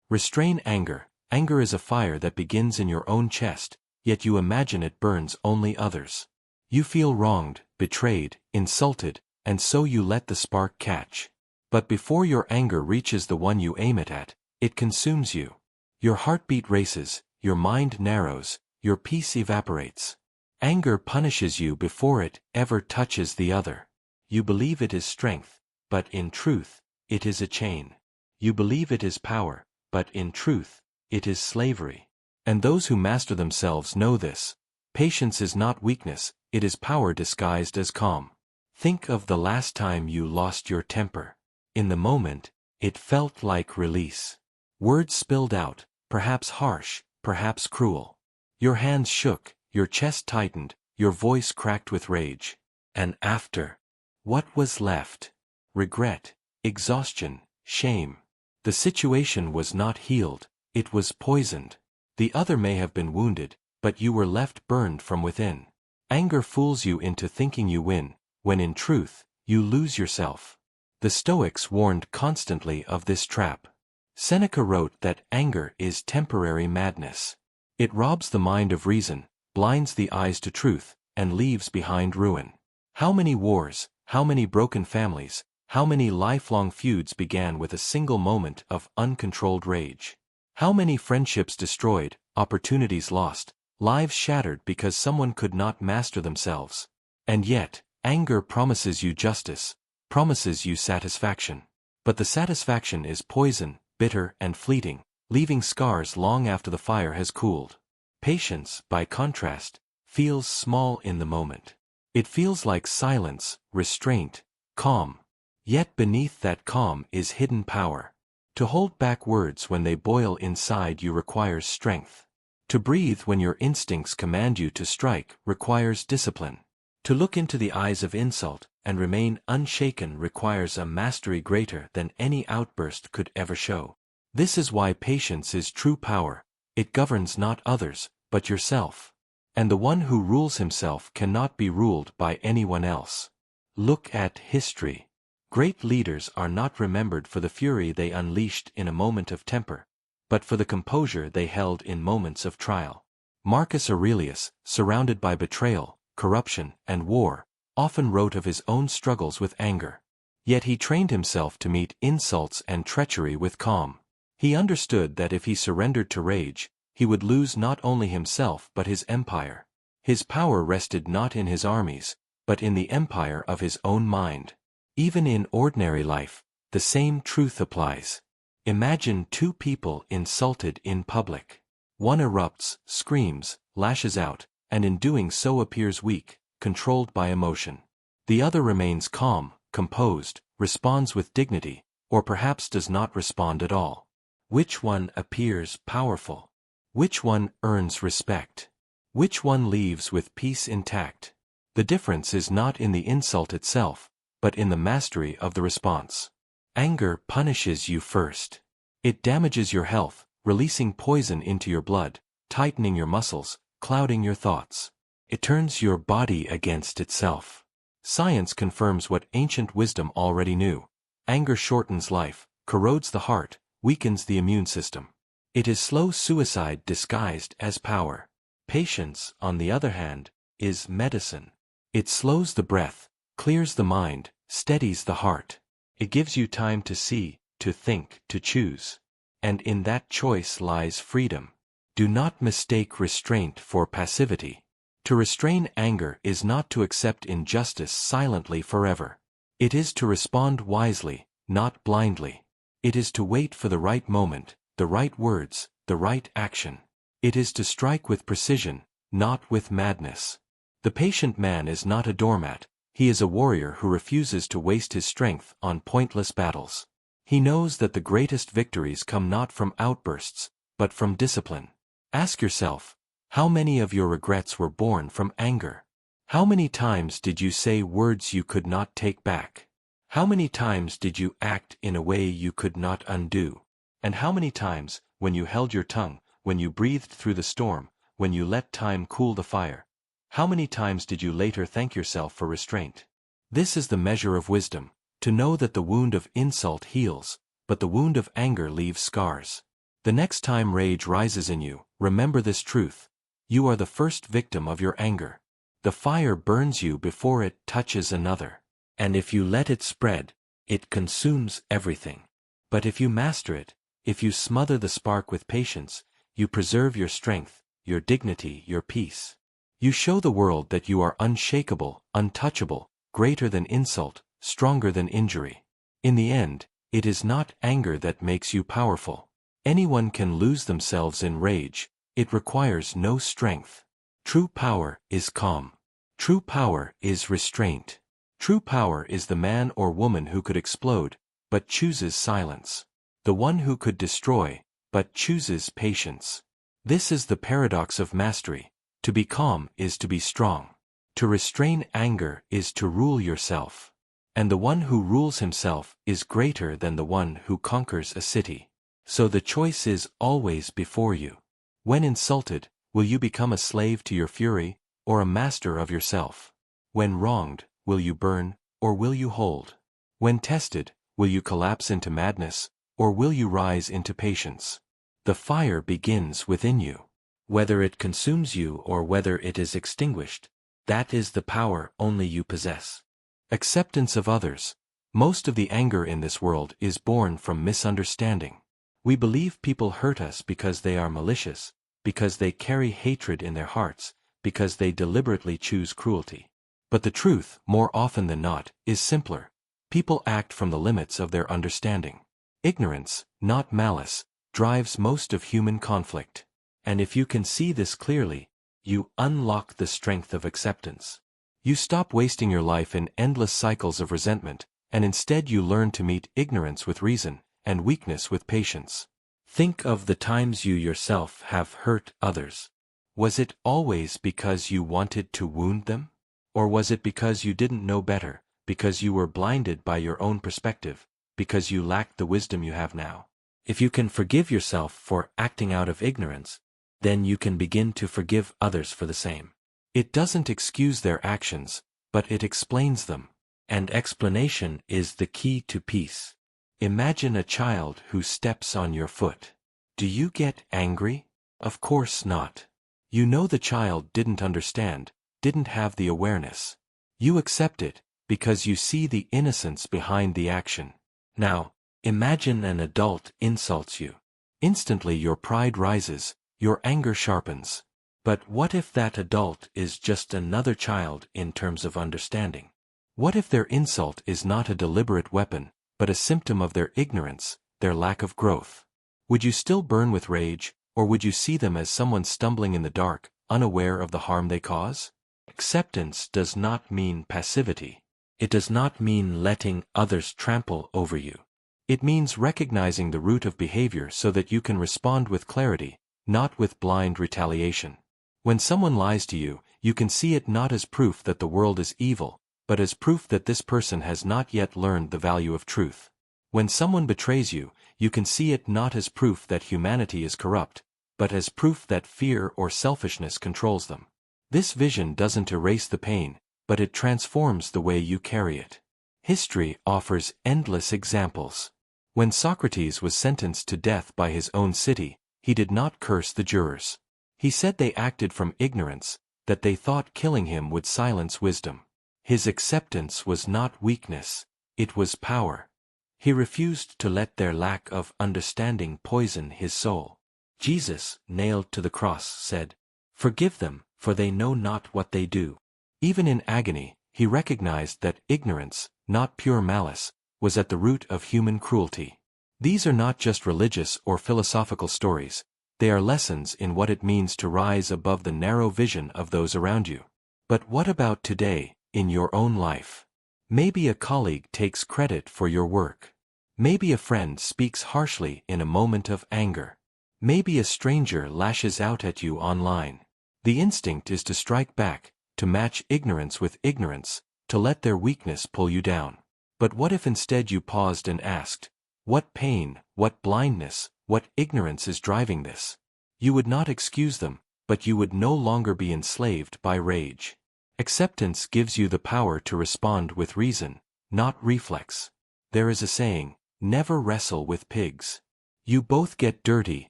Restrain anger. Anger is a fire that begins in your own chest, yet you imagine it burns only others. You feel wronged, betrayed, insulted, and so you let the spark catch. But before your anger reaches the one you aim it at, it consumes you. Your heartbeat races, your mind narrows, your peace evaporates. Anger punishes you before it ever touches the other. You believe it is strength, but in truth, it is a chain. You believe it is power, but in truth, it is slavery. And those who master themselves know this. Patience is not weakness, it is power disguised as calm. Think of the last time you lost your temper. In the moment, it felt like release. Words spilled out, perhaps harsh, perhaps cruel. Your hands shook, your chest tightened, your voice cracked with rage. And after? What was left? Regret, exhaustion, shame. The situation was not healed, it was poisoned. The other may have been wounded, but you were left burned from within. Anger fools you into thinking you win, when in truth, you lose yourself. The Stoics warned constantly of this trap. Seneca wrote that anger is temporary madness. It robs the mind of reason, blinds the eyes to truth, and leaves behind ruin. How many wars, how many broken families, how many lifelong feuds began with a single moment of uncontrolled rage? How many friendships destroyed, opportunities lost, lives shattered because someone could not master themselves? And yet, anger promises you justice, promises you satisfaction. But the satisfaction is poison, bitter and fleeting, leaving scars long after the fire has cooled. Patience, by contrast, feels small in the moment. It feels like silence, restraint, calm. Yet beneath that calm is hidden power. To hold back words when they boil inside you requires strength. To breathe when your instincts command you to strike requires discipline. To look into the eyes of insult and remain unshaken requires a mastery greater than any outburst could ever show. This is why patience is true power. It governs not others, but yourself. And the one who rules himself cannot be ruled by anyone else. Look at history. Great leaders are not remembered for the fury they unleashed in a moment of temper, but for the composure they held in moments of trial. Marcus Aurelius, surrounded by betrayal, corruption, and war, often wrote of his own struggles with anger. Yet he trained himself to meet insults and treachery with calm. He understood that if he surrendered to rage, he would lose not only himself but his empire. His power rested not in his armies, but in the empire of his own mind. Even in ordinary life, the same truth applies. Imagine two people insulted in public. One erupts, screams, lashes out, and in doing so appears weak, controlled by emotion. The other remains calm, composed, responds with dignity, or perhaps does not respond at all. Which one appears powerful? Which one earns respect? Which one leaves with peace intact? The difference is not in the insult itself, but in the mastery of the response. Anger punishes you first. It damages your health, releasing poison into your blood, tightening your muscles, clouding your thoughts. It turns your body against itself. Science confirms what ancient wisdom already knew. Anger shortens life, corrodes the heart, weakens the immune system. It is slow suicide disguised as power. Patience, on the other hand, is medicine. It slows the breath, clears the mind, steadies the heart. It gives you time to see, to think, to choose. And in that choice lies freedom. Do not mistake restraint for passivity. To restrain anger is not to accept injustice silently forever. It is to respond wisely, not blindly. It is to wait for the right moment, the right words, the right action. It is to strike with precision, not with madness. The patient man is not a doormat, he is a warrior who refuses to waste his strength on pointless battles. He knows that the greatest victories come not from outbursts, but from discipline. Ask yourself, how many of your regrets were born from anger? How many times did you say words you could not take back? How many times did you act in a way you could not undo? And how many times, when you held your tongue, when you breathed through the storm, when you let time cool the fire, how many times did you later thank yourself for restraint? This is the measure of wisdom, to know that the wound of insult heals, but the wound of anger leaves scars. The next time rage rises in you, remember this truth. You are the first victim of your anger. The fire burns you before it touches another. And if you let it spread, it consumes everything. But if you master it, if you smother the spark with patience, you preserve your strength, your dignity, your peace. You show the world that you are unshakable, untouchable, greater than insult, stronger than injury. In the end, it is not anger that makes you powerful. Anyone can lose themselves in rage, it requires no strength. True power is calm. True power is restraint. True power is the man or woman who could explode, but chooses silence. The one who could destroy, but chooses patience. This is the paradox of mastery. To be calm is to be strong. To restrain anger is to rule yourself. And the one who rules himself is greater than the one who conquers a city. So the choice is always before you. When insulted, will you become a slave to your fury, or a master of yourself? When wronged, will you burn, or will you hold? When tested, will you collapse into madness, or will you rise into patience? The fire begins within you. Whether it consumes you or whether it is extinguished, that is the power only you possess. Acceptance of others. Most of the anger in this world is born from misunderstanding. We believe people hurt us because they are malicious, because they carry hatred in their hearts, because they deliberately choose cruelty. But the truth, more often than not, is simpler. People act from the limits of their understanding. Ignorance, not malice, drives most of human conflict. And if you can see this clearly, you unlock the strength of acceptance. You stop wasting your life in endless cycles of resentment, and instead you learn to meet ignorance with reason, and weakness with patience. Think of the times you yourself have hurt others. Was it always because you wanted to wound them? Or was it because you didn't know better, because you were blinded by your own perspective, because you lacked the wisdom you have now? If you can forgive yourself for acting out of ignorance, then you can begin to forgive others for the same. It doesn't excuse their actions, but it explains them. And explanation is the key to peace. Imagine a child who steps on your foot. Do you get angry? Of course not. You know the child didn't understand, didn't have the awareness. You accept it, because you see the innocence behind the action. Now, imagine an adult insults you. Instantly your pride rises, your anger sharpens. But what if that adult is just another child in terms of understanding? What if their insult is not a deliberate weapon, but a symptom of their ignorance, their lack of growth? Would you still burn with rage, or would you see them as someone stumbling in the dark, unaware of the harm they cause? Acceptance does not mean passivity. It does not mean letting others trample over you. It means recognizing the root of behavior so that you can respond with clarity, not with blind retaliation. When someone lies to you, you can see it not as proof that the world is evil, but as proof that this person has not yet learned the value of truth. When someone betrays you, you can see it not as proof that humanity is corrupt, but as proof that fear or selfishness controls them. This vision doesn't erase the pain, but it transforms the way you carry it. History offers endless examples. When Socrates was sentenced to death by his own city, he did not curse the jurors. He said they acted from ignorance, that they thought killing him would silence wisdom. His acceptance was not weakness, it was power. He refused to let their lack of understanding poison his soul. Jesus, nailed to the cross, said, "Forgive them, for they know not what they do." Even in agony, he recognized that ignorance, not pure malice, was at the root of human cruelty. These are not just religious or philosophical stories. They are lessons in what it means to rise above the narrow vision of those around you. But what about today, in your own life? Maybe a colleague takes credit for your work. Maybe a friend speaks harshly in a moment of anger. Maybe a stranger lashes out at you online. The instinct is to strike back, to match ignorance with ignorance, to let their weakness pull you down. But what if instead you paused and asked, what pain, what blindness, what ignorance is driving this? You would not excuse them, but you would no longer be enslaved by rage. Acceptance gives you the power to respond with reason, not reflex. There is a saying, never wrestle with pigs. You both get dirty,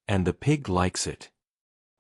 and the pig likes it.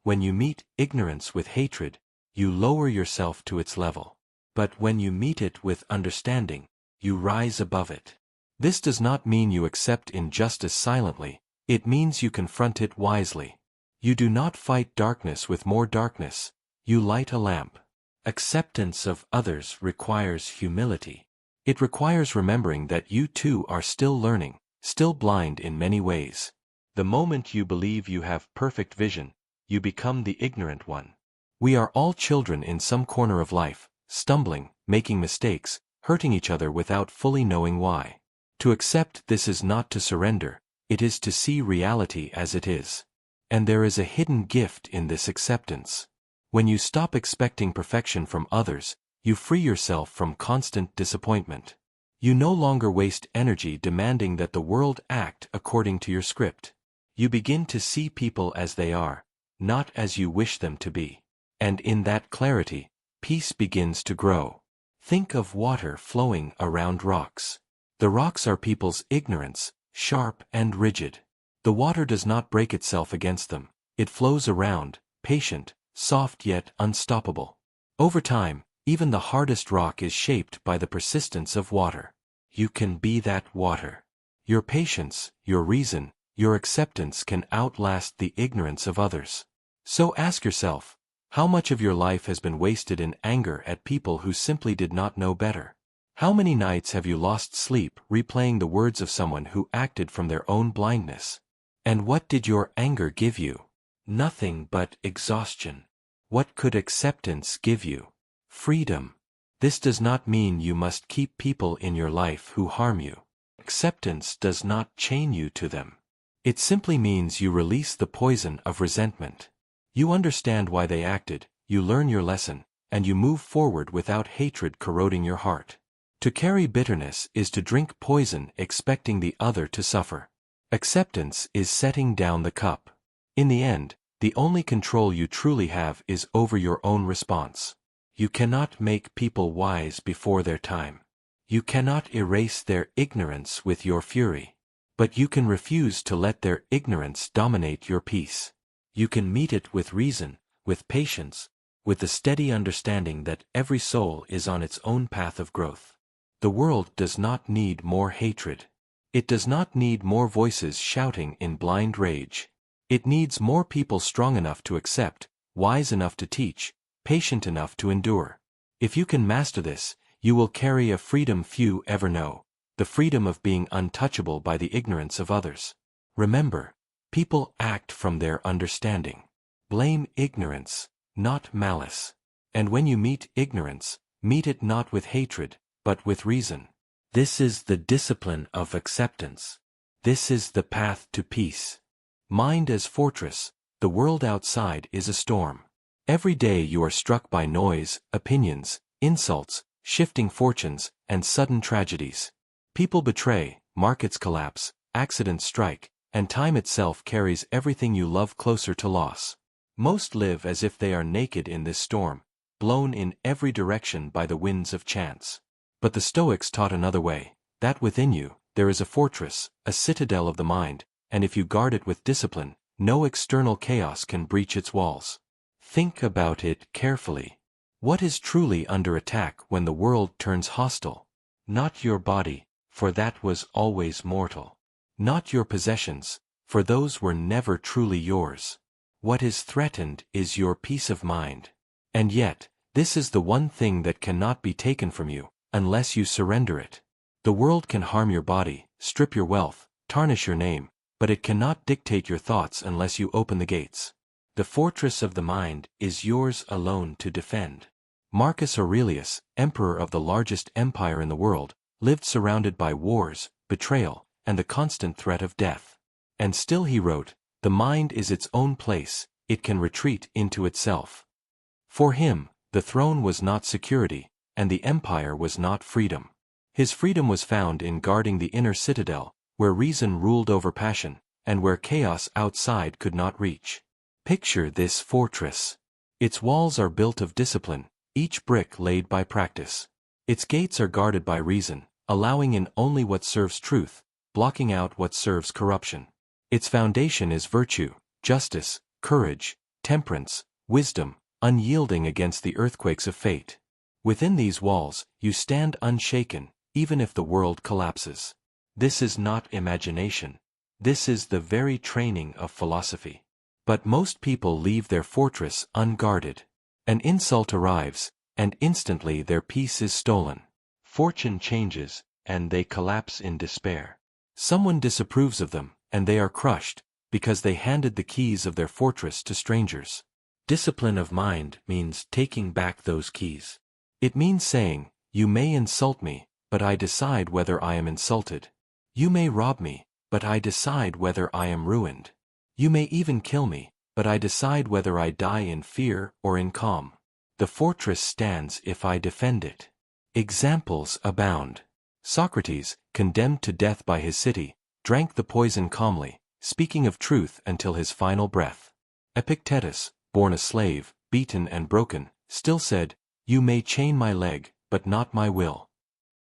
When you meet ignorance with hatred, you lower yourself to its level. But when you meet it with understanding, you rise above it. This does not mean you accept injustice silently, it means you confront it wisely. You do not fight darkness with more darkness, you light a lamp. Acceptance of others requires humility. It requires remembering that you too are still learning, still blind in many ways. The moment you believe you have perfect vision, you become the ignorant one. We are all children in some corner of life, stumbling, making mistakes, hurting each other without fully knowing why. To accept this is not to surrender, it is to see reality as it is. And there is a hidden gift in this acceptance. When you stop expecting perfection from others, you free yourself from constant disappointment. You no longer waste energy demanding that the world act according to your script. You begin to see people as they are, not as you wish them to be. And in that clarity, peace begins to grow. Think of water flowing around rocks. The rocks are people's ignorance, sharp and rigid. The water does not break itself against them. It flows around, patient, soft yet unstoppable. Over time, even the hardest rock is shaped by the persistence of water. You can be that water. Your patience, your reason, your acceptance can outlast the ignorance of others. So ask yourself, how much of your life has been wasted in anger at people who simply did not know better? How many nights have you lost sleep replaying the words of someone who acted from their own blindness? And what did your anger give you? Nothing but exhaustion. What could acceptance give you? Freedom. This does not mean you must keep people in your life who harm you. Acceptance does not chain you to them. It simply means you release the poison of resentment. You understand why they acted, you learn your lesson, and you move forward without hatred corroding your heart. To carry bitterness is to drink poison expecting the other to suffer. Acceptance is setting down the cup. In the end, the only control you truly have is over your own response. You cannot make people wise before their time. You cannot erase their ignorance with your fury. But you can refuse to let their ignorance dominate your peace. You can meet it with reason, with patience, with the steady understanding that every soul is on its own path of growth. The world does not need more hatred. It does not need more voices shouting in blind rage. It needs more people strong enough to accept, wise enough to teach, patient enough to endure. If you can master this, you will carry a freedom few ever know, the freedom of being untouchable by the ignorance of others. Remember, people act from their understanding. Blame ignorance, not malice. And when you meet ignorance, meet it not with hatred, but with reason. This is the discipline of acceptance. This is the path to peace. Mind as fortress, the world outside is a storm. Every day you are struck by noise, opinions, insults, shifting fortunes, and sudden tragedies. People betray, markets collapse, accidents strike, and time itself carries everything you love closer to loss. Most live as if they are naked in this storm, blown in every direction by the winds of chance. But the Stoics taught another way, that within you, there is a fortress, a citadel of the mind, and if you guard it with discipline, no external chaos can breach its walls. Think about it carefully. What is truly under attack when the world turns hostile? Not your body, for that was always mortal. Not your possessions, for those were never truly yours. What is threatened is your peace of mind. And yet, this is the one thing that cannot be taken from you, unless you surrender it. The world can harm your body, strip your wealth, tarnish your name, but it cannot dictate your thoughts unless you open the gates. The fortress of the mind is yours alone to defend. Marcus Aurelius, emperor of the largest empire in the world, lived surrounded by wars, betrayal, and the constant threat of death. And still he wrote, "The mind is its own place, it can retreat into itself." For him, the throne was not security, and the empire was not freedom. His freedom was found in guarding the inner citadel, where reason ruled over passion, and where chaos outside could not reach. Picture this fortress. Its walls are built of discipline, each brick laid by practice. Its gates are guarded by reason, allowing in only what serves truth, blocking out what serves corruption. Its foundation is virtue, justice, courage, temperance, wisdom, unyielding against the earthquakes of fate. Within these walls, you stand unshaken, even if the world collapses. This is not imagination. This is the very training of philosophy. But most people leave their fortress unguarded. An insult arrives, and instantly their peace is stolen. Fortune changes, and they collapse in despair. Someone disapproves of them, and they are crushed, because they handed the keys of their fortress to strangers. Discipline of mind means taking back those keys. It means saying, you may insult me, but I decide whether I am insulted. You may rob me, but I decide whether I am ruined. You may even kill me, but I decide whether I die in fear or in calm. The fortress stands if I defend it. Examples abound. Socrates, condemned to death by his city, drank the poison calmly, speaking of truth until his final breath. Epictetus, born a slave, beaten and broken, still said, you may chain my leg, but not my will.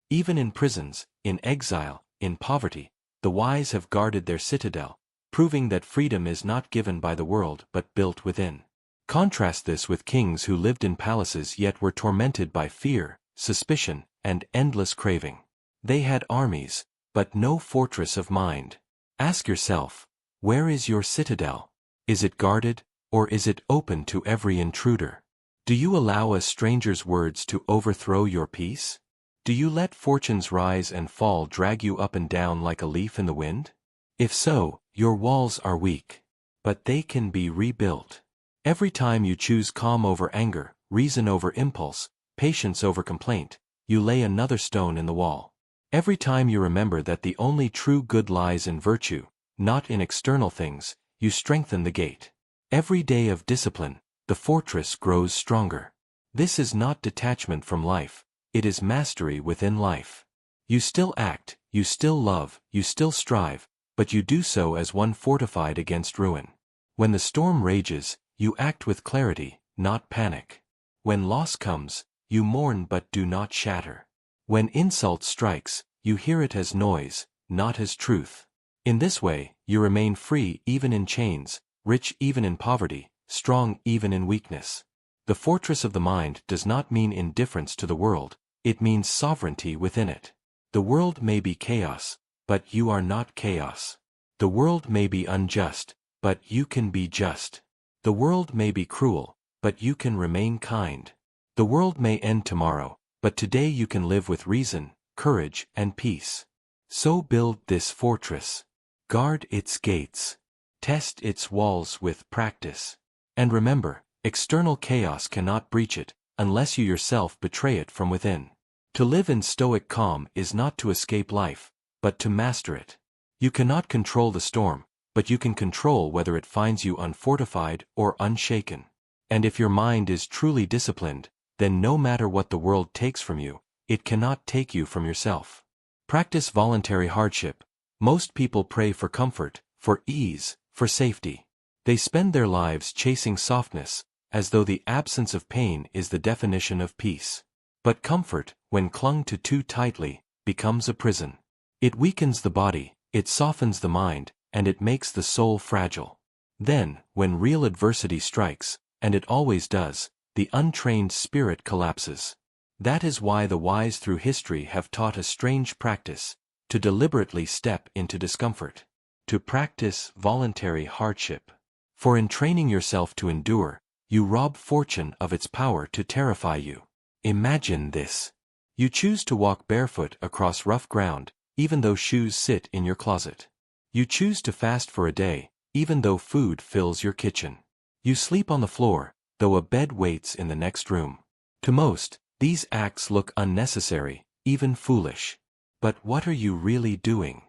Even in prisons, in exile, in poverty, the wise have guarded their citadel, proving that freedom is not given by the world but built within. Contrast this with kings who lived in palaces yet were tormented by fear, suspicion, and endless craving. They had armies, but no fortress of mind. Ask yourself, where is your citadel? Is it guarded, or is it open to every intruder? Do you allow a stranger's words to overthrow your peace? Do you let fortune's rise and fall drag you up and down like a leaf in the wind? If so, your walls are weak. But they can be rebuilt. Every time you choose calm over anger, reason over impulse, patience over complaint, you lay another stone in the wall. Every time you remember that the only true good lies in virtue, not in external things, you strengthen the gate. Every day of discipline, the fortress grows stronger. This is not detachment from life, it is mastery within life. You still act, you still love, you still strive, but you do so as one fortified against ruin. When the storm rages, you act with clarity, not panic. When loss comes, you mourn but do not shatter. When insult strikes, you hear it as noise, not as truth. In this way, you remain free even in chains, rich even in poverty, strong even in weakness. The fortress of the mind does not mean indifference to the world, it means sovereignty within it. The world may be chaos, but you are not chaos. The world may be unjust, but you can be just. The world may be cruel, but you can remain kind. The world may end tomorrow, but today you can live with reason, courage, and peace. So build this fortress. Guard its gates. Test its walls with practice. And remember, external chaos cannot breach it, unless you yourself betray it from within. To live in stoic calm is not to escape life, but to master it. You cannot control the storm, but you can control whether it finds you unfortified or unshaken. And if your mind is truly disciplined, then no matter what the world takes from you, it cannot take you from yourself. Practice voluntary hardship. Most people pray for comfort, for ease, for safety. They spend their lives chasing softness, as though the absence of pain is the definition of peace. But comfort, when clung to too tightly, becomes a prison. It weakens the body, it softens the mind, and it makes the soul fragile. Then, when real adversity strikes, and it always does, the untrained spirit collapses. That is why the wise through history have taught a strange practice, to deliberately step into discomfort. To practice voluntary hardship. For in training yourself to endure, you rob fortune of its power to terrify you. Imagine this. You choose to walk barefoot across rough ground, even though shoes sit in your closet. You choose to fast for a day, even though food fills your kitchen. You sleep on the floor, though a bed waits in the next room. To most, these acts look unnecessary, even foolish. But what are you really doing?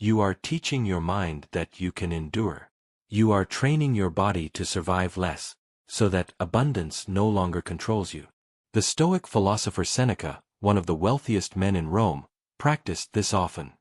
You are teaching your mind that you can endure. You are training your body to survive less, so that abundance no longer controls you. The Stoic philosopher Seneca, one of the wealthiest men in Rome, practiced this often.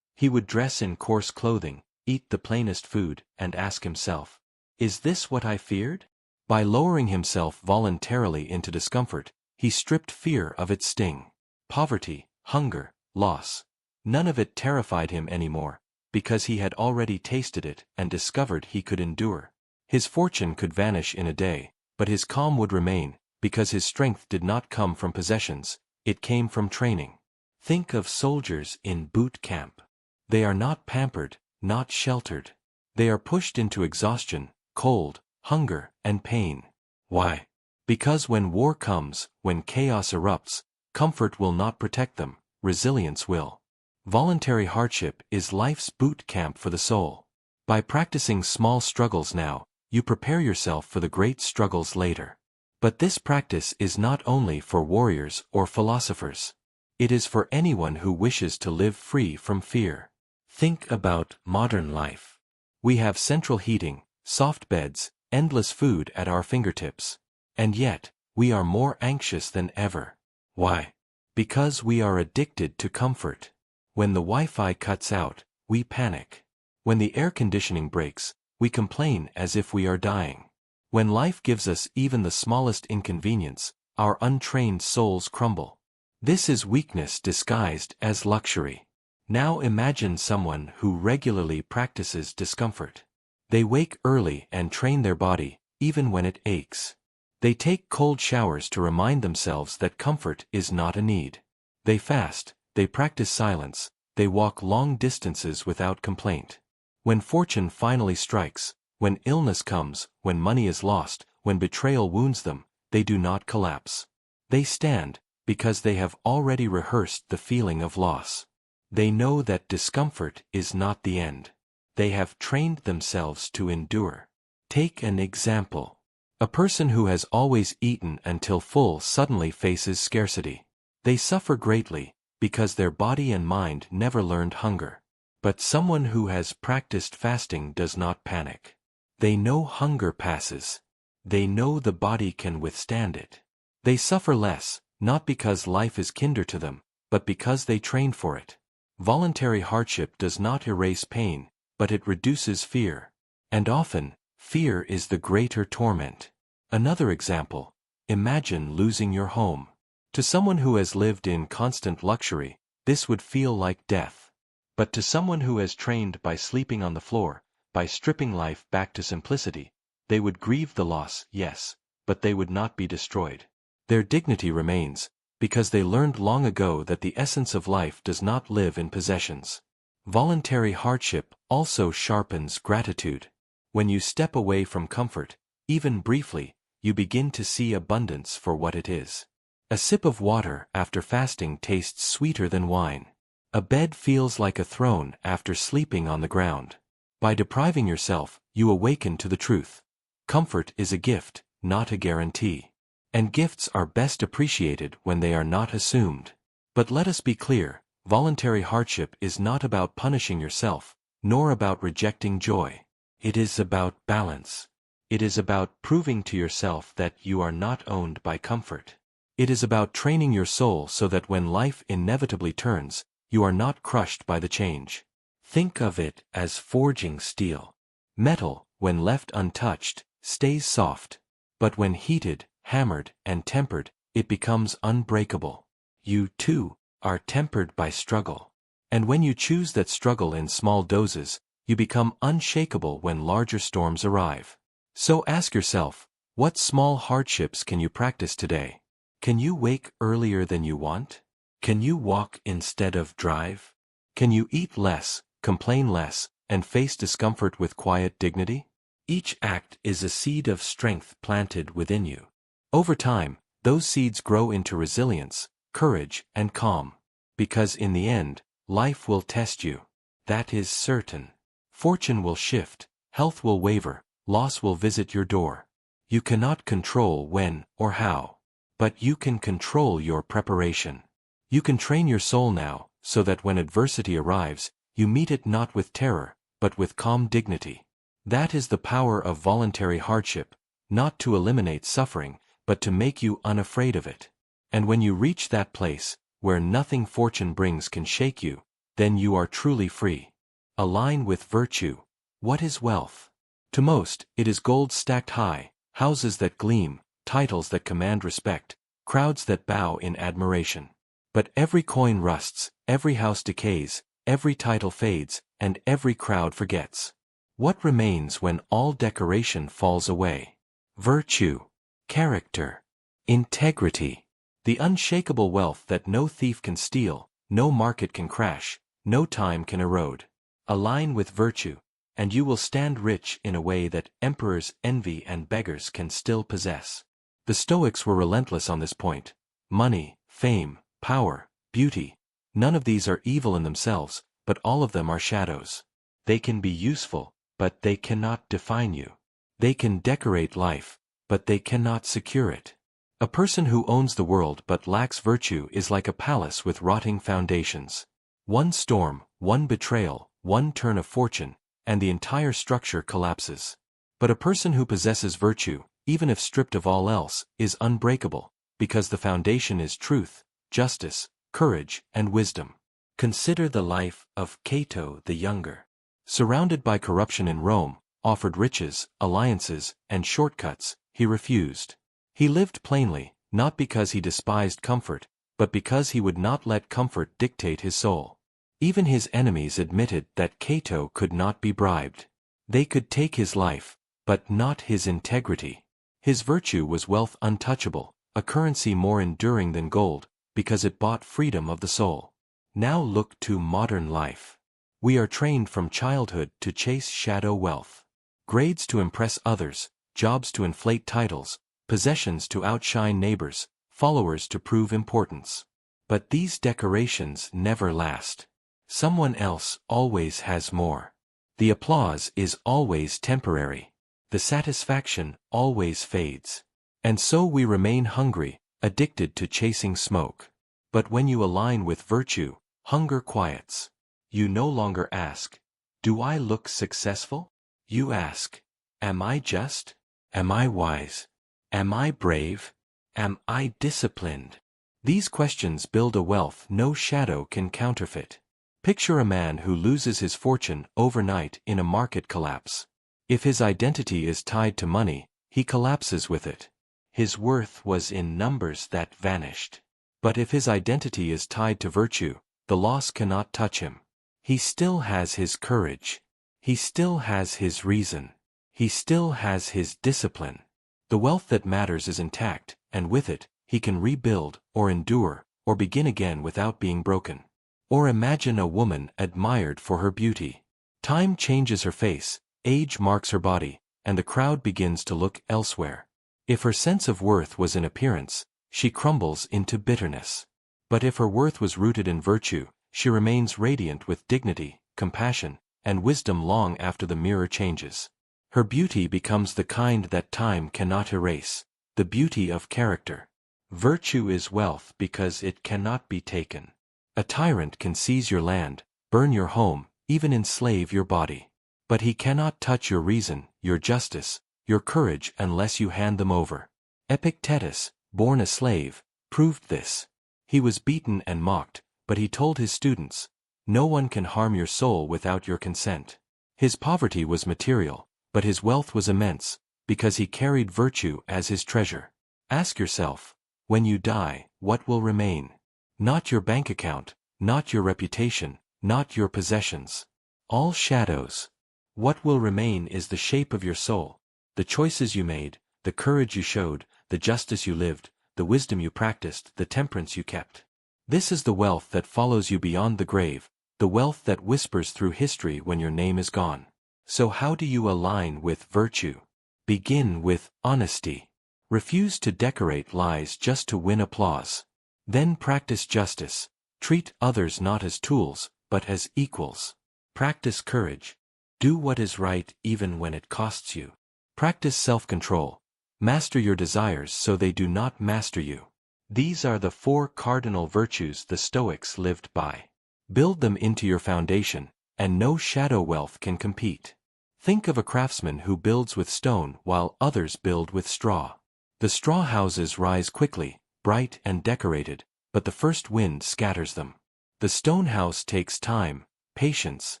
He would dress in coarse clothing, eat the plainest food, and ask himself, "Is this what I feared?" By lowering himself voluntarily into discomfort, he stripped fear of its sting. Poverty, hunger, loss. None of it terrified him anymore, because he had already tasted it and discovered he could endure. His fortune could vanish in a day, but his calm would remain, because his strength did not come from possessions, it came from training. Think of soldiers in boot camp. They are not pampered, not sheltered. They are pushed into exhaustion, cold, hunger, and pain. Why? Because when war comes, when chaos erupts, comfort will not protect them, resilience will. Voluntary hardship is life's boot camp for the soul. By practicing small struggles now, You prepare yourself for the great struggles later. But this practice is not only for warriors or philosophers. It is for anyone who wishes to live free from fear. Think about modern life. We have central heating, soft beds, endless food at our fingertips. And yet, we are more anxious than ever. Why? Because we are addicted to comfort. When the Wi-Fi cuts out, we panic. When the air conditioning breaks, we complain as if we are dying. When life gives us even the smallest inconvenience, our untrained souls crumble. This is weakness disguised as luxury. Now imagine someone who regularly practices discomfort. They wake early and train their body, even when it aches. They take cold showers to remind themselves that comfort is not a need. They fast, they practice silence, they walk long distances without complaint. When fortune finally strikes, when illness comes, when money is lost, when betrayal wounds them, they do not collapse. They stand, because they have already rehearsed the feeling of loss. They know that discomfort is not the end. They have trained themselves to endure. Take an example. A person who has always eaten until full suddenly faces scarcity. They suffer greatly, because their body and mind never learned hunger. But someone who has practiced fasting does not panic. They know hunger passes. They know the body can withstand it. They suffer less, not because life is kinder to them, but because they trained for it. Voluntary hardship does not erase pain, but it reduces fear. And often, fear is the greater torment. Another example. Imagine losing your home. To someone who has lived in constant luxury, this would feel like death. But to someone who has trained by sleeping on the floor, by stripping life back to simplicity, they would grieve the loss, yes, but they would not be destroyed. Their dignity remains, because they learned long ago that the essence of life does not live in possessions. Voluntary hardship also sharpens gratitude. When you step away from comfort, even briefly, you begin to see abundance for what it is. A sip of water after fasting tastes sweeter than wine. A bed feels like a throne after sleeping on the ground. By depriving yourself, you awaken to the truth. Comfort is a gift, not a guarantee. And gifts are best appreciated when they are not assumed. But let us be clear, voluntary hardship is not about punishing yourself, nor about rejecting joy. It is about balance. It is about proving to yourself that you are not owned by comfort. It is about training your soul so that when life inevitably turns, you are not crushed by the change. Think of it as forging steel. Metal, when left untouched, stays soft. But when heated, hammered, and tempered, it becomes unbreakable. You, too, are tempered by struggle. And when you choose that struggle in small doses, you become unshakable when larger storms arrive. So ask yourself, what small hardships can you practice today? Can you wake earlier than you want? Can you walk instead of drive? Can you eat less, complain less, and face discomfort with quiet dignity? Each act is a seed of strength planted within you. Over time, those seeds grow into resilience, courage, and calm. Because in the end, life will test you. That is certain. Fortune will shift, health will waver, loss will visit your door. You cannot control when or how. But you can control your preparation. You can train your soul now, so that when adversity arrives, you meet it not with terror, but with calm dignity. That is the power of voluntary hardship, not to eliminate suffering, but to make you unafraid of it. And when you reach that place, where nothing fortune brings can shake you, then you are truly free. Align with virtue. What is wealth? To most, it is gold stacked high, houses that gleam, titles that command respect, crowds that bow in admiration. But every coin rusts, every house decays, every title fades, and every crowd forgets. What remains when all decoration falls away? Virtue, character, integrity, the unshakable wealth that no thief can steal, no market can crash, no time can erode. Align with virtue, and you will stand rich in a way that emperors envy and beggars can still possess. The Stoics were relentless on this point. Money, fame, power, beauty, none of these are evil in themselves, but all of them are shadows. They can be useful, but they cannot define you. They can decorate life, but they cannot secure it. A person who owns the world but lacks virtue is like a palace with rotting foundations. One storm, one betrayal, one turn of fortune, and the entire structure collapses. But a person who possesses virtue, even if stripped of all else, is unbreakable, because the foundation is truth, justice, courage, and wisdom. Consider the life of Cato the Younger. Surrounded by corruption in Rome, offered riches, alliances, and shortcuts, he refused. He lived plainly, not because he despised comfort, but because he would not let comfort dictate his soul. Even his enemies admitted that Cato could not be bribed. They could take his life, but not his integrity. His virtue was wealth untouchable, a currency more enduring than gold, because it bought freedom of the soul. Now look to modern life. We are trained from childhood to chase shadow wealth. Grades to impress others, jobs to inflate titles, possessions to outshine neighbors, followers to prove importance. But these decorations never last. Someone else always has more. The applause is always temporary. The satisfaction always fades. And so we remain hungry, addicted to chasing smoke. But when you align with virtue, hunger quiets. You no longer ask, "Do I look successful?" You ask, "Am I just? Am I wise? Am I brave? Am I disciplined?" These questions build a wealth no shadow can counterfeit. Picture a man who loses his fortune overnight in a market collapse. If his identity is tied to money, he collapses with it. His worth was in numbers that vanished. But if his identity is tied to virtue, the loss cannot touch him. He still has his courage. He still has his reason. He still has his discipline. The wealth that matters is intact, and with it, he can rebuild, or endure, or begin again without being broken. Or imagine a woman admired for her beauty. Time changes her face, age marks her body, and the crowd begins to look elsewhere. If her sense of worth was in appearance, she crumbles into bitterness. But if her worth was rooted in virtue, she remains radiant with dignity, compassion, and wisdom long after the mirror changes. Her beauty becomes the kind that time cannot erase, the beauty of character. Virtue is wealth because it cannot be taken. A tyrant can seize your land, burn your home, even enslave your body. But he cannot touch your reason, your justice, your courage unless you hand them over. Epictetus, born a slave, proved this. He was beaten and mocked, but he told his students, "No one can harm your soul without your consent." His poverty was material, but his wealth was immense, because he carried virtue as his treasure. Ask yourself, when you die, what will remain? Not your bank account, not your reputation, not your possessions. All shadows. What will remain is the shape of your soul, the choices you made, the courage you showed, the justice you lived, the wisdom you practiced, the temperance you kept. This is the wealth that follows you beyond the grave, the wealth that whispers through history when your name is gone. So how do you align with virtue? Begin with honesty. Refuse to decorate lies just to win applause. Then practice justice. Treat others not as tools, but as equals. Practice courage. Do what is right even when it costs you. Practice self-control. Master your desires so they do not master you. These are the 4 cardinal virtues the Stoics lived by. Build them into your foundation, and no shadow wealth can compete. Think of a craftsman who builds with stone while others build with straw. The straw houses rise quickly, bright and decorated, but the first wind scatters them. The stone house takes time, patience,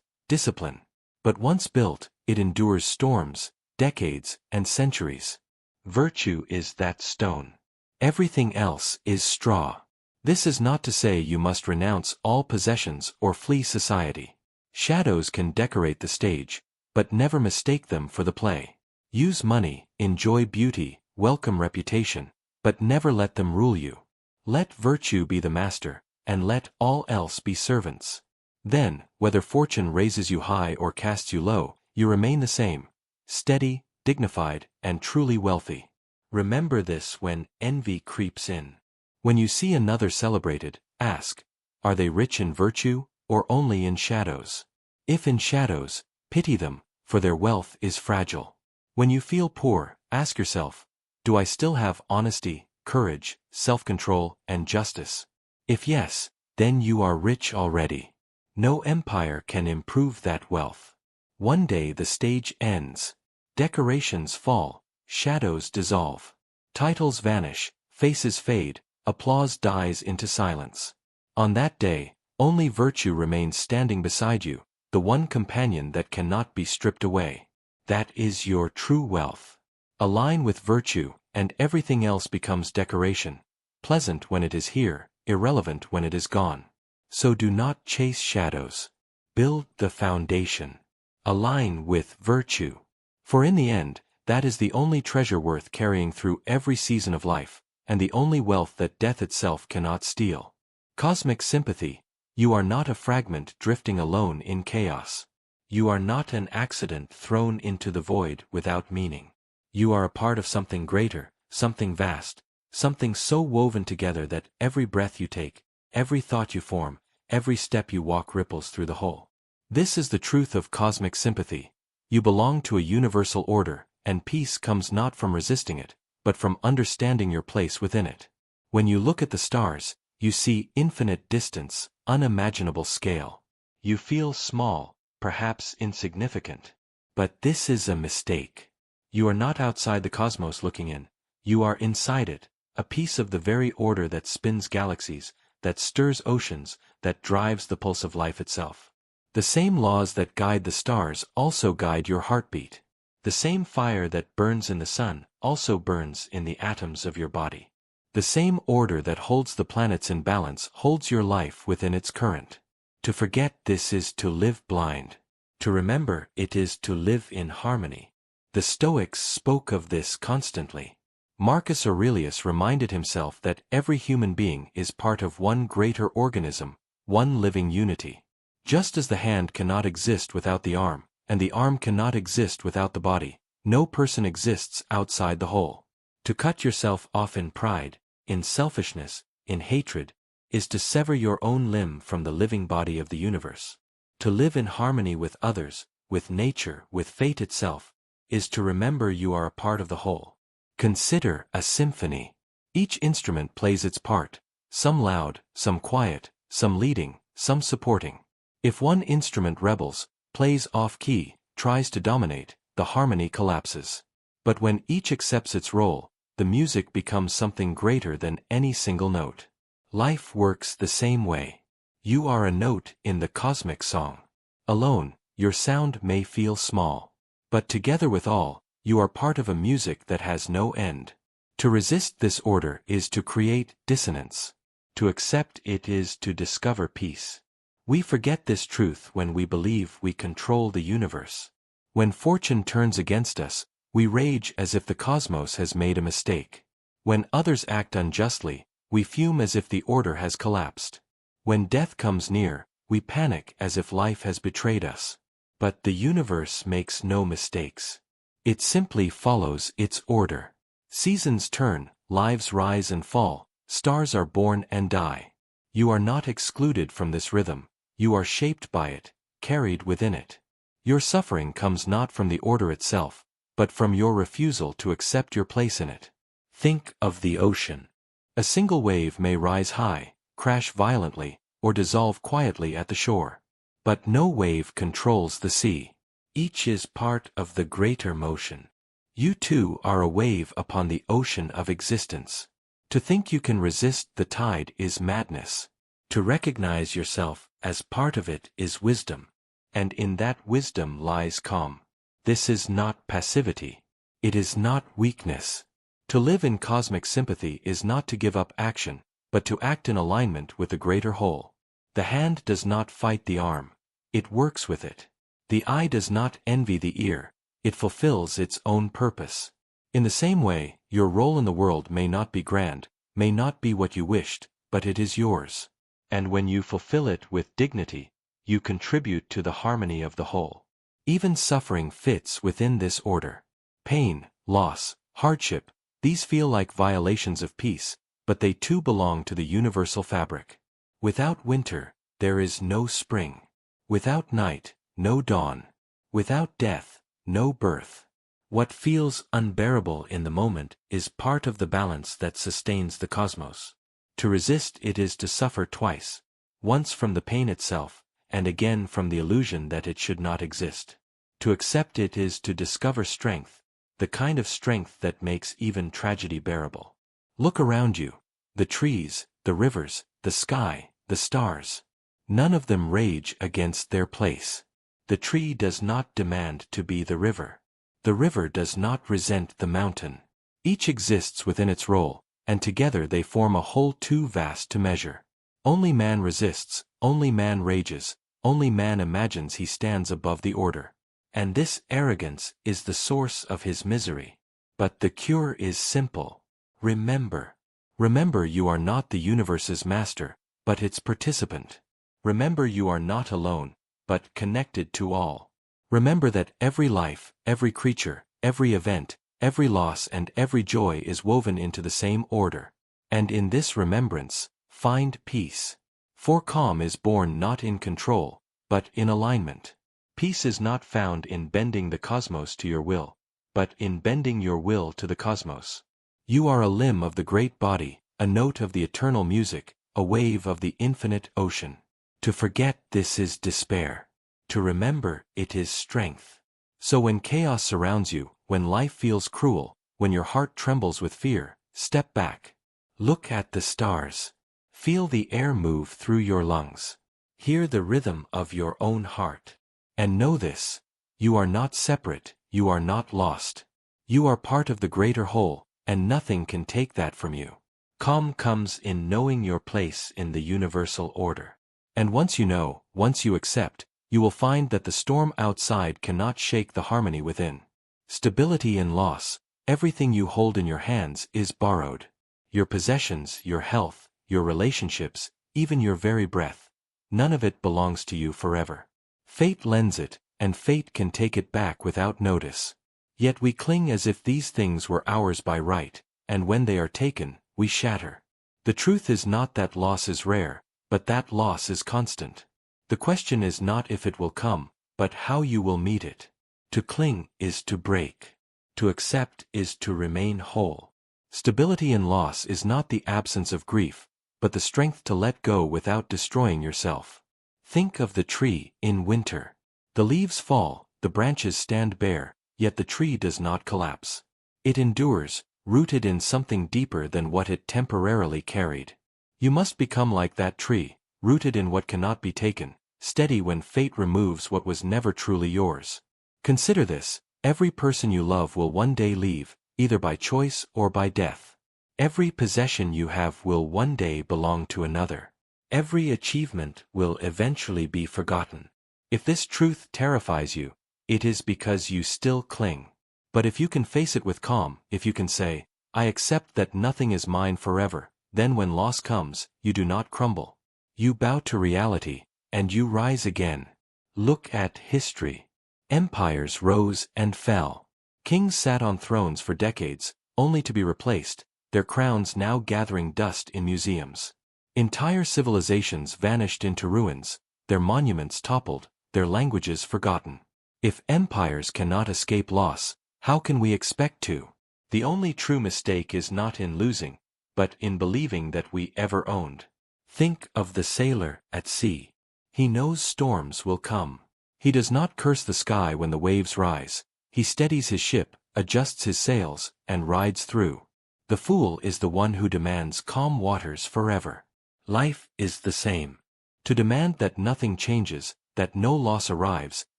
discipline. But once built, it endures storms, decades, and centuries. Virtue is that stone. Everything else is straw. This is not to say you must renounce all possessions or flee society. Shadows can decorate the stage, but never mistake them for the play. Use money, enjoy beauty, welcome reputation, but never let them rule you. Let virtue be the master, and let all else be servants. Then, whether fortune raises you high or casts you low, you remain the same, steady, dignified, and truly wealthy. Remember this when envy creeps in. When you see another celebrated, ask, are they rich in virtue, or only in shadows? If in shadows, pity them, for their wealth is fragile. When you feel poor, ask yourself, do I still have honesty, courage, self-control, and justice? If yes, then you are rich already. No empire can improve that wealth. One day the stage ends. Decorations fall, shadows dissolve. Titles vanish, faces fade, applause dies into silence. On that day, only virtue remains standing beside you, the one companion that cannot be stripped away. That is your true wealth. Align with virtue, and everything else becomes decoration, pleasant when it is here, irrelevant when it is gone. So do not chase shadows. Build the foundation. Align with virtue. For in the end, that is the only treasure worth carrying through every season of life, and the only wealth that death itself cannot steal. Cosmic sympathy. You are not a fragment drifting alone in chaos. You are not an accident thrown into the void without meaning. You are a part of something greater, something vast, something so woven together that every breath you take, every thought you form, every step you walk ripples through the whole. This is the truth of cosmic sympathy. You belong to a universal order, and peace comes not from resisting it, but from understanding your place within it. When you look at the stars, you see infinite distance, unimaginable scale. You feel small, perhaps insignificant. But this is a mistake. You are not outside the cosmos looking in. You are inside it, a piece of the very order that spins galaxies, that stirs oceans, that drives the pulse of life itself. The same laws that guide the stars also guide your heartbeat. The same fire that burns in the sun also burns in the atoms of your body. The same order that holds the planets in balance holds your life within its current. To forget this is to live blind. To remember it is to live in harmony. The Stoics spoke of this constantly. Marcus Aurelius reminded himself that every human being is part of one greater organism, one living unity. Just as the hand cannot exist without the arm, and the arm cannot exist without the body, no person exists outside the whole. To cut yourself off in pride, in selfishness, in hatred, is to sever your own limb from the living body of the universe. To live in harmony with others, with nature, with fate itself, is to remember you are a part of the whole. Consider a symphony. Each instrument plays its part, some loud, some quiet, some leading, some supporting. If one instrument rebels, plays off-key, tries to dominate, the harmony collapses. But when each accepts its role, the music becomes something greater than any single note. Life works the same way. You are a note in the cosmic song. Alone, your sound may feel small. But together with all, you are part of a music that has no end. To resist this order is to create dissonance. To accept it is to discover peace. We forget this truth when we believe we control the universe. When fortune turns against us, we rage as if the cosmos has made a mistake. When others act unjustly, we fume as if the order has collapsed. When death comes near, we panic as if life has betrayed us. But the universe makes no mistakes. It simply follows its order. Seasons turn, lives rise and fall, stars are born and die. You are not excluded from this rhythm. You are shaped by it, carried within it. Your suffering comes not from the order itself, but from your refusal to accept your place in it. Think of the ocean. A single wave may rise high, crash violently, or dissolve quietly at the shore. But no wave controls the sea. Each is part of the greater motion. You too are a wave upon the ocean of existence. To think you can resist the tide is madness. To recognize yourself as part of it is wisdom. And in that wisdom lies calm. This is not passivity. It is not weakness. To live in cosmic sympathy is not to give up action, but to act in alignment with the greater whole. The hand does not fight the arm. It works with it. The eye does not envy the ear. It fulfills its own purpose. In the same way, your role in the world may not be grand, may not be what you wished, but it is yours. And when you fulfill it with dignity, you contribute to the harmony of the whole. Even suffering fits within this order. Pain, loss, hardship, these feel like violations of peace, but they too belong to the universal fabric. Without winter, there is no spring. Without night, no dawn. Without death, no birth. What feels unbearable in the moment is part of the balance that sustains the cosmos. To resist it is to suffer twice, once from the pain itself, and again from the illusion that it should not exist. To accept it is to discover strength, the kind of strength that makes even tragedy bearable. Look around you. The trees, the rivers, the sky, the stars. None of them rage against their place. The tree does not demand to be the river. The river does not resent the mountain. Each exists within its role, and together they form a whole too vast to measure. Only man resists, only man rages, only man imagines he stands above the order. And this arrogance is the source of his misery. But the cure is simple. Remember. Remember you are not the universe's master, but its participant. Remember you are not alone, but connected to all. Remember that every life, every creature, every event, every loss and every joy is woven into the same order. And in this remembrance, find peace. For calm is born not in control, but in alignment. Peace is not found in bending the cosmos to your will, but in bending your will to the cosmos. You are a limb of the great body, a note of the eternal music, a wave of the infinite ocean. To forget this is despair. To remember it is strength. So when chaos surrounds you, when life feels cruel, when your heart trembles with fear, step back. Look at the stars. Feel the air move through your lungs. Hear the rhythm of your own heart. And know this: you are not separate, you are not lost. You are part of the greater whole, and nothing can take that from you. Calm comes in knowing your place in the universal order. And once you know, once you accept, you will find that the storm outside cannot shake the harmony within. Stability in loss, everything you hold in your hands is borrowed. Your possessions, your health, your relationships, even your very breath. None of it belongs to you forever. Fate lends it, and fate can take it back without notice. Yet we cling as if these things were ours by right, and when they are taken, we shatter. The truth is not that loss is rare, but that loss is constant. The question is not if it will come, but how you will meet it. To cling is to break. To accept is to remain whole. Stability in loss is not the absence of grief, but the strength to let go without destroying yourself. Think of the tree in winter. The leaves fall, the branches stand bare, yet the tree does not collapse. It endures, rooted in something deeper than what it temporarily carried. You must become like that tree, rooted in what cannot be taken, steady when fate removes what was never truly yours. Consider this: every person you love will one day leave, either by choice or by death. Every possession you have will one day belong to another. Every achievement will eventually be forgotten. If this truth terrifies you, it is because you still cling. But if you can face it with calm, if you can say, "I accept that nothing is mine forever," then when loss comes, you do not crumble. You bow to reality, and you rise again. Look at history. Empires rose and fell. Kings sat on thrones for decades, only to be replaced, their crowns now gathering dust in museums. Entire civilizations vanished into ruins, their monuments toppled, their languages forgotten. If empires cannot escape loss, how can we expect to? The only true mistake is not in losing, but in believing that we ever owned. Think of the sailor at sea. He knows storms will come. He does not curse the sky when the waves rise. He steadies his ship, adjusts his sails, and rides through. The fool is the one who demands calm waters forever. Life is the same. To demand that nothing changes, that no loss arrives,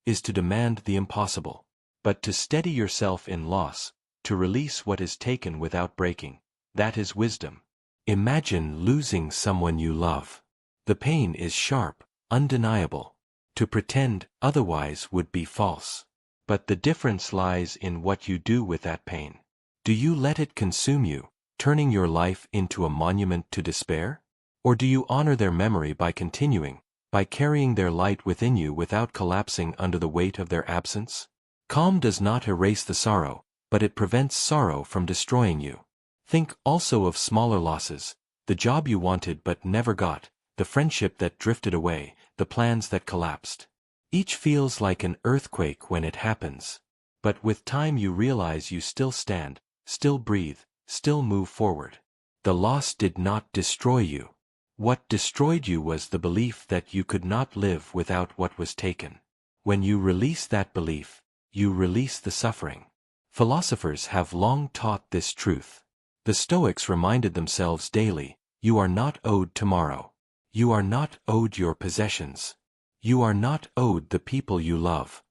is to demand the impossible. But to steady yourself in loss, to release what is taken without breaking, that is wisdom. Imagine losing someone you love. The pain is sharp, undeniable. To pretend otherwise would be false. But the difference lies in what you do with that pain. Do you let it consume you, turning your life into a monument to despair? Or do you honor their memory by continuing, by carrying their light within you without collapsing under the weight of their absence? Calm does not erase the sorrow, but it prevents sorrow from destroying you. Think also of smaller losses: the job you wanted but never got, the friendship that drifted away, the plans that collapsed. Each feels like an earthquake when it happens. But with time you realize you still stand, still breathe, still move forward. The loss did not destroy you. What destroyed you was the belief that you could not live without what was taken. When you release that belief, you release the suffering. Philosophers have long taught this truth. The Stoics reminded themselves daily, you are not owed tomorrow. You are not owed your possessions. You are not owed the people you love.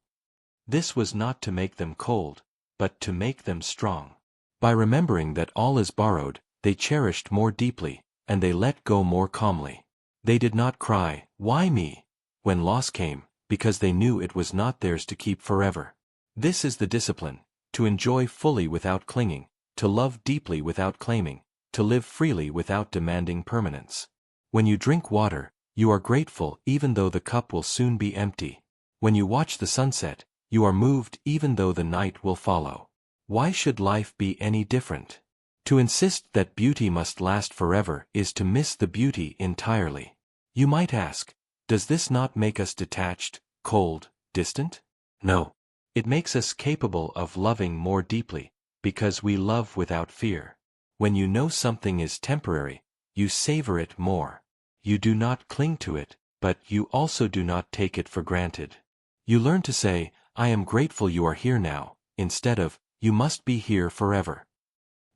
This was not to make them cold, but to make them strong. By remembering that all is borrowed, they cherished more deeply, and they let go more calmly. They did not cry, "Why me?" when loss came, because they knew it was not theirs to keep forever. This is the discipline, to enjoy fully without clinging, to love deeply without claiming, to live freely without demanding permanence. When you drink water, you are grateful even though the cup will soon be empty. When you watch the sunset, you are moved even though the night will follow. Why should life be any different? To insist that beauty must last forever is to miss the beauty entirely. You might ask, does this not make us detached, cold, distant? No. It makes us capable of loving more deeply, because we love without fear. When you know something is temporary, you savor it more. You do not cling to it, but you also do not take it for granted. You learn to say, I am grateful you are here now, instead of, you must be here forever.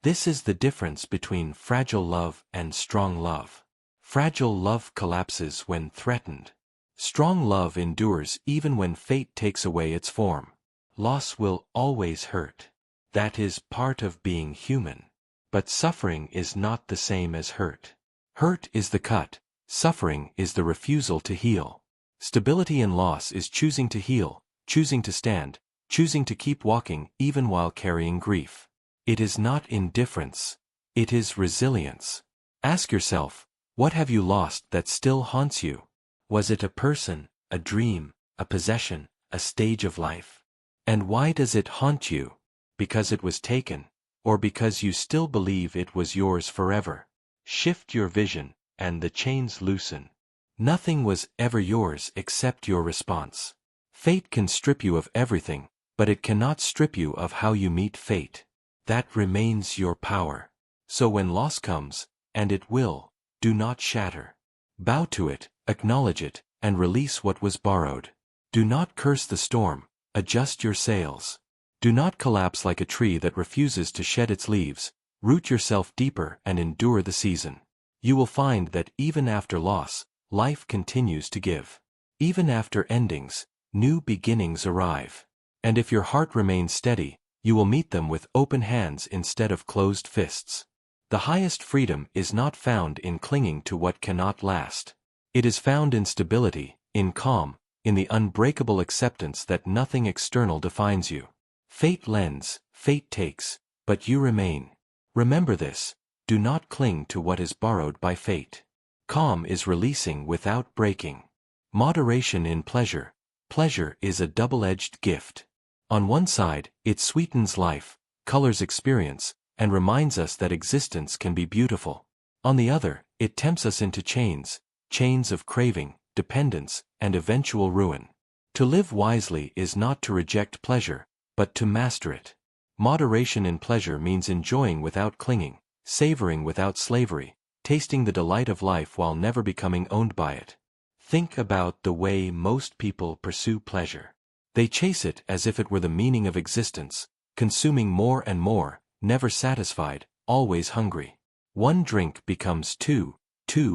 This is the difference between fragile love and strong love. Fragile love collapses when threatened. Strong love endures even when fate takes away its form. Loss will always hurt. That is part of being human. But suffering is not the same as hurt. Hurt is the cut, suffering is the refusal to heal. Stability in loss is choosing to heal, choosing to stand, choosing to keep walking even while carrying grief. It is not indifference. It is resilience. Ask yourself, what have you lost that still haunts you? Was it a person, a dream, a possession, a stage of life? And why does it haunt you? Because it was taken, or because you still believe it was yours forever? Shift your vision, and the chains loosen. Nothing was ever yours except your response. Fate can strip you of everything, but it cannot strip you of how you meet fate. That remains your power. So when loss comes, and it will, do not shatter. Bow to it, acknowledge it, and release what was borrowed. Do not curse the storm, adjust your sails. Do not collapse like a tree that refuses to shed its leaves. Root yourself deeper and endure the season. You will find that even after loss, life continues to give. Even after endings, new beginnings arrive. And if your heart remains steady, you will meet them with open hands instead of closed fists. The highest freedom is not found in clinging to what cannot last. It is found in stability, in calm, in the unbreakable acceptance that nothing external defines you. Fate lends, fate takes, but you remain. Remember this, do not cling to what is borrowed by fate. Calm is releasing without breaking. Moderation in pleasure. Pleasure is a double-edged gift. On one side, it sweetens life, colors experience, and reminds us that existence can be beautiful. On the other, it tempts us into chains of craving, dependence, and eventual ruin. To live wisely is not to reject pleasure, but to master it. Moderation in pleasure means enjoying without clinging, savoring without slavery, tasting the delight of life while never becoming owned by it. Think about the way most people pursue pleasure. They chase it as if it were the meaning of existence, consuming more and more, never satisfied, always hungry. One drink becomes two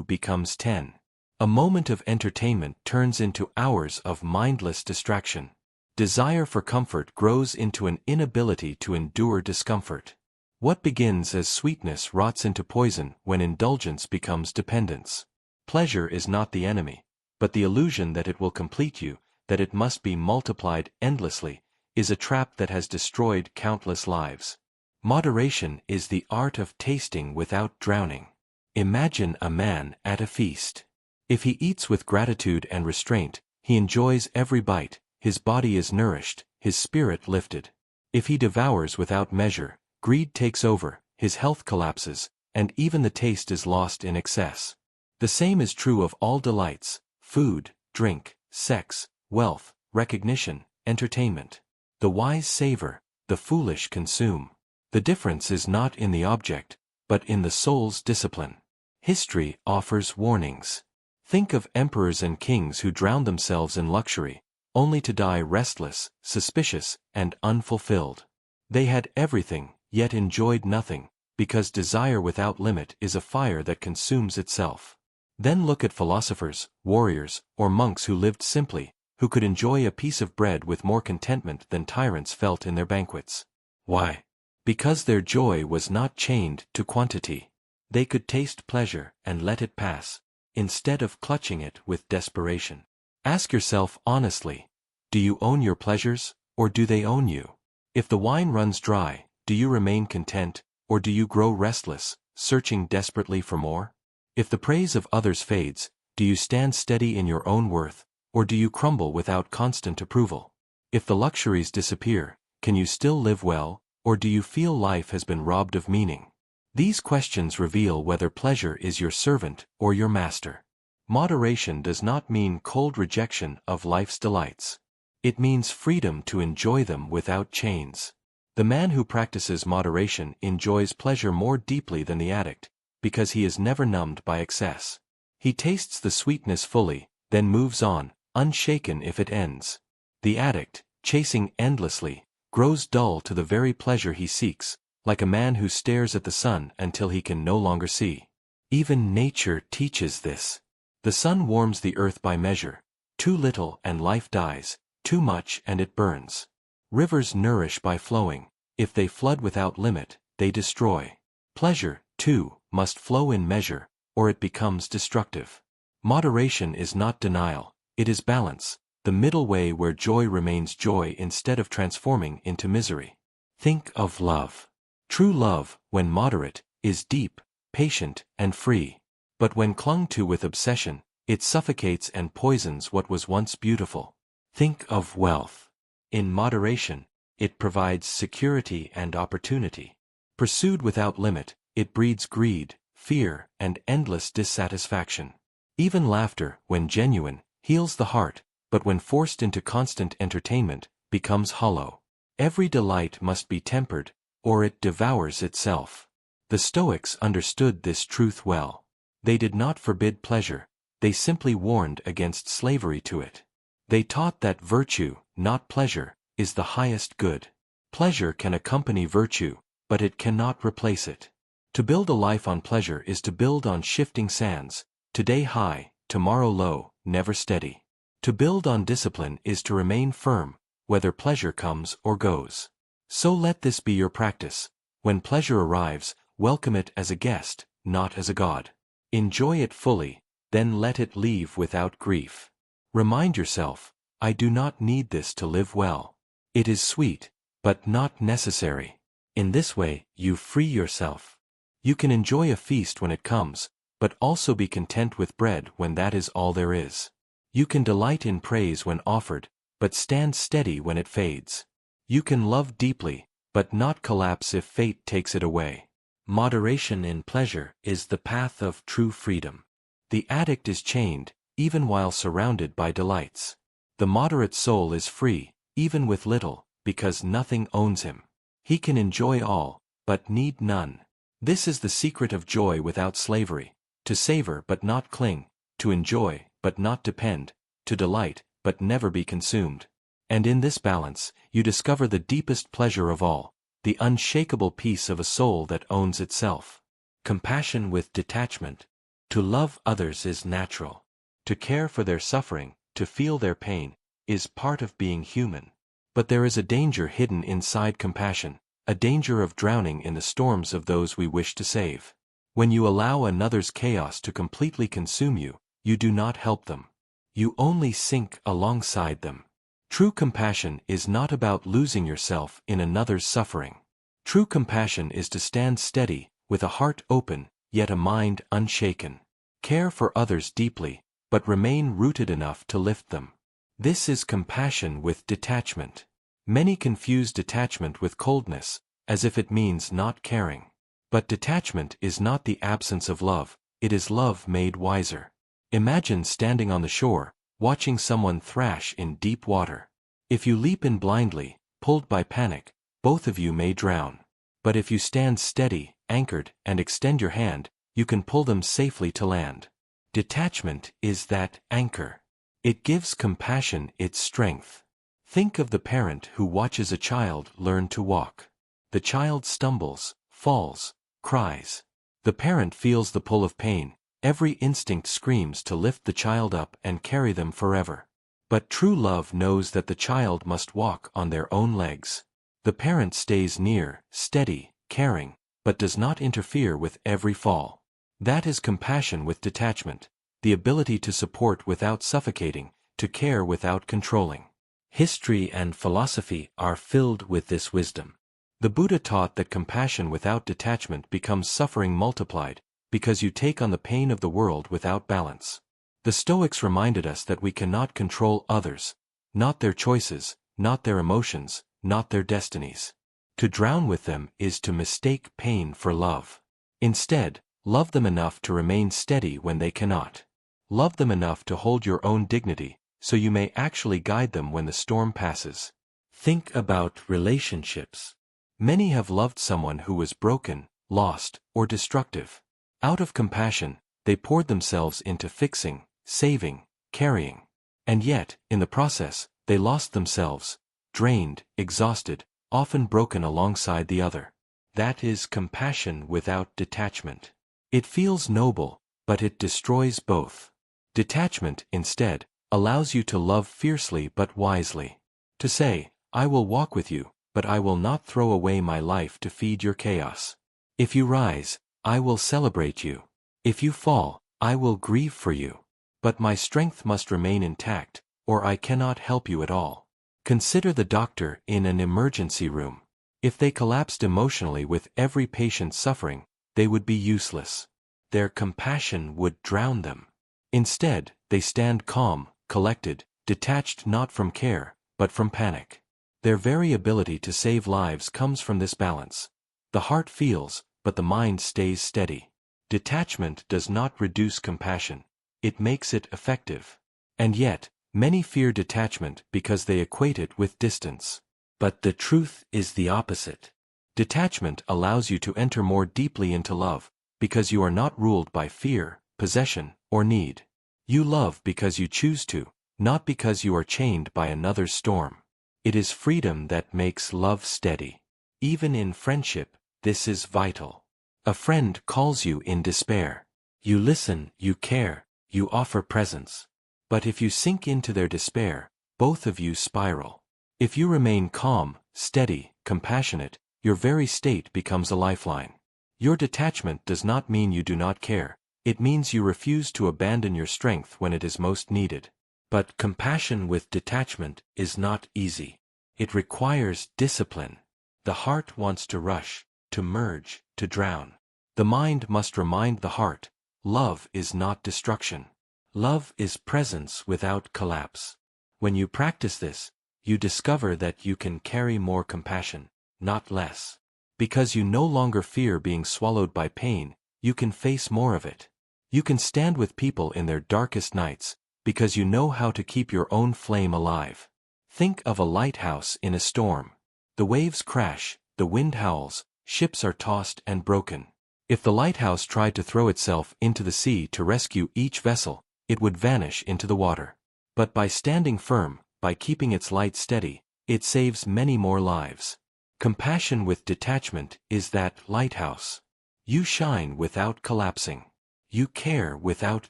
becomes 10. A moment of entertainment turns into hours of mindless distraction. Desire for comfort grows into an inability to endure discomfort. What begins as sweetness rots into poison when indulgence becomes dependence. Pleasure is not the enemy, but the illusion that it will complete you, that it must be multiplied endlessly, is a trap that has destroyed countless lives. Moderation is the art of tasting without drowning. Imagine a man at a feast. If he eats with gratitude and restraint, he enjoys every bite, his body is nourished, his spirit lifted. If he devours without measure, greed takes over, his health collapses, and even the taste is lost in excess. The same is true of all delights: food, drink, sex, wealth, recognition, entertainment. The wise savor, the foolish consume. The difference is not in the object, but in the soul's discipline. History offers warnings. Think of emperors and kings who drowned themselves in luxury, only to die restless, suspicious, and unfulfilled. They had everything, yet enjoyed nothing, because desire without limit is a fire that consumes itself. Then look at philosophers, warriors, or monks who lived simply, who could enjoy a piece of bread with more contentment than tyrants felt in their banquets. Why? Because their joy was not chained to quantity. They could taste pleasure and let it pass, instead of clutching it with desperation. Ask yourself honestly, do you own your pleasures, or do they own you? If the wine runs dry, do you remain content, or do you grow restless, searching desperately for more? If the praise of others fades, do you stand steady in your own worth, or do you crumble without constant approval? If the luxuries disappear, can you still live well, or do you feel life has been robbed of meaning? These questions reveal whether pleasure is your servant or your master. Moderation does not mean cold rejection of life's delights. It means freedom to enjoy them without chains. The man who practices moderation enjoys pleasure more deeply than the addict, because he is never numbed by excess. He tastes the sweetness fully, then moves on, unshaken if it ends. The addict, chasing endlessly, grows dull to the very pleasure he seeks, like a man who stares at the sun until he can no longer see. Even nature teaches this. The sun warms the earth by measure. Too little and life dies, too much and it burns. Rivers nourish by flowing. If they flood without limit, they destroy. Pleasure, too, must flow in measure, or it becomes destructive. Moderation is not denial, it is balance, the middle way where joy remains joy instead of transforming into misery. Think of love. True love, when moderate, is deep, patient, and free. But when clung to with obsession, it suffocates and poisons what was once beautiful. Think of wealth. In moderation, it provides security and opportunity. Pursued without limit, it breeds greed, fear, and endless dissatisfaction. Even laughter, when genuine, heals the heart, but when forced into constant entertainment, becomes hollow. Every delight must be tempered, or it devours itself. The Stoics understood this truth well. They did not forbid pleasure, they simply warned against slavery to it. They taught that virtue, not pleasure, is the highest good. Pleasure can accompany virtue, but it cannot replace it. To build a life on pleasure is to build on shifting sands, today high, tomorrow low, never steady. To build on discipline is to remain firm, whether pleasure comes or goes. So let this be your practice. When pleasure arrives, welcome it as a guest, not as a god. Enjoy it fully, then let it leave without grief. Remind yourself, I do not need this to live well. It is sweet, but not necessary. In this way, you free yourself. You can enjoy a feast when it comes, but also be content with bread when that is all there is. You can delight in praise when offered, but stand steady when it fades. You can love deeply, but not collapse if fate takes it away. Moderation in pleasure is the path of true freedom. The addict is chained, even while surrounded by delights. The moderate soul is free, even with little, because nothing owns him. He can enjoy all, but need none. This is the secret of joy without slavery: to savor but not cling, to enjoy but not depend, to delight but never be consumed. And in this balance, you discover the deepest pleasure of all, the unshakable peace of a soul that owns itself. Compassion with detachment. To love others is natural. To care for their suffering, to feel their pain, is part of being human. But there is a danger hidden inside compassion, a danger of drowning in the storms of those we wish to save. When you allow another's chaos to completely consume you, you do not help them. You only sink alongside them. True compassion is not about losing yourself in another's suffering. True compassion is to stand steady, with a heart open, yet a mind unshaken. Care for others deeply, but remain rooted enough to lift them. This is compassion with detachment. Many confuse detachment with coldness, as if it means not caring. But detachment is not the absence of love, it is love made wiser. Imagine standing on the shore, watching someone thrash in deep water. If you leap in blindly, pulled by panic, both of you may drown. But if you stand steady, anchored, and extend your hand, you can pull them safely to land. Detachment is that anchor. It gives compassion its strength. Think of the parent who watches a child learn to walk. The child stumbles, falls, cries. The parent feels the pull of pain, every instinct screams to lift the child up and carry them forever. But true love knows that the child must walk on their own legs. The parent stays near, steady, caring, but does not interfere with every fall. That is compassion with detachment, the ability to support without suffocating, to care without controlling. History and philosophy are filled with this wisdom. The Buddha taught that compassion without detachment becomes suffering multiplied, because you take on the pain of the world without balance. The Stoics reminded us that we cannot control others, not their choices, not their emotions, not their destinies. To drown with them is to mistake pain for love. Instead, love them enough to remain steady when they cannot. Love them enough to hold your own dignity, so you may actually guide them when the storm passes. Think about relationships. Many have loved someone who was broken, lost, or destructive. Out of compassion, they poured themselves into fixing, saving, carrying. And yet, in the process, they lost themselves, drained, exhausted, often broken alongside the other. That is compassion without detachment. It feels noble, but it destroys both. Detachment, instead, allows you to love fiercely but wisely. To say, I will walk with you, but I will not throw away my life to feed your chaos. If you rise, I will celebrate you. If you fall, I will grieve for you. But my strength must remain intact, or I cannot help you at all. Consider the doctor in an emergency room. If they collapsed emotionally with every patient suffering, they would be useless. Their compassion would drown them. Instead, they stand calm, collected, detached not from care, but from panic. Their very ability to save lives comes from this balance. The heart feels, but the mind stays steady. Detachment does not reduce compassion, it makes it effective. And yet, many fear detachment because they equate it with distance. But the truth is the opposite. Detachment allows you to enter more deeply into love, because you are not ruled by fear, possession, or need. You love because you choose to, not because you are chained by another's storm. It is freedom that makes love steady. Even in friendship, this is vital. A friend calls you in despair. You listen, you care, you offer presence. But if you sink into their despair, both of you spiral. If you remain calm, steady, compassionate, your very state becomes a lifeline. Your detachment does not mean you do not care, it means you refuse to abandon your strength when it is most needed. But compassion with detachment is not easy. It requires discipline. The heart wants to rush, to merge, to drown. The mind must remind the heart, love is not destruction. Love is presence without collapse. When you practice this, you discover that you can carry more compassion, not less. Because you no longer fear being swallowed by pain, you can face more of it. You can stand with people in their darkest nights, because you know how to keep your own flame alive. Think of a lighthouse in a storm. The waves crash, the wind howls, ships are tossed and broken. If the lighthouse tried to throw itself into the sea to rescue each vessel, it would vanish into the water. But by standing firm, by keeping its light steady, it saves many more lives. Compassion with detachment is that lighthouse. You shine without collapsing. You care without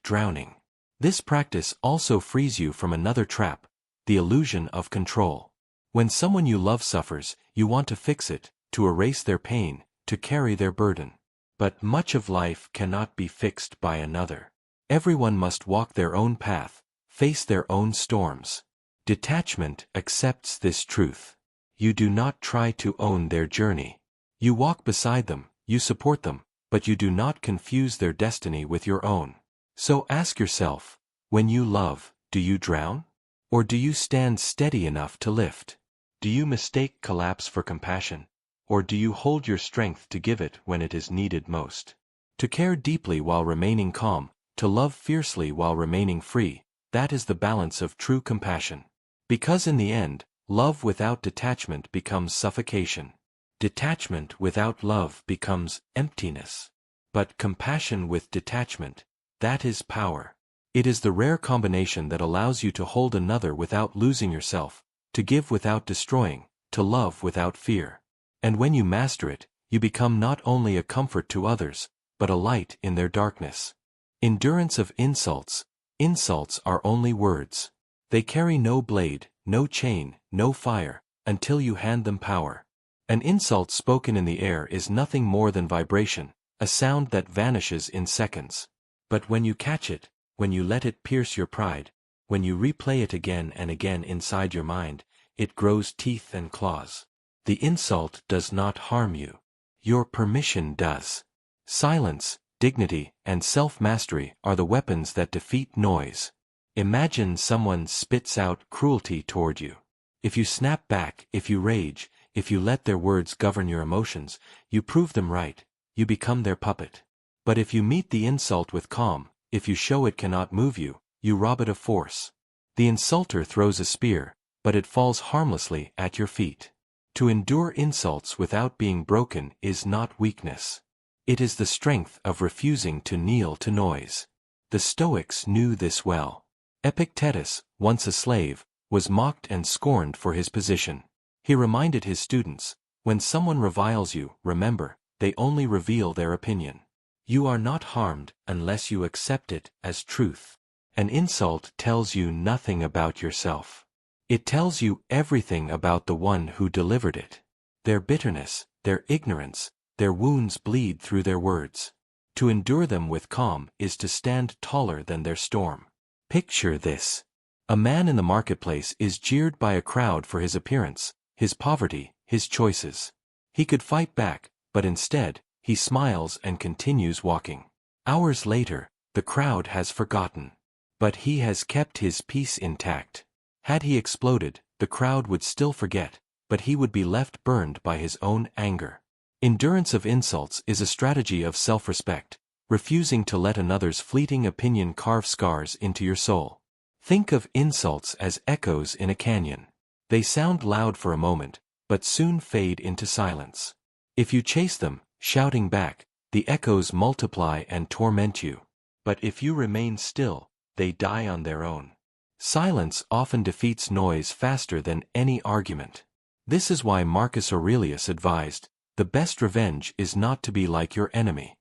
drowning. This practice also frees you from another trap, the illusion of control. When someone you love suffers, you want to fix it, to erase their pain, to carry their burden. But much of life cannot be fixed by another. Everyone must walk their own path, face their own storms. Detachment accepts this truth. You do not try to own their journey. You walk beside them, you support them, but you do not confuse their destiny with your own. So ask yourself, when you love, do you drown? Or do you stand steady enough to lift? Do you mistake collapse for compassion? Or do you hold your strength to give it when it is needed most? To care deeply while remaining calm, to love fiercely while remaining free, that is the balance of true compassion. Because in the end, Love without detachment becomes suffocation. Detachment without love becomes emptiness. But compassion with detachment, that is power. It is the rare combination that allows you to hold another without losing yourself, to give without destroying, to love without fear. And when you master it, you become not only a comfort to others, but a light in their darkness. Endurance of insults. Insults are only words. They carry no blade, no chain, no fire, until you hand them power. An insult spoken in the air is nothing more than vibration, a sound that vanishes in seconds. But when you catch it, when you let it pierce your pride, when you replay it again and again inside your mind, it grows teeth and claws. The insult does not harm you. Your permission does. Silence, dignity, and self-mastery are the weapons that defeat noise. Imagine someone spits out cruelty toward you. If you snap back, if you rage, if you let their words govern your emotions, you prove them right, you become their puppet. But if you meet the insult with calm, if you show it cannot move you, you rob it of force. The insulter throws a spear, but it falls harmlessly at your feet. To endure insults without being broken is not weakness. It is the strength of refusing to kneel to noise. The Stoics knew this well. Epictetus, once a slave, was mocked and scorned for his position. He reminded his students, when someone reviles you, remember, they only reveal their opinion. You are not harmed unless you accept it as truth. An insult tells you nothing about yourself. It tells you everything about the one who delivered it. Their bitterness, their ignorance, their wounds bleed through their words. To endure them with calm is to stand taller than their storm. Picture this. A man in the marketplace is jeered by a crowd for his appearance, his poverty, his choices. He could fight back, but instead, he smiles and continues walking. Hours later, the crowd has forgotten. But he has kept his peace intact. Had he exploded, the crowd would still forget, but he would be left burned by his own anger. Endurance of insults is a strategy of self-respect, refusing to let another's fleeting opinion carve scars into your soul. Think of insults as echoes in a canyon. They sound loud for a moment, but soon fade into silence. If you chase them, shouting back, the echoes multiply and torment you. But if you remain still, they die on their own. Silence often defeats noise faster than any argument. This is why Marcus Aurelius advised, the best revenge is not to be like your enemy.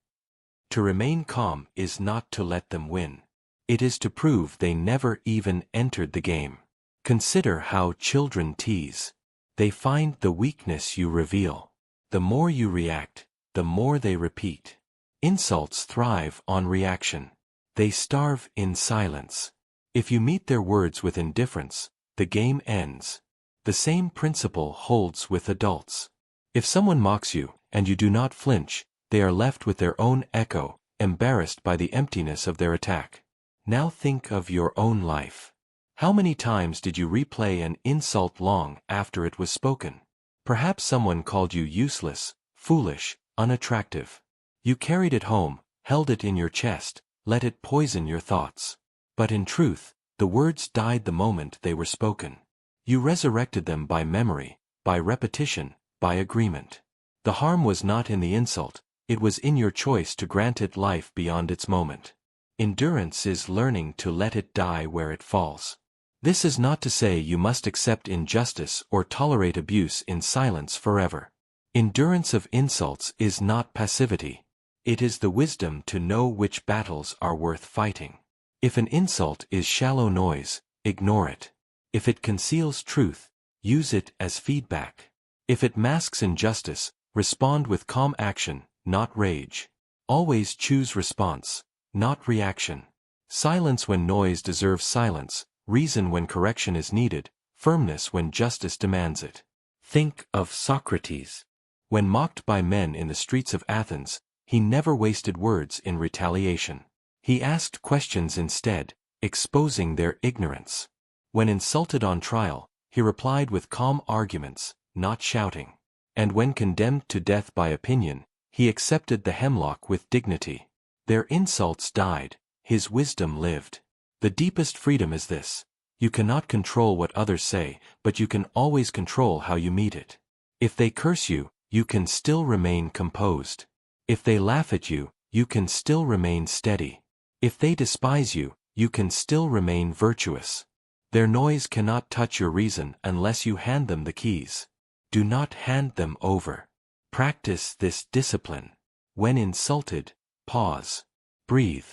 To remain calm is not to let them win. It is to prove they never even entered the game. Consider how children tease. They find the weakness you reveal. The more you react, the more they repeat. Insults thrive on reaction. They starve in silence. If you meet their words with indifference, the game ends. The same principle holds with adults. If someone mocks you, and you do not flinch, they are left with their own echo, embarrassed by the emptiness of their attack. Now think of your own life. How many times did you replay an insult long after it was spoken? Perhaps someone called you useless, foolish, unattractive. You carried it home, held it in your chest, let it poison your thoughts. But in truth, the words died the moment they were spoken. You resurrected them by memory, by repetition, by agreement. The harm was not in the insult, it was in your choice to grant it life beyond its moment. Endurance is learning to let it die where it falls. This is not to say you must accept injustice or tolerate abuse in silence forever. Endurance of insults is not passivity. It is the wisdom to know which battles are worth fighting. If an insult is shallow noise, ignore it. If it conceals truth, use it as feedback. If it masks injustice, respond with calm action, not rage. Always choose response, not reaction. Silence when noise deserves silence, reason when correction is needed, firmness when justice demands it. Think of Socrates. When mocked by men in the streets of Athens, he never wasted words in retaliation. He asked questions instead, exposing their ignorance. When insulted on trial, he replied with calm arguments, not shouting. And when condemned to death by opinion, he accepted the hemlock with dignity. Their insults died, his wisdom lived. The deepest freedom is this: You cannot control what others say, but you can always control how you meet it. If they curse you, you can still remain composed. If they laugh at you, you can still remain steady. If they despise you, you can still remain virtuous. Their noise cannot touch your reason unless you hand them the keys. Do not hand them over. Practice this discipline. When insulted, pause. Breathe.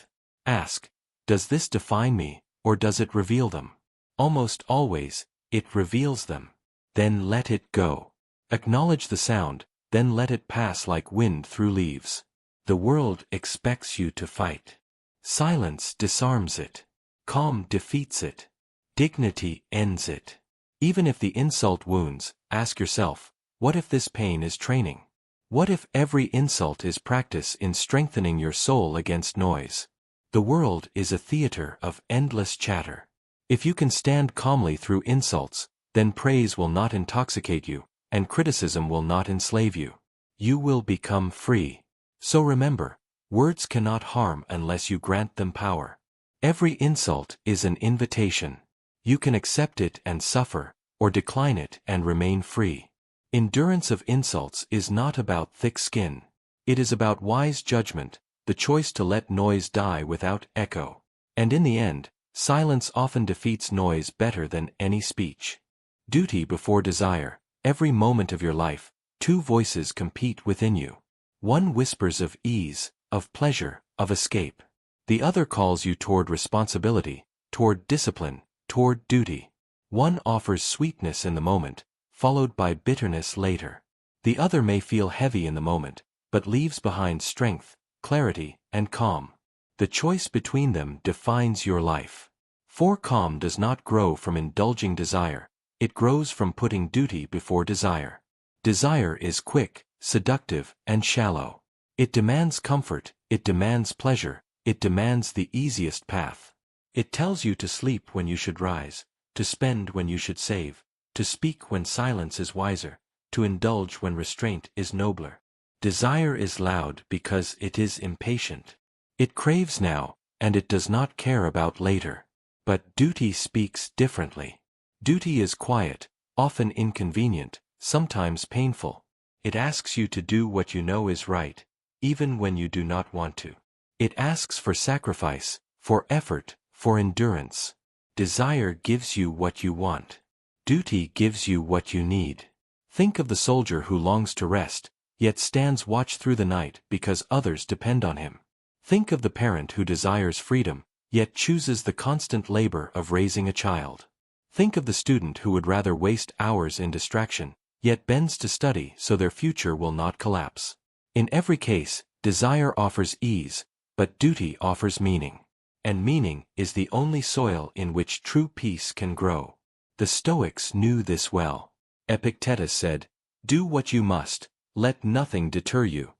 Ask, does this define me, or does it reveal them? Almost always, it reveals them. Then let it go. Acknowledge the sound, then let it pass like wind through leaves. The world expects you to fight. Silence disarms it. Calm defeats it. Dignity ends it. Even if the insult wounds, ask yourself, what if this pain is training? What if every insult is practice in strengthening your soul against noise? The world is a theater of endless chatter. If you can stand calmly through insults, then praise will not intoxicate you, and criticism will not enslave you. You will become free. So remember, words cannot harm unless you grant them power. Every insult is an invitation. You can accept it and suffer, or decline it and remain free. Endurance of insults is not about thick skin. It is about wise judgment, the choice to let noise die without echo. And in the end, silence often defeats noise better than any speech. Duty before desire. Every moment of your life, two voices compete within you. One whispers of ease, of pleasure, of escape. The other calls you toward responsibility, toward discipline, toward duty. One offers sweetness in the moment, followed by bitterness later. The other may feel heavy in the moment, but leaves behind strength, clarity, and calm. The choice between them defines your life. For calm does not grow from indulging desire, it grows from putting duty before desire. Desire is quick, seductive, and shallow. It demands comfort, it demands pleasure, it demands the easiest path. It tells you to sleep when you should rise, to spend when you should save, to speak when silence is wiser, to indulge when restraint is nobler. Desire is loud because it is impatient. It craves now, and it does not care about later. But duty speaks differently. Duty is quiet, often inconvenient, sometimes painful. It asks you to do what you know is right, even when you do not want to. It asks for sacrifice, for effort, for endurance. Desire gives you what you want. Duty gives you what you need. Think of the soldier who longs to rest, yet stands watch through the night because others depend on him. Think of the parent who desires freedom, yet chooses the constant labor of raising a child. Think of the student who would rather waste hours in distraction, yet bends to study so their future will not collapse. In every case, desire offers ease, but duty offers meaning. And meaning is the only soil in which true peace can grow. The Stoics knew this well. Epictetus said, "Do what you must, let nothing deter you."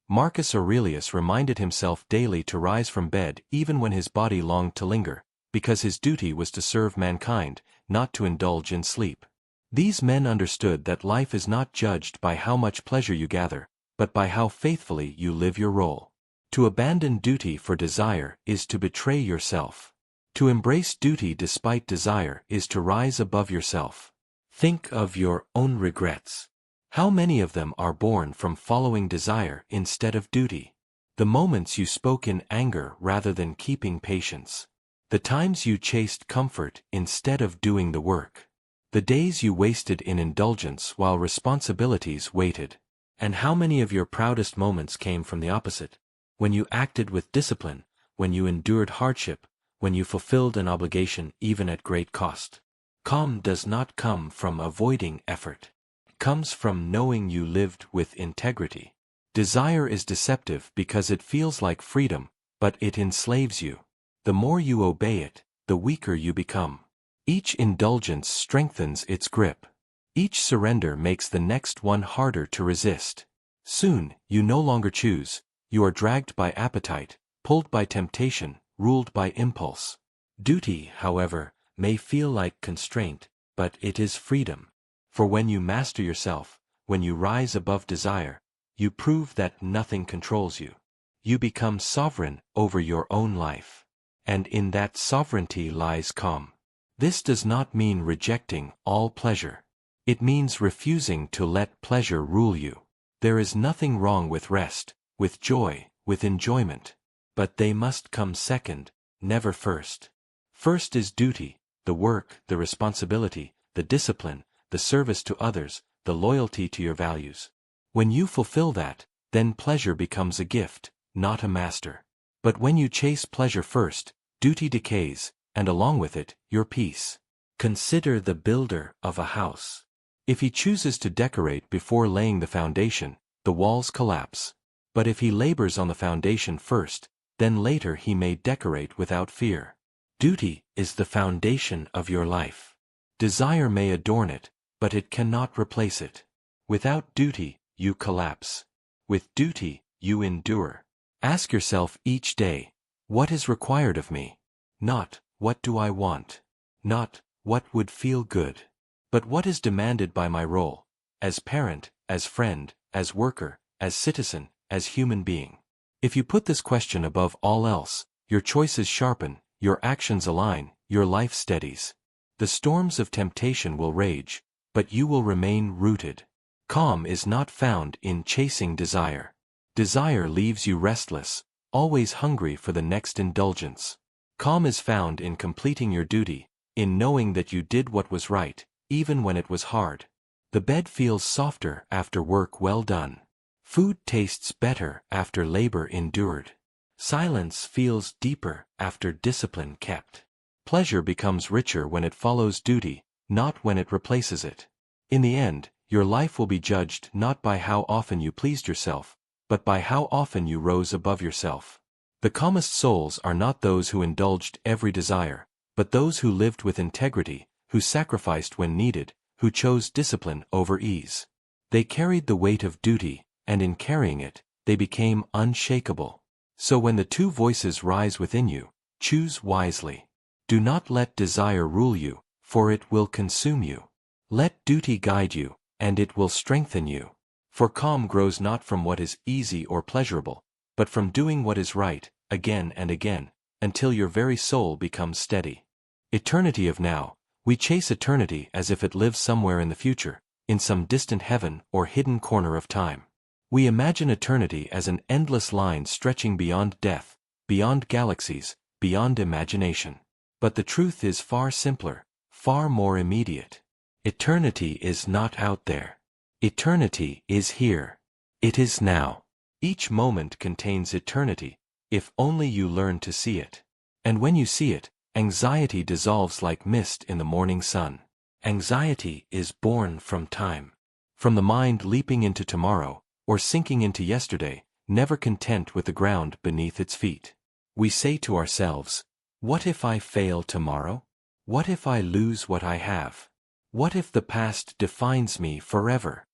Marcus Aurelius reminded himself daily to rise from bed even when his body longed to linger, because his duty was to serve mankind, not to indulge in sleep. These men understood that life is not judged by how much pleasure you gather, but by how faithfully you live your role. To abandon duty for desire is to betray yourself. To embrace duty despite desire is to rise above yourself. Think of your own regrets. How many of them are born from following desire instead of duty? The moments you spoke in anger rather than keeping patience. The times you chased comfort instead of doing the work. The days you wasted in indulgence while responsibilities waited. And how many of your proudest moments came from the opposite? When you acted with discipline, when you endured hardship, when you fulfilled an obligation even at great cost. Calm does not come from avoiding effort. It comes from knowing you lived with integrity. Desire is deceptive because it feels like freedom, but it enslaves you. The more you obey it, the weaker you become. Each indulgence strengthens its grip. Each surrender makes the next one harder to resist. Soon, you no longer choose. You are dragged by appetite, pulled by temptation, ruled by impulse. Duty, however, may feel like constraint, but it is freedom. For when you master yourself, when you rise above desire, you prove that nothing controls you. You become sovereign over your own life. And in that sovereignty lies calm. This does not mean rejecting all pleasure. It means refusing to let pleasure rule you. There is nothing wrong with rest, with joy, with enjoyment. But they must come second, never first. First is duty, the work, the responsibility, the discipline, the service to others, the loyalty to your values. When you fulfill that, then pleasure becomes a gift, not a master. But when you chase pleasure first, duty decays, and along with it, your peace. Consider the builder of a house. If he chooses to decorate before laying the foundation, the walls collapse. But if he labors on the foundation first, then later he may decorate without fear. Duty is the foundation of your life. Desire may adorn it, but it cannot replace it. Without duty, you collapse. With duty, you endure. Ask yourself each day, what is required of me? Not, what do I want? Not, what would feel good? But what is demanded by my role, as parent, as friend, as worker, as citizen, as human being? If you put this question above all else, your choices sharpen, your actions align, your life steadies. The storms of temptation will rage, but you will remain rooted. Calm is not found in chasing desire. Desire leaves you restless, always hungry for the next indulgence. Calm is found in completing your duty, in knowing that you did what was right, even when it was hard. The bed feels softer after work well done. Food tastes better after labor endured. Silence feels deeper after discipline kept. Pleasure becomes richer when it follows duty, not when it replaces it. In the end, your life will be judged not by how often you pleased yourself, but by how often you rose above yourself. The calmest souls are not those who indulged every desire, but those who lived with integrity, who sacrificed when needed, who chose discipline over ease. They carried the weight of duty, and in carrying it, they became unshakable. So when the two voices rise within you, choose wisely. Do not let desire rule you, for it will consume you. Let duty guide you, and it will strengthen you. For calm grows not from what is easy or pleasurable, but from doing what is right, again and again, until your very soul becomes steady. Eternity of now, we chase eternity as if it lives somewhere in the future, in some distant heaven or hidden corner of time. We imagine eternity as an endless line stretching beyond death, beyond galaxies, beyond imagination. But the truth is far simpler, far more immediate. Eternity is not out there. Eternity is here. It is now. Each moment contains eternity, if only you learn to see it. And when you see it, anxiety dissolves like mist in the morning sun. Anxiety is born from time. From the mind leaping into tomorrow, or sinking into yesterday, never content with the ground beneath its feet. We say to ourselves, what if I fail tomorrow? What if I lose what I have? What if the past defines me forever?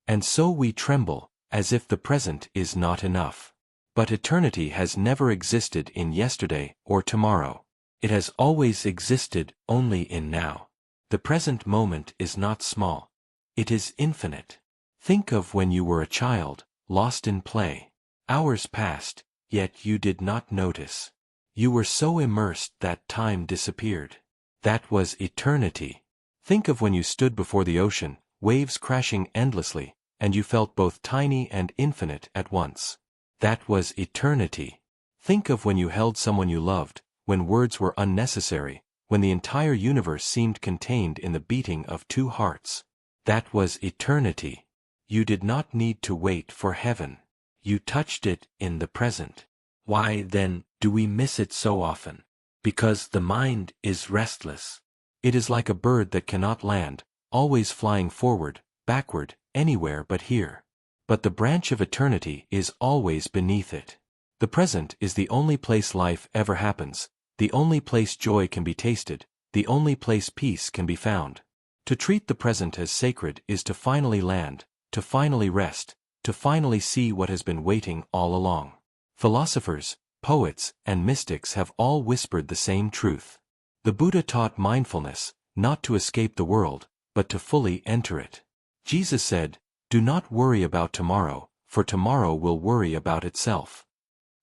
And so we tremble, as if the present is not enough. But eternity has never existed in yesterday or tomorrow. It has always existed only in now. The present moment is not small. It is infinite. Think of when you were a child, lost in play. Hours passed, yet you did not notice. You were so immersed that time disappeared. That was eternity. Think of when you stood before the ocean, waves crashing endlessly, and you felt both tiny and infinite at once. That was eternity. Think of when you held someone you loved, when words were unnecessary, when the entire universe seemed contained in the beating of two hearts. That was eternity. You did not need to wait for heaven. You touched it in the present. Why, then, do we miss it so often? Because the mind is restless. It is like a bird that cannot land, always flying forward, backward, anywhere but here. But the branch of eternity is always beneath it. The present is the only place life ever happens, the only place joy can be tasted, the only place peace can be found. To treat the present as sacred is to finally land, to finally rest, to finally see what has been waiting all along. Philosophers, poets, and mystics have all whispered the same truth. The Buddha taught mindfulness, not to escape the world, but to fully enter it. Jesus said, "Do not worry about tomorrow, for tomorrow will worry about itself."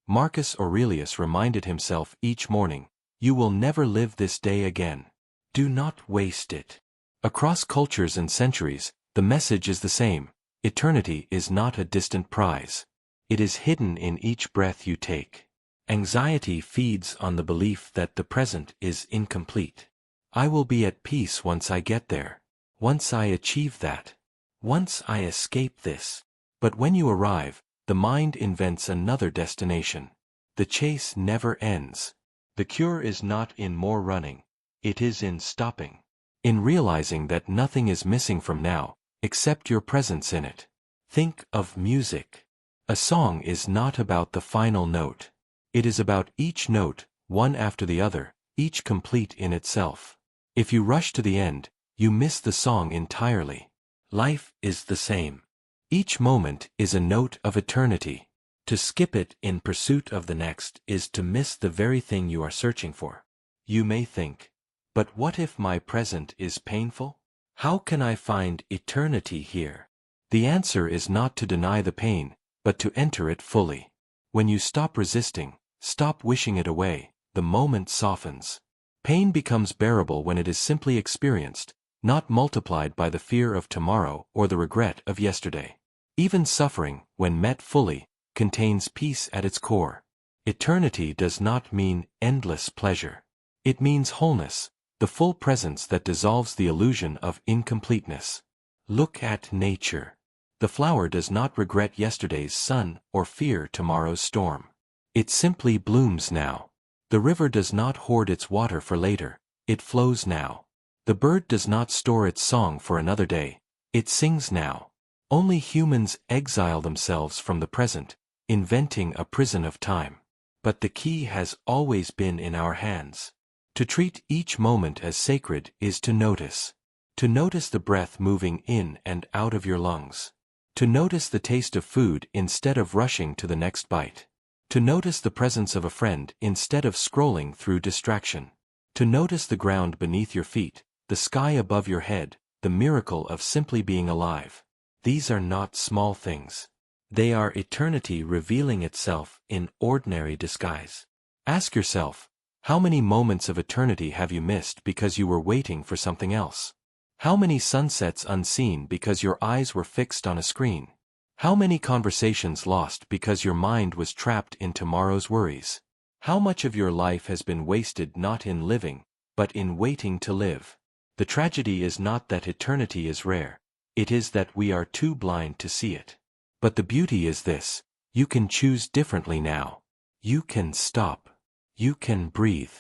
Marcus Aurelius reminded himself each morning, "You will never live this day again. Do not waste it. Across cultures and centuries, the message is the same. Eternity is not a distant prize. It is hidden in each breath you take. Anxiety feeds on the belief that the present is incomplete. I will be at peace once I get there. Once I achieve that. Once I escape this. But when you arrive, the mind invents another destination. The chase never ends. The cure is not in more running. It is in stopping. In realizing that nothing is missing from now, except your presence in it. Think of music. A song is not about the final note. It is about each note, one after the other, each complete in itself. If you rush to the end, you miss the song entirely. Life is the same. Each moment is a note of eternity. To skip it in pursuit of the next is to miss the very thing you are searching for. You may think, but what if my present is painful? How can I find eternity here? The answer is not to deny the pain, but to enter it fully. When you stop resisting, stop wishing it away, the moment softens. Pain becomes bearable when it is simply experienced, not multiplied by the fear of tomorrow or the regret of yesterday. Even suffering, when met fully, contains peace at its core. Eternity does not mean endless pleasure. It means wholeness, the full presence that dissolves the illusion of incompleteness. Look at nature. The flower does not regret yesterday's sun or fear tomorrow's storm. It simply blooms now. The river does not hoard its water for later, it flows now. The bird does not store its song for another day, it sings now. Only humans exile themselves from the present, inventing a prison of time. But the key has always been in our hands. To treat each moment as sacred is to notice. To notice the breath moving in and out of your lungs. To notice the taste of food instead of rushing to the next bite. To notice the presence of a friend instead of scrolling through distraction. To notice the ground beneath your feet, the sky above your head, the miracle of simply being alive. These are not small things. They are eternity revealing itself in ordinary disguise. Ask yourself, how many moments of eternity have you missed because you were waiting for something else? How many sunsets unseen because your eyes were fixed on a screen? How many conversations lost because your mind was trapped in tomorrow's worries? How much of your life has been wasted not in living, but in waiting to live? The tragedy is not that eternity is rare, it is that we are too blind to see it. But the beauty is this, you can choose differently now. You can stop. You can breathe.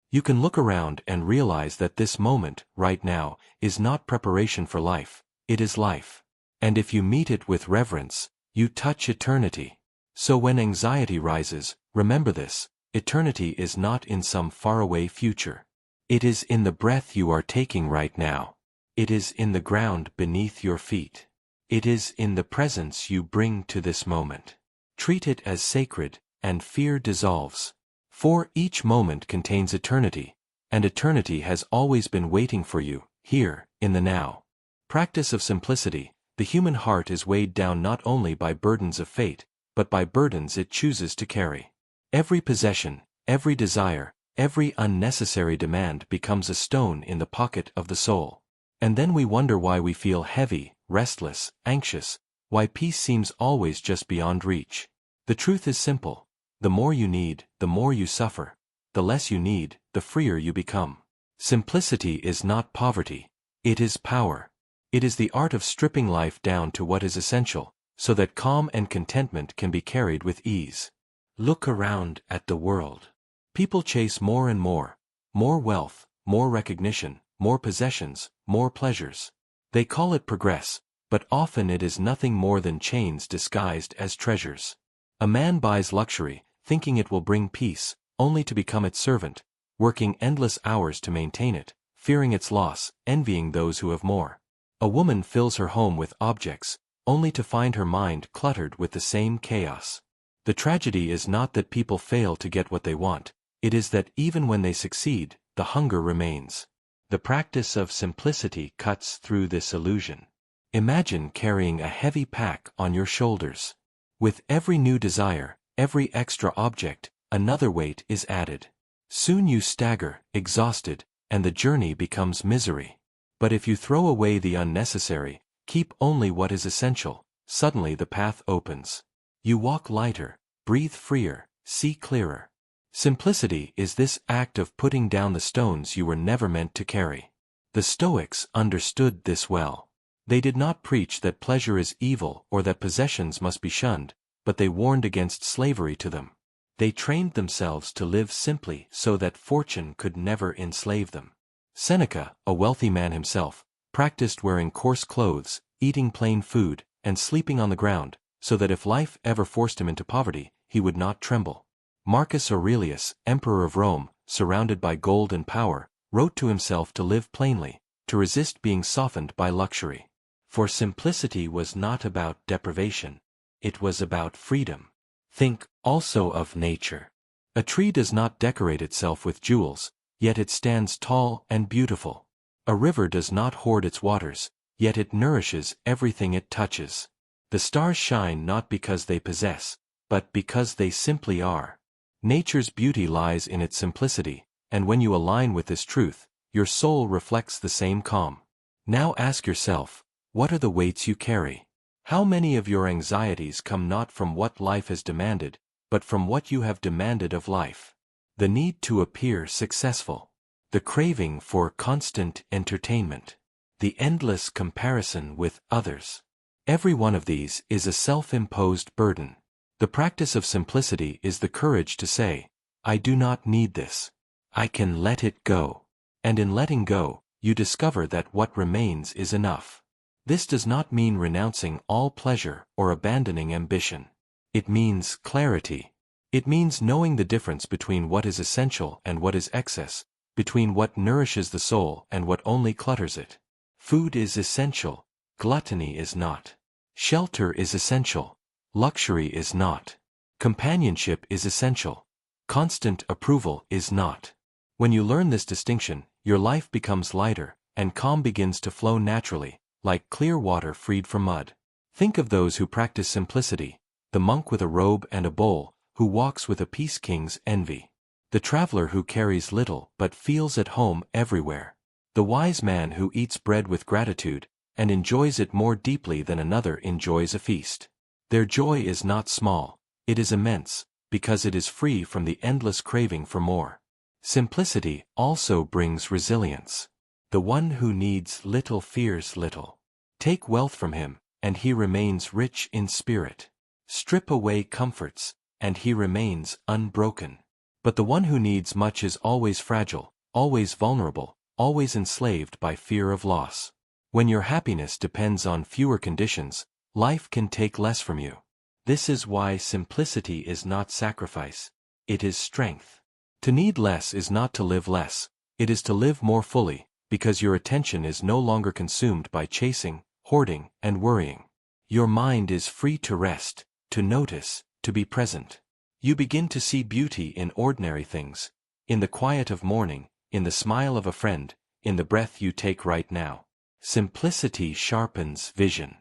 You can look around and realize that this moment, right now, is not preparation for life, it is life. And if you meet it with reverence, you touch eternity. So when anxiety rises, remember this, eternity is not in some faraway future. It is in the breath you are taking right now. It is in the ground beneath your feet. It is in the presence you bring to this moment. Treat it as sacred, and fear dissolves. For each moment contains eternity, and eternity has always been waiting for you, here, in the now. Practice of simplicity. The human heart is weighed down not only by burdens of fate, but by burdens it chooses to carry. Every possession, every desire, every unnecessary demand becomes a stone in the pocket of the soul. And then we wonder why we feel heavy, restless, anxious, why peace seems always just beyond reach. The truth is simple. The more you need, the more you suffer. The less you need, the freer you become. Simplicity is not poverty. It is power. It is the art of stripping life down to what is essential, so that calm and contentment can be carried with ease. Look around at the world. People chase more and more wealth, more recognition, more possessions, more pleasures. They call it progress, but often it is nothing more than chains disguised as treasures. A man buys luxury, thinking it will bring peace, only to become its servant, working endless hours to maintain it, fearing its loss, envying those who have more. A woman fills her home with objects, only to find her mind cluttered with the same chaos. The tragedy is not that people fail to get what they want, it is that even when they succeed, the hunger remains. The practice of simplicity cuts through this illusion. Imagine carrying a heavy pack on your shoulders. With every new desire, every extra object, another weight is added. Soon you stagger, exhausted, and the journey becomes misery. But if you throw away the unnecessary, keep only what is essential, suddenly the path opens. You walk lighter, breathe freer, see clearer. Simplicity is this act of putting down the stones you were never meant to carry. The Stoics understood this well. They did not preach that pleasure is evil or that possessions must be shunned, but they warned against slavery to them. They trained themselves to live simply so that fortune could never enslave them. Seneca, a wealthy man himself, practiced wearing coarse clothes, eating plain food, and sleeping on the ground, so that if life ever forced him into poverty, he would not tremble. Marcus Aurelius, emperor of Rome, surrounded by gold and power, wrote to himself to live plainly, to resist being softened by luxury. For simplicity was not about deprivation. It was about freedom. Think also of nature. A tree does not decorate itself with jewels, yet it stands tall and beautiful. A river does not hoard its waters, yet it nourishes everything it touches. The stars shine not because they possess, but because they simply are. Nature's beauty lies in its simplicity, and when you align with this truth, your soul reflects the same calm. Now ask yourself, what are the weights you carry? How many of your anxieties come not from what life has demanded, but from what you have demanded of life? The need to appear successful. The craving for constant entertainment. The endless comparison with others. Every one of these is a self-imposed burden. The practice of simplicity is the courage to say, I do not need this. I can let it go. And in letting go, you discover that what remains is enough. This does not mean renouncing all pleasure or abandoning ambition. It means clarity. It means knowing the difference between what is essential and what is excess, between what nourishes the soul and what only clutters it. Food is essential, gluttony is not. Shelter is essential, luxury is not. Companionship is essential, constant approval is not. When you learn this distinction, your life becomes lighter, and calm begins to flow naturally, like clear water freed from mud. Think of those who practice simplicity, the monk with a robe and a bowl, who walks with a peace king's envy. The traveler who carries little but feels at home everywhere. The wise man who eats bread with gratitude, and enjoys it more deeply than another enjoys a feast. Their joy is not small, it is immense, because it is free from the endless craving for more. Simplicity also brings resilience. The one who needs little fears little. Take wealth from him, and he remains rich in spirit. Strip away comforts, and he remains unbroken. But the one who needs much is always fragile, always vulnerable, always enslaved by fear of loss. When your happiness depends on fewer conditions, life can take less from you. This is why simplicity is not sacrifice, it is strength. To need less is not to live less, it is to live more fully, because your attention is no longer consumed by chasing, hoarding, and worrying. Your mind is free to rest, to notice, to be present. You begin to see beauty in ordinary things, in the quiet of morning, in the smile of a friend, in the breath you take right now. Simplicity sharpens vision.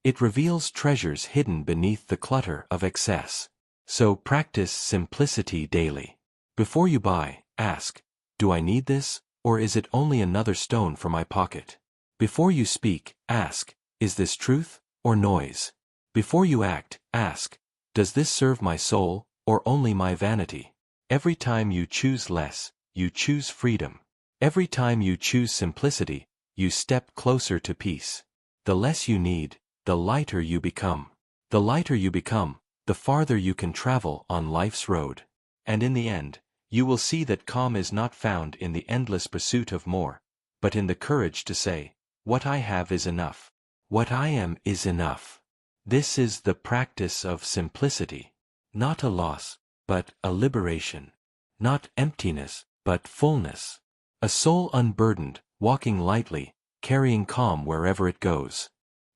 It reveals treasures hidden beneath the clutter of excess. So practice simplicity daily. Before you buy, ask, do I need this, or is it only another stone for my pocket? Before you speak, ask, is this truth, or noise? Before you act, ask, does this serve my soul, or only my vanity? Every time you choose less, you choose freedom. Every time you choose simplicity, you step closer to peace. The less you need, the lighter you become. The lighter you become, the farther you can travel on life's road. And in the end, you will see that calm is not found in the endless pursuit of more, but in the courage to say, what I have is enough. What I am is enough. This is the practice of simplicity. Not a loss, but a liberation. Not emptiness, but fullness. A soul unburdened, walking lightly, carrying calm wherever it goes.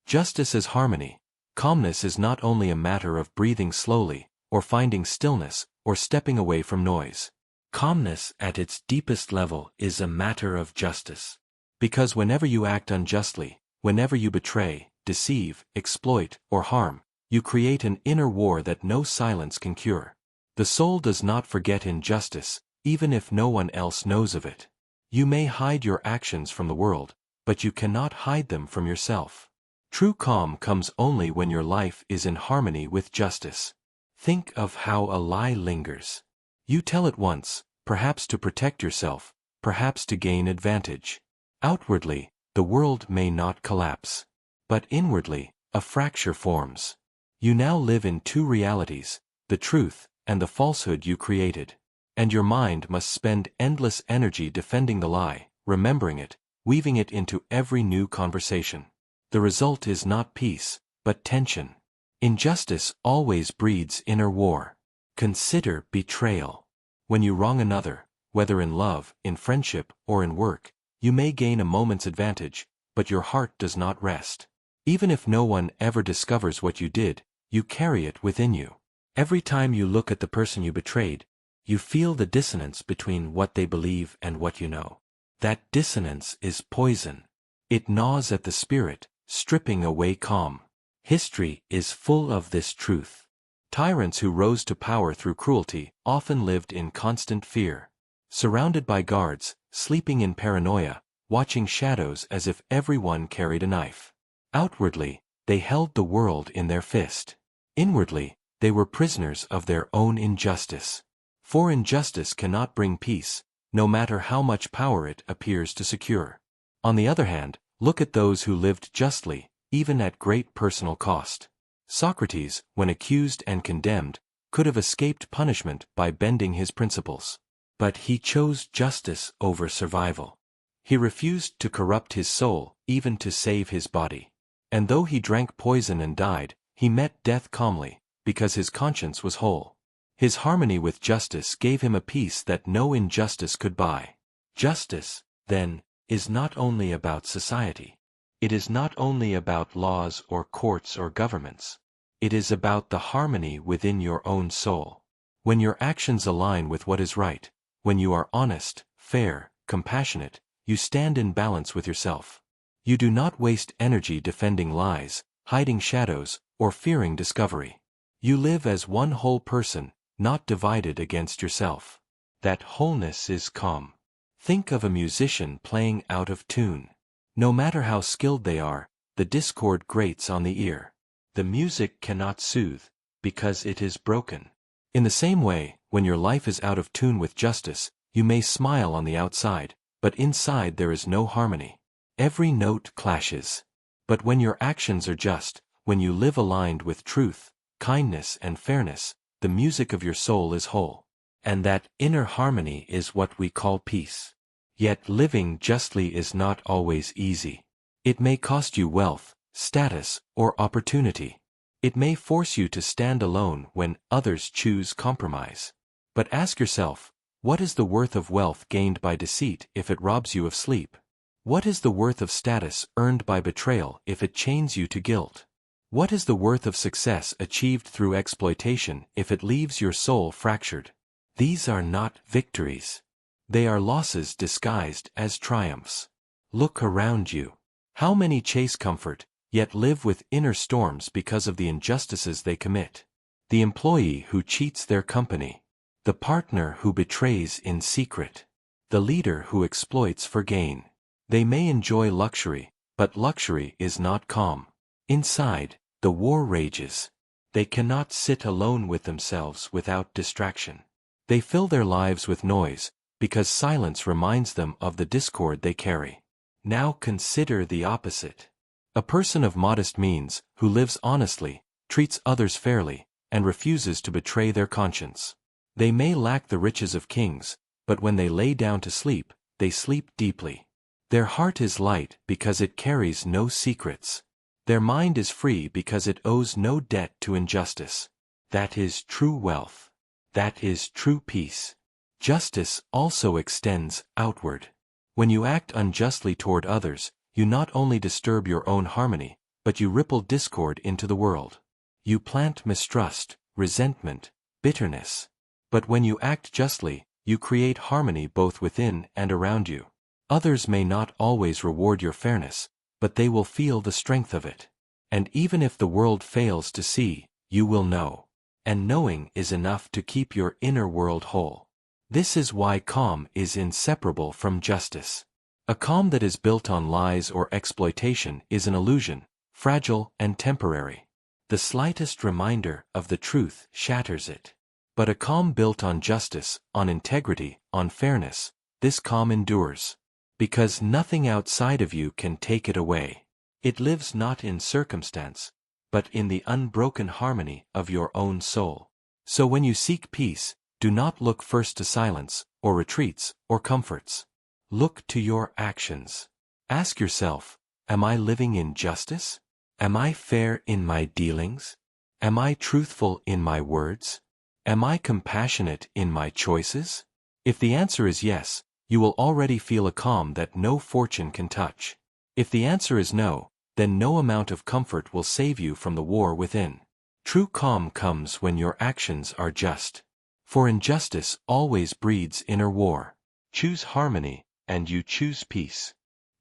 Justice is harmony. Calmness is not only a matter of breathing slowly, or finding stillness, or stepping away from noise. Calmness at its deepest level is a matter of justice. Because whenever you act unjustly, whenever you betray, deceive, exploit, or harm, you create an inner war that no silence can cure. The soul does not forget injustice, even if no one else knows of it. You may hide your actions from the world, but you cannot hide them from yourself. True calm comes only when your life is in harmony with justice. Think of how a lie lingers. You tell it once, perhaps to protect yourself, perhaps to gain advantage. Outwardly, the world may not collapse. But inwardly, a fracture forms. You now live in two realities, the truth and the falsehood you created. And your mind must spend endless energy defending the lie, remembering it, weaving it into every new conversation. The result is not peace, but tension. Injustice always breeds inner war. Consider betrayal. When you wrong another, whether in love, in friendship, or in work, you may gain a moment's advantage, but your heart does not rest. Even if no one ever discovers what you did, you carry it within you. Every time you look at the person you betrayed, you feel the dissonance between what they believe and what you know. That dissonance is poison. It gnaws at the spirit, stripping away calm. History is full of this truth. Tyrants who rose to power through cruelty often lived in constant fear. Surrounded by guards, sleeping in paranoia, watching shadows as if everyone carried a knife. Outwardly, they held the world in their fist. Inwardly, they were prisoners of their own injustice. For injustice cannot bring peace, no matter how much power it appears to secure. On the other hand, look at those who lived justly, even at great personal cost. Socrates, when accused and condemned, could have escaped punishment by bending his principles. But he chose justice over survival. He refused to corrupt his soul, even to save his body. And though he drank poison and died, he met death calmly, because his conscience was whole. His harmony with justice gave him a peace that no injustice could buy. Justice, then, is not only about society. It is not only about laws or courts or governments. It is about the harmony within your own soul. When your actions align with what is right, when you are honest, fair, compassionate, you stand in balance with yourself. You do not waste energy defending lies, hiding shadows, or fearing discovery. You live as one whole person, not divided against yourself. That wholeness is calm. Think of a musician playing out of tune. No matter how skilled they are, the discord grates on the ear. The music cannot soothe, because it is broken. In the same way, when your life is out of tune with justice, you may smile on the outside, but inside there is no harmony. Every note clashes. But when your actions are just, when you live aligned with truth, kindness and fairness, the music of your soul is whole. And that inner harmony is what we call peace. Yet living justly is not always easy. It may cost you wealth, status, or opportunity. It may force you to stand alone when others choose compromise. But ask yourself, what is the worth of wealth gained by deceit if it robs you of sleep? What is the worth of status earned by betrayal if it chains you to guilt? What is the worth of success achieved through exploitation if it leaves your soul fractured? These are not victories. They are losses disguised as triumphs. Look around you. How many chase comfort, yet live with inner storms because of the injustices they commit? The employee who cheats their company. The partner who betrays in secret. The leader who exploits for gain. They may enjoy luxury, but luxury is not calm. Inside, the war rages. They cannot sit alone with themselves without distraction. They fill their lives with noise, because silence reminds them of the discord they carry. Now consider the opposite. A person of modest means, who lives honestly, treats others fairly, and refuses to betray their conscience. They may lack the riches of kings, but when they lay down to sleep, they sleep deeply. Their heart is light because it carries no secrets. Their mind is free because it owes no debt to injustice. That is true wealth. That is true peace. Justice also extends outward. When you act unjustly toward others, you not only disturb your own harmony, but you ripple discord into the world. You plant mistrust, resentment, bitterness. But when you act justly, you create harmony both within and around you. Others may not always reward your fairness, but they will feel the strength of it. And even if the world fails to see, you will know. And knowing is enough to keep your inner world whole. This is why calm is inseparable from justice. A calm that is built on lies or exploitation is an illusion, fragile and temporary. The slightest reminder of the truth shatters it. But a calm built on justice, on integrity, on fairness, this calm endures. Because nothing outside of you can take it away. It lives not in circumstance, but in the unbroken harmony of your own soul. So when you seek peace, do not look first to silence, or retreats, or comforts. Look to your actions. Ask yourself, am I living in justice? Am I fair in my dealings? Am I truthful in my words? Am I compassionate in my choices? If the answer is yes, you will already feel a calm that no fortune can touch. If the answer is no, then no amount of comfort will save you from the war within. True calm comes when your actions are just. For injustice always breeds inner war. Choose harmony, and you choose peace.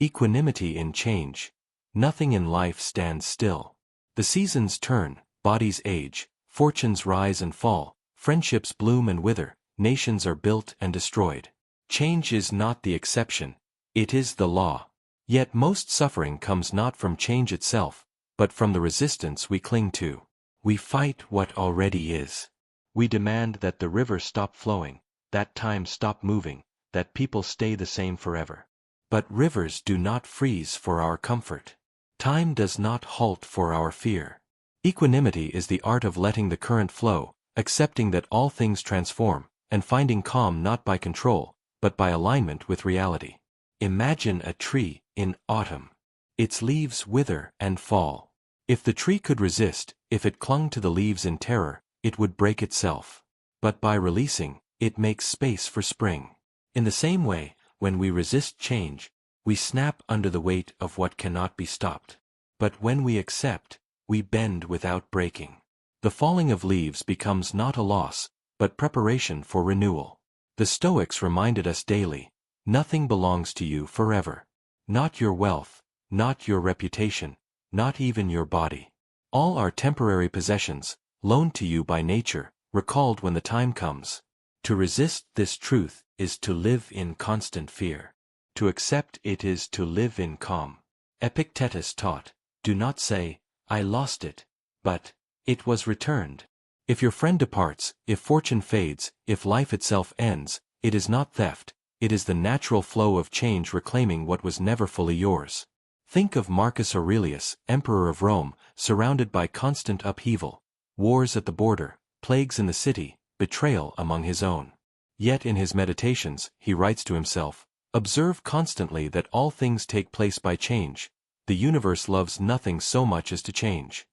Equanimity in change. Nothing in life stands still. The seasons turn, bodies age, fortunes rise and fall, friendships bloom and wither, nations are built and destroyed. Change is not the exception, it is the law. Yet most suffering comes not from change itself, but from the resistance we cling to. We fight what already is. We demand that the river stop flowing, that time stop moving, that people stay the same forever. But rivers do not freeze for our comfort. Time does not halt for our fear. Equanimity is the art of letting the current flow, accepting that all things transform, and finding calm not by control, but by alignment with reality. Imagine a tree in autumn. Its leaves wither and fall. If the tree could resist, if it clung to the leaves in terror, it would break itself. But by releasing, it makes space for spring. In the same way, when we resist change, we snap under the weight of what cannot be stopped. But when we accept, we bend without breaking. The falling of leaves becomes not a loss, but preparation for renewal. The Stoics reminded us daily, nothing belongs to you forever. Not your wealth, not your reputation, not even your body. All are temporary possessions, loaned to you by nature, recalled when the time comes. To resist this truth is to live in constant fear. To accept it is to live in calm. Epictetus taught, do not say, I lost it, but, it was returned. If your friend departs, if fortune fades, if life itself ends, it is not theft, it is the natural flow of change reclaiming what was never fully yours. Think of Marcus Aurelius, Emperor of Rome, surrounded by constant upheaval, wars at the border, plagues in the city, betrayal among his own. Yet in his meditations, he writes to himself, observe constantly that all things take place by change. The universe loves nothing so much as to change.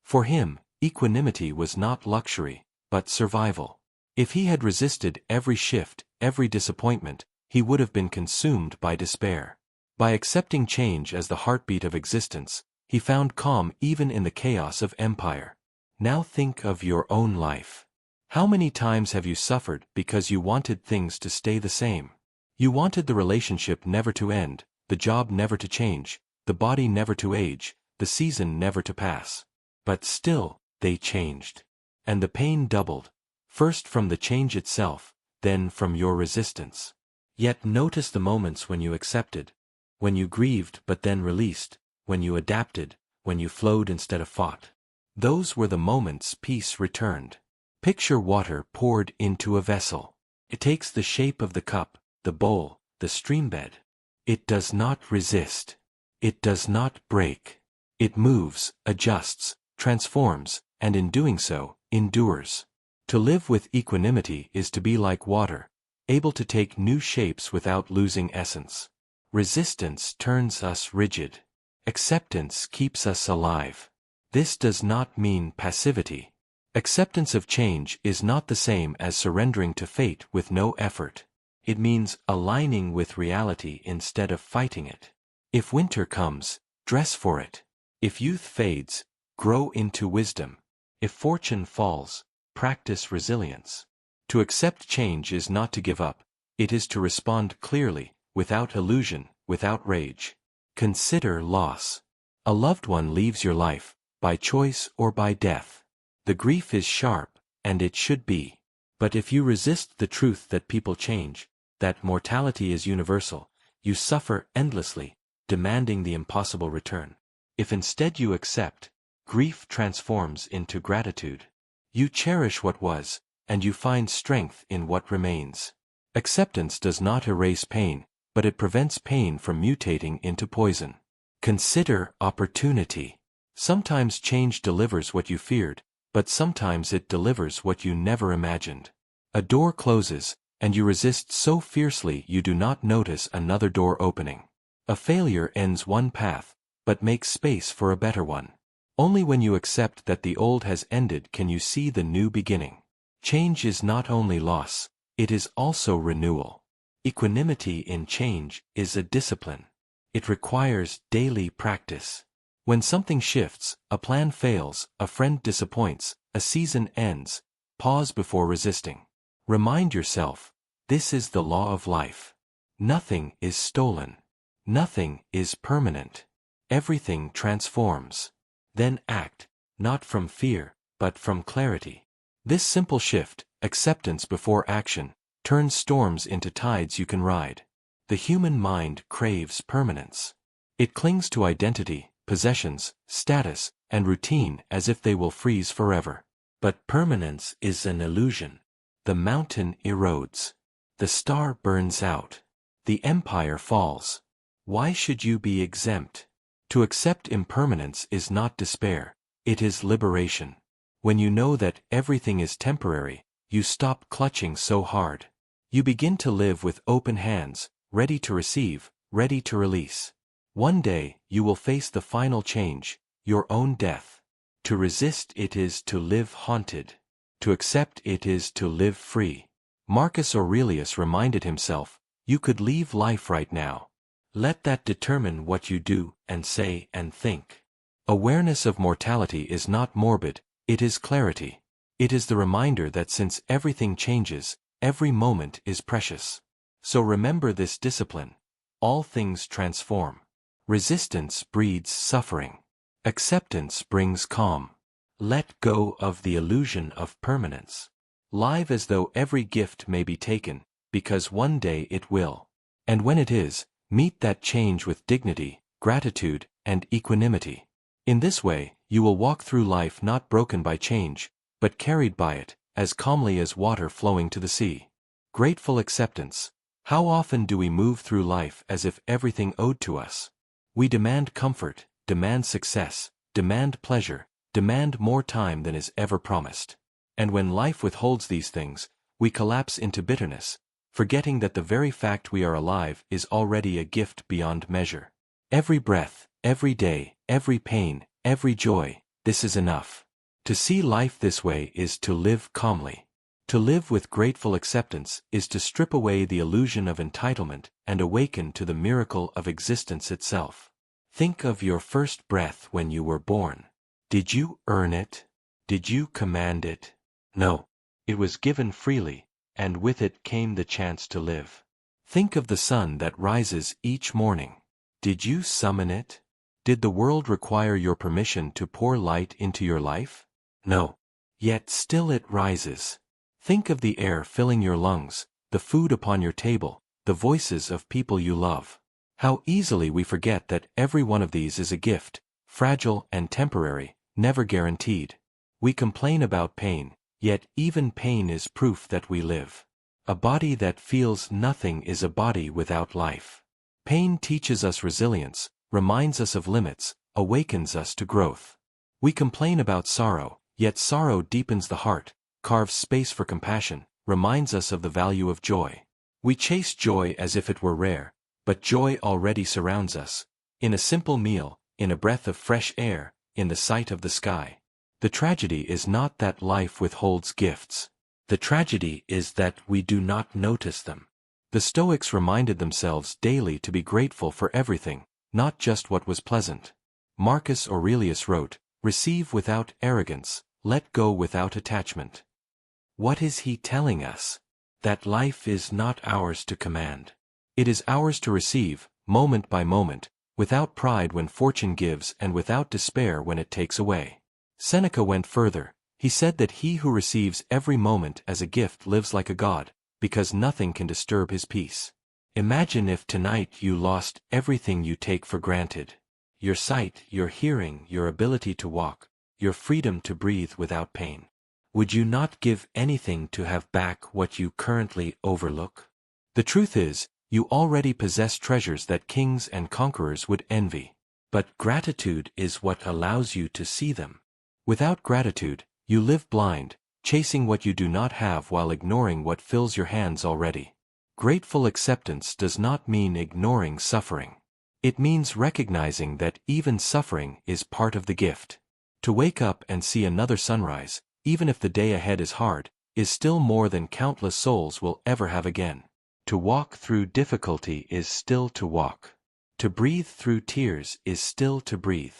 For him, equanimity was not luxury, but survival. If he had resisted every shift, every disappointment, he would have been consumed by despair. By accepting change as the heartbeat of existence, he found calm even in the chaos of empire. Now think of your own life. How many times have you suffered because you wanted things to stay the same? You wanted the relationship never to end, the job never to change, the body never to age, the season never to pass. But still, they changed. And the pain doubled, first from the change itself, then from your resistance. Yet notice the moments when you accepted, when you grieved but then released, when you adapted, when you flowed instead of fought. Those were the moments peace returned. Picture water poured into a vessel. It takes the shape of the cup, the bowl, the streambed. It does not resist. It does not break. It moves, adjusts, transforms, and in doing so, endures. To live with equanimity is to be like water, able to take new shapes without losing essence. Resistance turns us rigid. Acceptance keeps us alive. This does not mean passivity. Acceptance of change is not the same as surrendering to fate with no effort. It means aligning with reality instead of fighting it. If winter comes, dress for it. If youth fades, grow into wisdom. If fortune falls, practice resilience. To accept change is not to give up, it is to respond clearly, without illusion, without rage. Consider loss. A loved one leaves your life, by choice or by death. The grief is sharp, and it should be. But if you resist the truth that people change, that mortality is universal, you suffer endlessly, demanding the impossible return. If instead you accept, grief transforms into gratitude. You cherish what was, and you find strength in what remains. Acceptance does not erase pain, but it prevents pain from mutating into poison. Consider opportunity. Sometimes change delivers what you feared, but sometimes it delivers what you never imagined. A door closes, and you resist so fiercely you do not notice another door opening. A failure ends one path, but makes space for a better one. Only when you accept that the old has ended can you see the new beginning. Change is not only loss, it is also renewal. Equanimity in change is a discipline. It requires daily practice. When something shifts, a plan fails, a friend disappoints, a season ends, pause before resisting. Remind yourself, this is the law of life. Nothing is stolen. Nothing is permanent. Everything transforms. Then act, not from fear, but from clarity. This simple shift, acceptance before action, turns storms into tides you can ride. The human mind craves permanence. It clings to identity, possessions, status, and routine as if they will freeze forever. But permanence is an illusion. The mountain erodes. The star burns out. The empire falls. Why should you be exempt? To accept impermanence is not despair, it is liberation. When you know that everything is temporary, you stop clutching so hard. You begin to live with open hands, ready to receive, ready to release. One day, you will face the final change, your own death. To resist it is to live haunted. To accept it is to live free. Marcus Aurelius reminded himself, you could leave life right now. Let that determine what you do, and say, and think. Awareness of mortality is not morbid, it is clarity. It is the reminder that since everything changes, every moment is precious. So remember this discipline. All things transform. Resistance breeds suffering. Acceptance brings calm. Let go of the illusion of permanence. Live as though every gift may be taken, because one day it will. And when it is, meet that change with dignity, gratitude, and equanimity. In this way, you will walk through life not broken by change, but carried by it, as calmly as water flowing to the sea. Grateful acceptance. How often do we move through life as if everything owed to us? We demand comfort, demand success, demand pleasure, demand more time than is ever promised. And when life withholds these things, we collapse into bitterness, forgetting that the very fact we are alive is already a gift beyond measure. Every breath, every day, every pain, every joy, this is enough. To see life this way is to live calmly. To live with grateful acceptance is to strip away the illusion of entitlement and awaken to the miracle of existence itself. Think of your first breath when you were born. Did you earn it? Did you command it? No. It was given freely, and with it came the chance to live. Think of the sun that rises each morning. Did you summon it? Did the world require your permission to pour light into your life? No. Yet still it rises. Think of the air filling your lungs, the food upon your table, the voices of people you love. How easily we forget that every one of these is a gift, fragile and temporary, never guaranteed. We complain about pain, yet even pain is proof that we live. A body that feels nothing is a body without life. Pain teaches us resilience, reminds us of limits, awakens us to growth. We complain about sorrow, yet sorrow deepens the heart, carves space for compassion, reminds us of the value of joy. We chase joy as if it were rare, but joy already surrounds us, in a simple meal, in a breath of fresh air, in the sight of the sky. The tragedy is not that life withholds gifts. The tragedy is that we do not notice them. The Stoics reminded themselves daily to be grateful for everything, not just what was pleasant. Marcus Aurelius wrote, "Receive without arrogance, let go without attachment." What is he telling us? That life is not ours to command. It is ours to receive, moment by moment, without pride when fortune gives and without despair when it takes away. Seneca went further, He said that he who receives every moment as a gift lives like a god, because nothing can disturb his peace. Imagine if tonight you lost everything you take for granted. Your sight, your hearing, your ability to walk, your freedom to breathe without pain. Would you not give anything to have back what you currently overlook? The truth is, you already possess treasures that kings and conquerors would envy. But gratitude is what allows you to see them. Without gratitude, you live blind, chasing what you do not have while ignoring what fills your hands already. Grateful acceptance does not mean ignoring suffering. It means recognizing that even suffering is part of the gift. To wake up and see another sunrise, even if the day ahead is hard, is still more than countless souls will ever have again. To walk through difficulty is still to walk. To breathe through tears is still to breathe.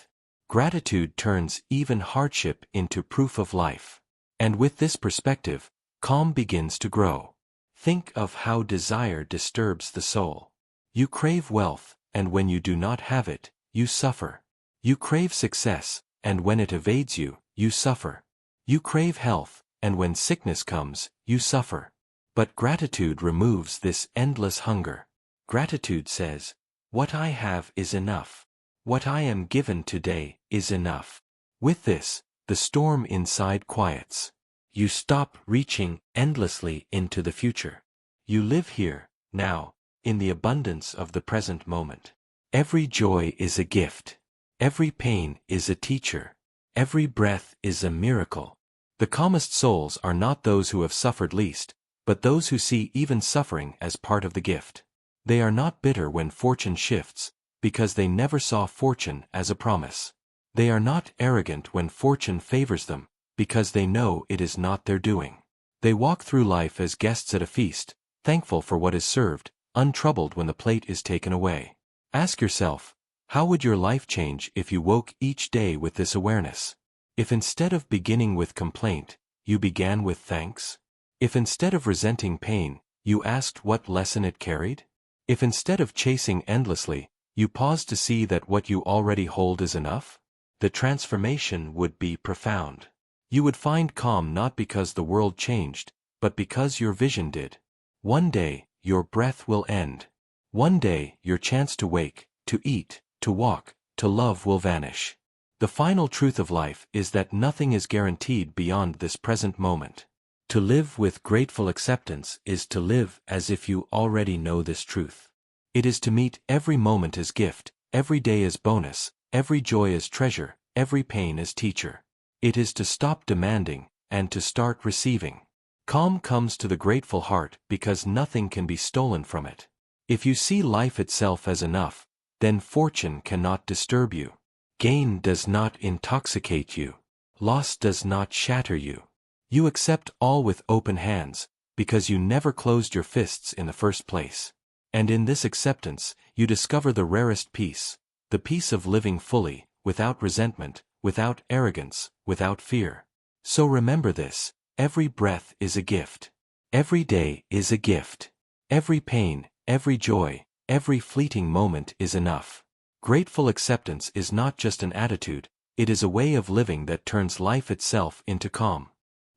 Gratitude turns even hardship into proof of life. And with this perspective, calm begins to grow. Think of how desire disturbs the soul. You crave wealth, and when you do not have it, you suffer. You crave success, and when it evades you, you suffer. You crave health, and when sickness comes, you suffer. But gratitude removes this endless hunger. Gratitude says, "What I have is enough. What I am given today is enough." With this, the storm inside quiets. You stop reaching endlessly into the future. You live here, now, in the abundance of the present moment. Every joy is a gift. Every pain is a teacher. Every breath is a miracle. The calmest souls are not those who have suffered least, but those who see even suffering as part of the gift. They are not bitter when fortune shifts, because they never saw fortune as a promise. They are not arrogant when fortune favors them, because they know it is not their doing. They walk through life as guests at a feast, thankful for what is served, untroubled when the plate is taken away. Ask yourself, how would your life change if you woke each day with this awareness? If instead of beginning with complaint, you began with thanks? If instead of resenting pain, you asked what lesson it carried? If instead of chasing endlessly, you paused to see that what you already hold is enough? The transformation would be profound. You would find calm not because the world changed, but because your vision did. One day, your breath will end. One day, your chance to wake, to eat, to walk, to love will vanish. The final truth of life is that nothing is guaranteed beyond this present moment. To live with grateful acceptance is to live as if you already know this truth. It is to meet every moment as gift, every day as bonus, every joy as treasure, every pain as teacher. It is to stop demanding, and to start receiving. Calm comes to the grateful heart because nothing can be stolen from it. If you see life itself as enough, then fortune cannot disturb you. Gain does not intoxicate you. Loss does not shatter you. You accept all with open hands, because you never closed your fists in the first place. And in this acceptance, you discover the rarest peace, the peace of living fully, without resentment, without arrogance, without fear. So remember this, every breath is a gift. Every day is a gift. Every pain, every joy, every fleeting moment is enough. Grateful acceptance is not just an attitude, it is a way of living that turns life itself into calm.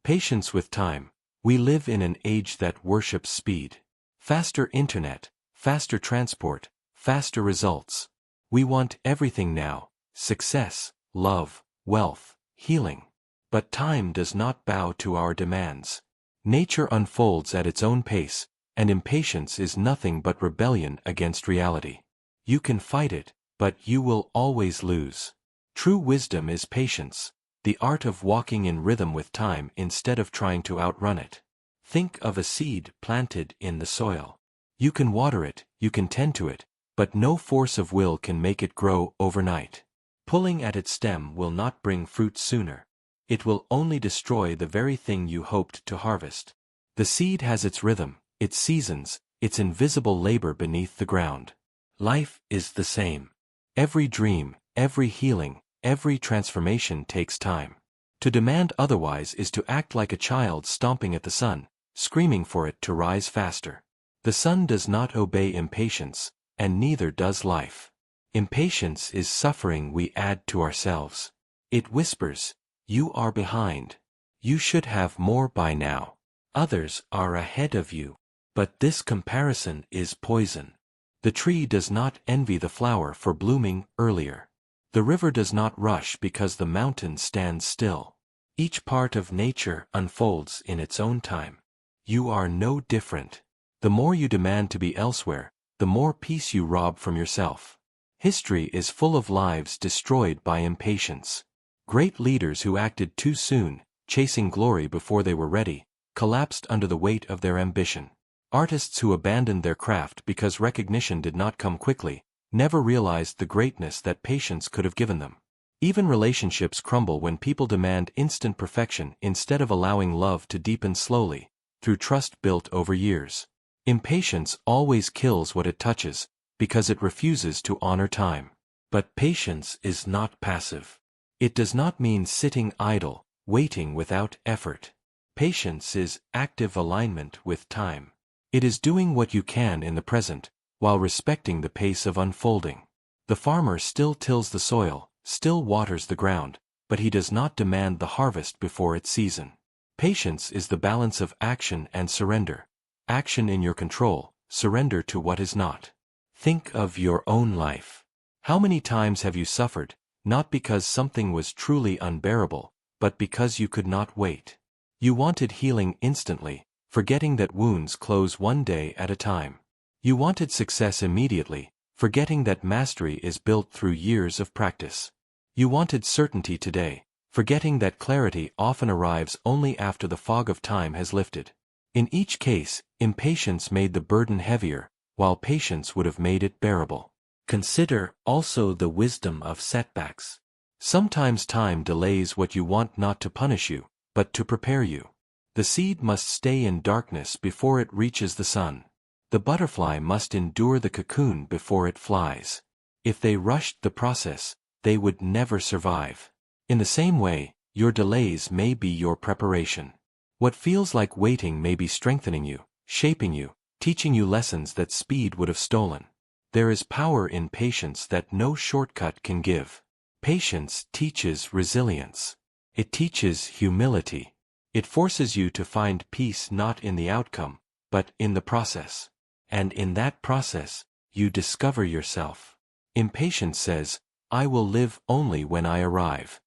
Patience with time. We live in an age that worships speed. Faster internet, faster transport, faster results. We want everything now, success, love, wealth, healing. But time does not bow to our demands. Nature unfolds at its own pace, and impatience is nothing but rebellion against reality. You can fight it, but you will always lose. True wisdom is patience, the art of walking in rhythm with time instead of trying to outrun it. Think of a seed planted in the soil. You can water it, you can tend to it, but no force of will can make it grow overnight. Pulling at its stem will not bring fruit sooner. It will only destroy the very thing you hoped to harvest. The seed has its rhythm, its seasons, its invisible labor beneath the ground. Life is the same. Every dream, every healing, every transformation takes time. To demand otherwise is to act like a child stomping at the sun, screaming for it to rise faster. The sun does not obey impatience, and neither does life. Impatience is suffering we add to ourselves. It whispers, "You are behind. You should have more by now. Others are ahead of you. But this comparison is poison. The tree does not envy the flower for blooming earlier. The river does not rush because the mountain stands still. Each part of nature unfolds in its own time. You are no different. The more you demand to be elsewhere, the more peace you rob from yourself. History is full of lives destroyed by impatience. Great leaders who acted too soon, chasing glory before they were ready, collapsed under the weight of their ambition. Artists who abandoned their craft because recognition did not come quickly, never realized the greatness that patience could have given them. Even relationships crumble when people demand instant perfection instead of allowing love to deepen slowly, through trust built over years. Impatience always kills what it touches, because it refuses to honor time. But patience is not passive. It does not mean sitting idle, waiting without effort. Patience is active alignment with time. It is doing what you can in the present, while respecting the pace of unfolding. The farmer still tills the soil, still waters the ground, but he does not demand the harvest before its season. Patience is the balance of action and surrender. Action in your control, surrender to what is not. Think of your own life. How many times have you suffered, not because something was truly unbearable, but because you could not wait? You wanted healing instantly, forgetting that wounds close one day at a time. You wanted success immediately, forgetting that mastery is built through years of practice. You wanted certainty today, forgetting that clarity often arrives only after the fog of time has lifted. In each case, impatience made the burden heavier, while patience would have made it bearable. Consider also the wisdom of setbacks. Sometimes time delays what you want not to punish you, but to prepare you. The seed must stay in darkness before it reaches the sun. The butterfly must endure the cocoon before it flies. If they rushed the process, they would never survive. In the same way, your delays may be your preparation. What feels like waiting may be strengthening you, shaping you, teaching you lessons that speed would have stolen. There is power in patience that no shortcut can give. Patience teaches resilience. It teaches humility. It forces you to find peace not in the outcome, but in the process. And in that process, you discover yourself. Impatience says, I will live only when I arrive.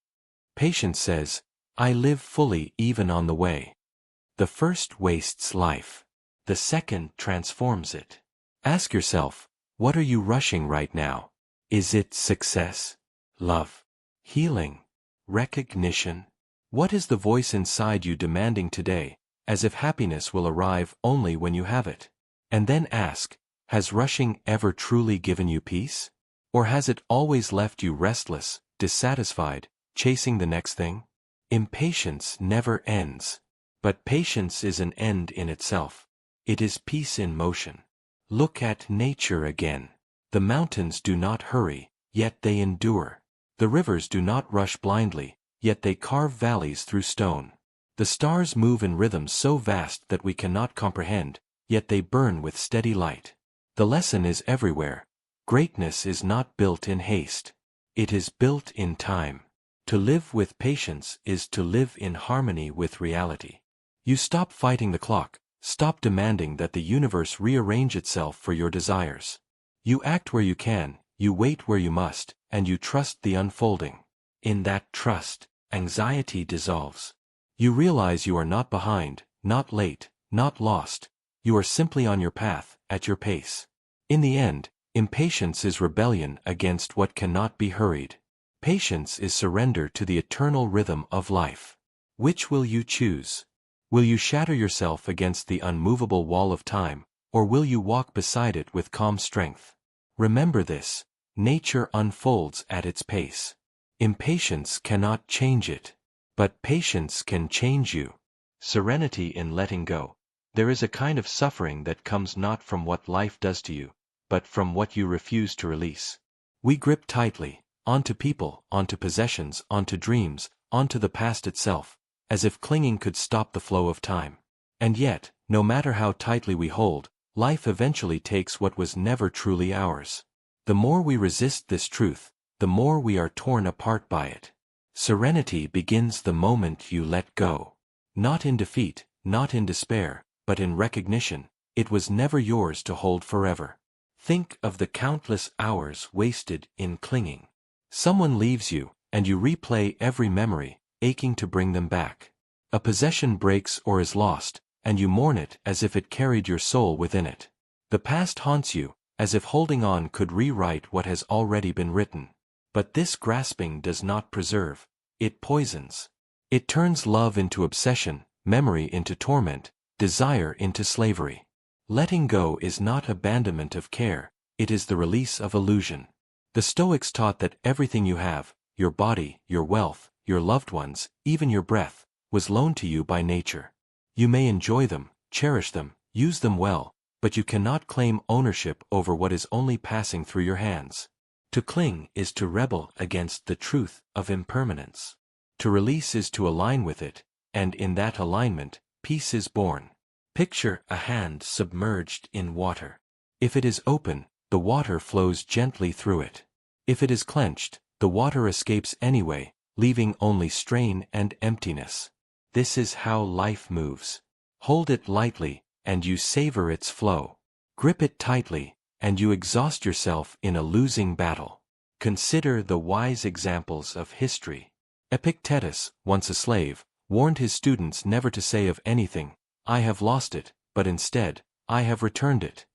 Patience says, I live fully even on the way. The first wastes life. The second transforms it. Ask yourself, what are you rushing right now? Is it success, love, healing, recognition? What is the voice inside you demanding today, as if happiness will arrive only when you have it? And then ask, has rushing ever truly given you peace? Or has it always left you restless, dissatisfied, chasing the next thing? Impatience never ends. But patience is an end in itself. It is peace in motion. Look at nature again. The mountains do not hurry, yet they endure. The rivers do not rush blindly, yet they carve valleys through stone. The stars move in rhythms so vast that we cannot comprehend, yet they burn with steady light. The lesson is everywhere. Greatness is not built in haste. It is built in time. To live with patience is to live in harmony with reality. You stop fighting the clock, stop demanding that the universe rearrange itself for your desires. You act where you can, you wait where you must, and you trust the unfolding. In that trust, anxiety dissolves. You realize you are not behind, not late, not lost. You are simply on your path, at your pace. In the end, impatience is rebellion against what cannot be hurried. Patience is surrender to the eternal rhythm of life. Which will you choose? Will you shatter yourself against the unmovable wall of time, or will you walk beside it with calm strength? Remember this, nature unfolds at its pace. Impatience cannot change it, but patience can change you. Serenity in letting go. There is a kind of suffering that comes not from what life does to you, but from what you refuse to release. We grip tightly, onto people, onto possessions, onto dreams, onto the past itself, as if clinging could stop the flow of time. And yet, no matter how tightly we hold, life eventually takes what was never truly ours. The more we resist this truth, the more we are torn apart by it. Serenity begins the moment you let go. Not in defeat, not in despair, but in recognition, it was never yours to hold forever. Think of the countless hours wasted in clinging. Someone leaves you, and you replay every memory, aching to bring them back. A possession breaks or is lost, and you mourn it as if it carried your soul within it. The past haunts you, as if holding on could rewrite what has already been written. But this grasping does not preserve, it poisons. It turns love into obsession, memory into torment, desire into slavery. Letting go is not abandonment of care, it is the release of illusion. The Stoics taught that everything you have, your body, your wealth, your loved ones, even your breath, was loaned to you by nature. You may enjoy them, cherish them, use them well, but you cannot claim ownership over what is only passing through your hands. To cling is to rebel against the truth of impermanence. To release is to align with it, and in that alignment, peace is born. Picture a hand submerged in water. If it is open, the water flows gently through it. If it is clenched, the water escapes anyway, leaving only strain and emptiness. This is how life moves. Hold it lightly, and you savor its flow. Grip it tightly, and you exhaust yourself in a losing battle. Consider the wise examples of history. Epictetus, once a slave, warned his students never to say of anything, "I have lost it," but instead, "I have returned it."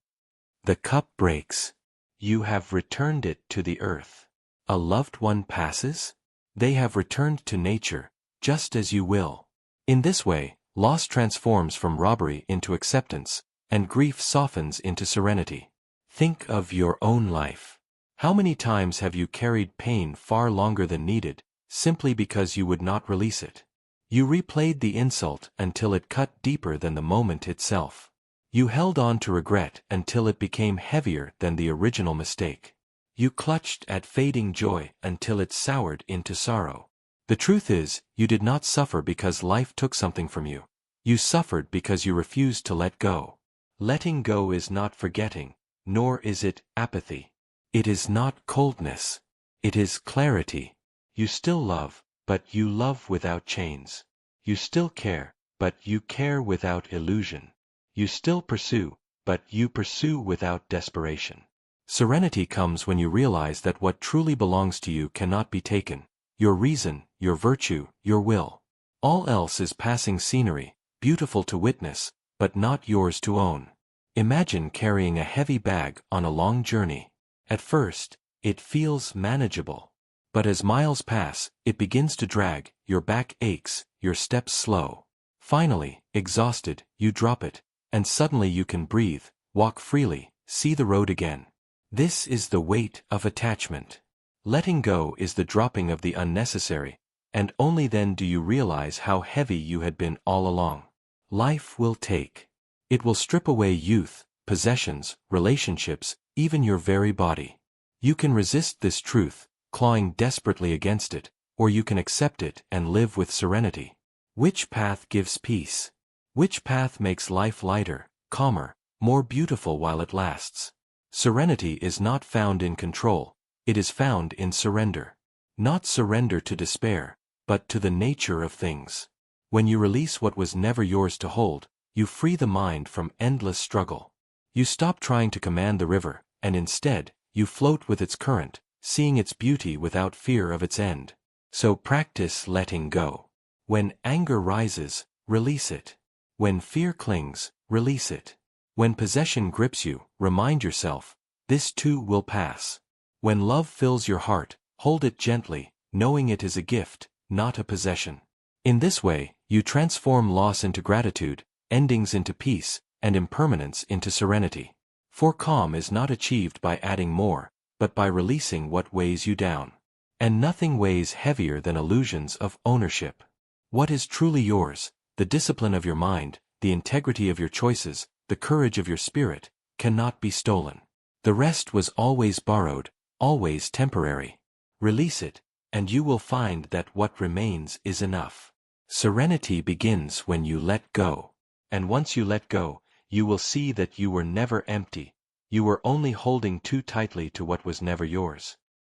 The cup breaks. You have returned it to the earth. A loved one passes? They have returned to nature, just as you will. In this way, loss transforms from robbery into acceptance, and grief softens into serenity. Think of your own life. How many times have you carried pain far longer than needed, simply because you would not release it? You replayed the insult until it cut deeper than the moment itself. You held on to regret until it became heavier than the original mistake. You clutched at fading joy until it soured into sorrow. The truth is, you did not suffer because life took something from you. You suffered because you refused to let go. Letting go is not forgetting, nor is it apathy. It is not coldness. It is clarity. You still love, but you love without chains. You still care, but you care without illusion. You still pursue, but you pursue without desperation. Serenity comes when you realize that what truly belongs to you cannot be taken. Your reason, your virtue, your will. All else is passing scenery, beautiful to witness, but not yours to own. Imagine carrying a heavy bag on a long journey. At first, it feels manageable. But as miles pass, it begins to drag, your back aches, your steps slow. Finally, exhausted, you drop it, and suddenly you can breathe, walk freely, see the road again. This is the weight of attachment. Letting go is the dropping of the unnecessary, and only then do you realize how heavy you had been all along. Life will take. It will strip away youth, possessions, relationships, even your very body. You can resist this truth, clawing desperately against it, or you can accept it and live with serenity. Which path gives peace? Which path makes life lighter, calmer, more beautiful while it lasts? Serenity is not found in control, it is found in surrender. Not surrender to despair, but to the nature of things. When you release what was never yours to hold, you free the mind from endless struggle. You stop trying to command the river, and instead, you float with its current, seeing its beauty without fear of its end. So practice letting go. When anger rises, release it. When fear clings, release it. When possession grips you, remind yourself, this too will pass. When love fills your heart, hold it gently, knowing it is a gift, not a possession. In this way, you transform loss into gratitude, endings into peace, and impermanence into serenity. For calm is not achieved by adding more, but by releasing what weighs you down. And nothing weighs heavier than illusions of ownership. What is truly yours, the discipline of your mind, the integrity of your choices, the courage of your spirit, cannot be stolen. The rest was always borrowed, always temporary. Release it, and you will find that what remains is enough. Serenity begins when you let go. And once you let go, you will see that you were never empty. You were only holding too tightly to what was never yours.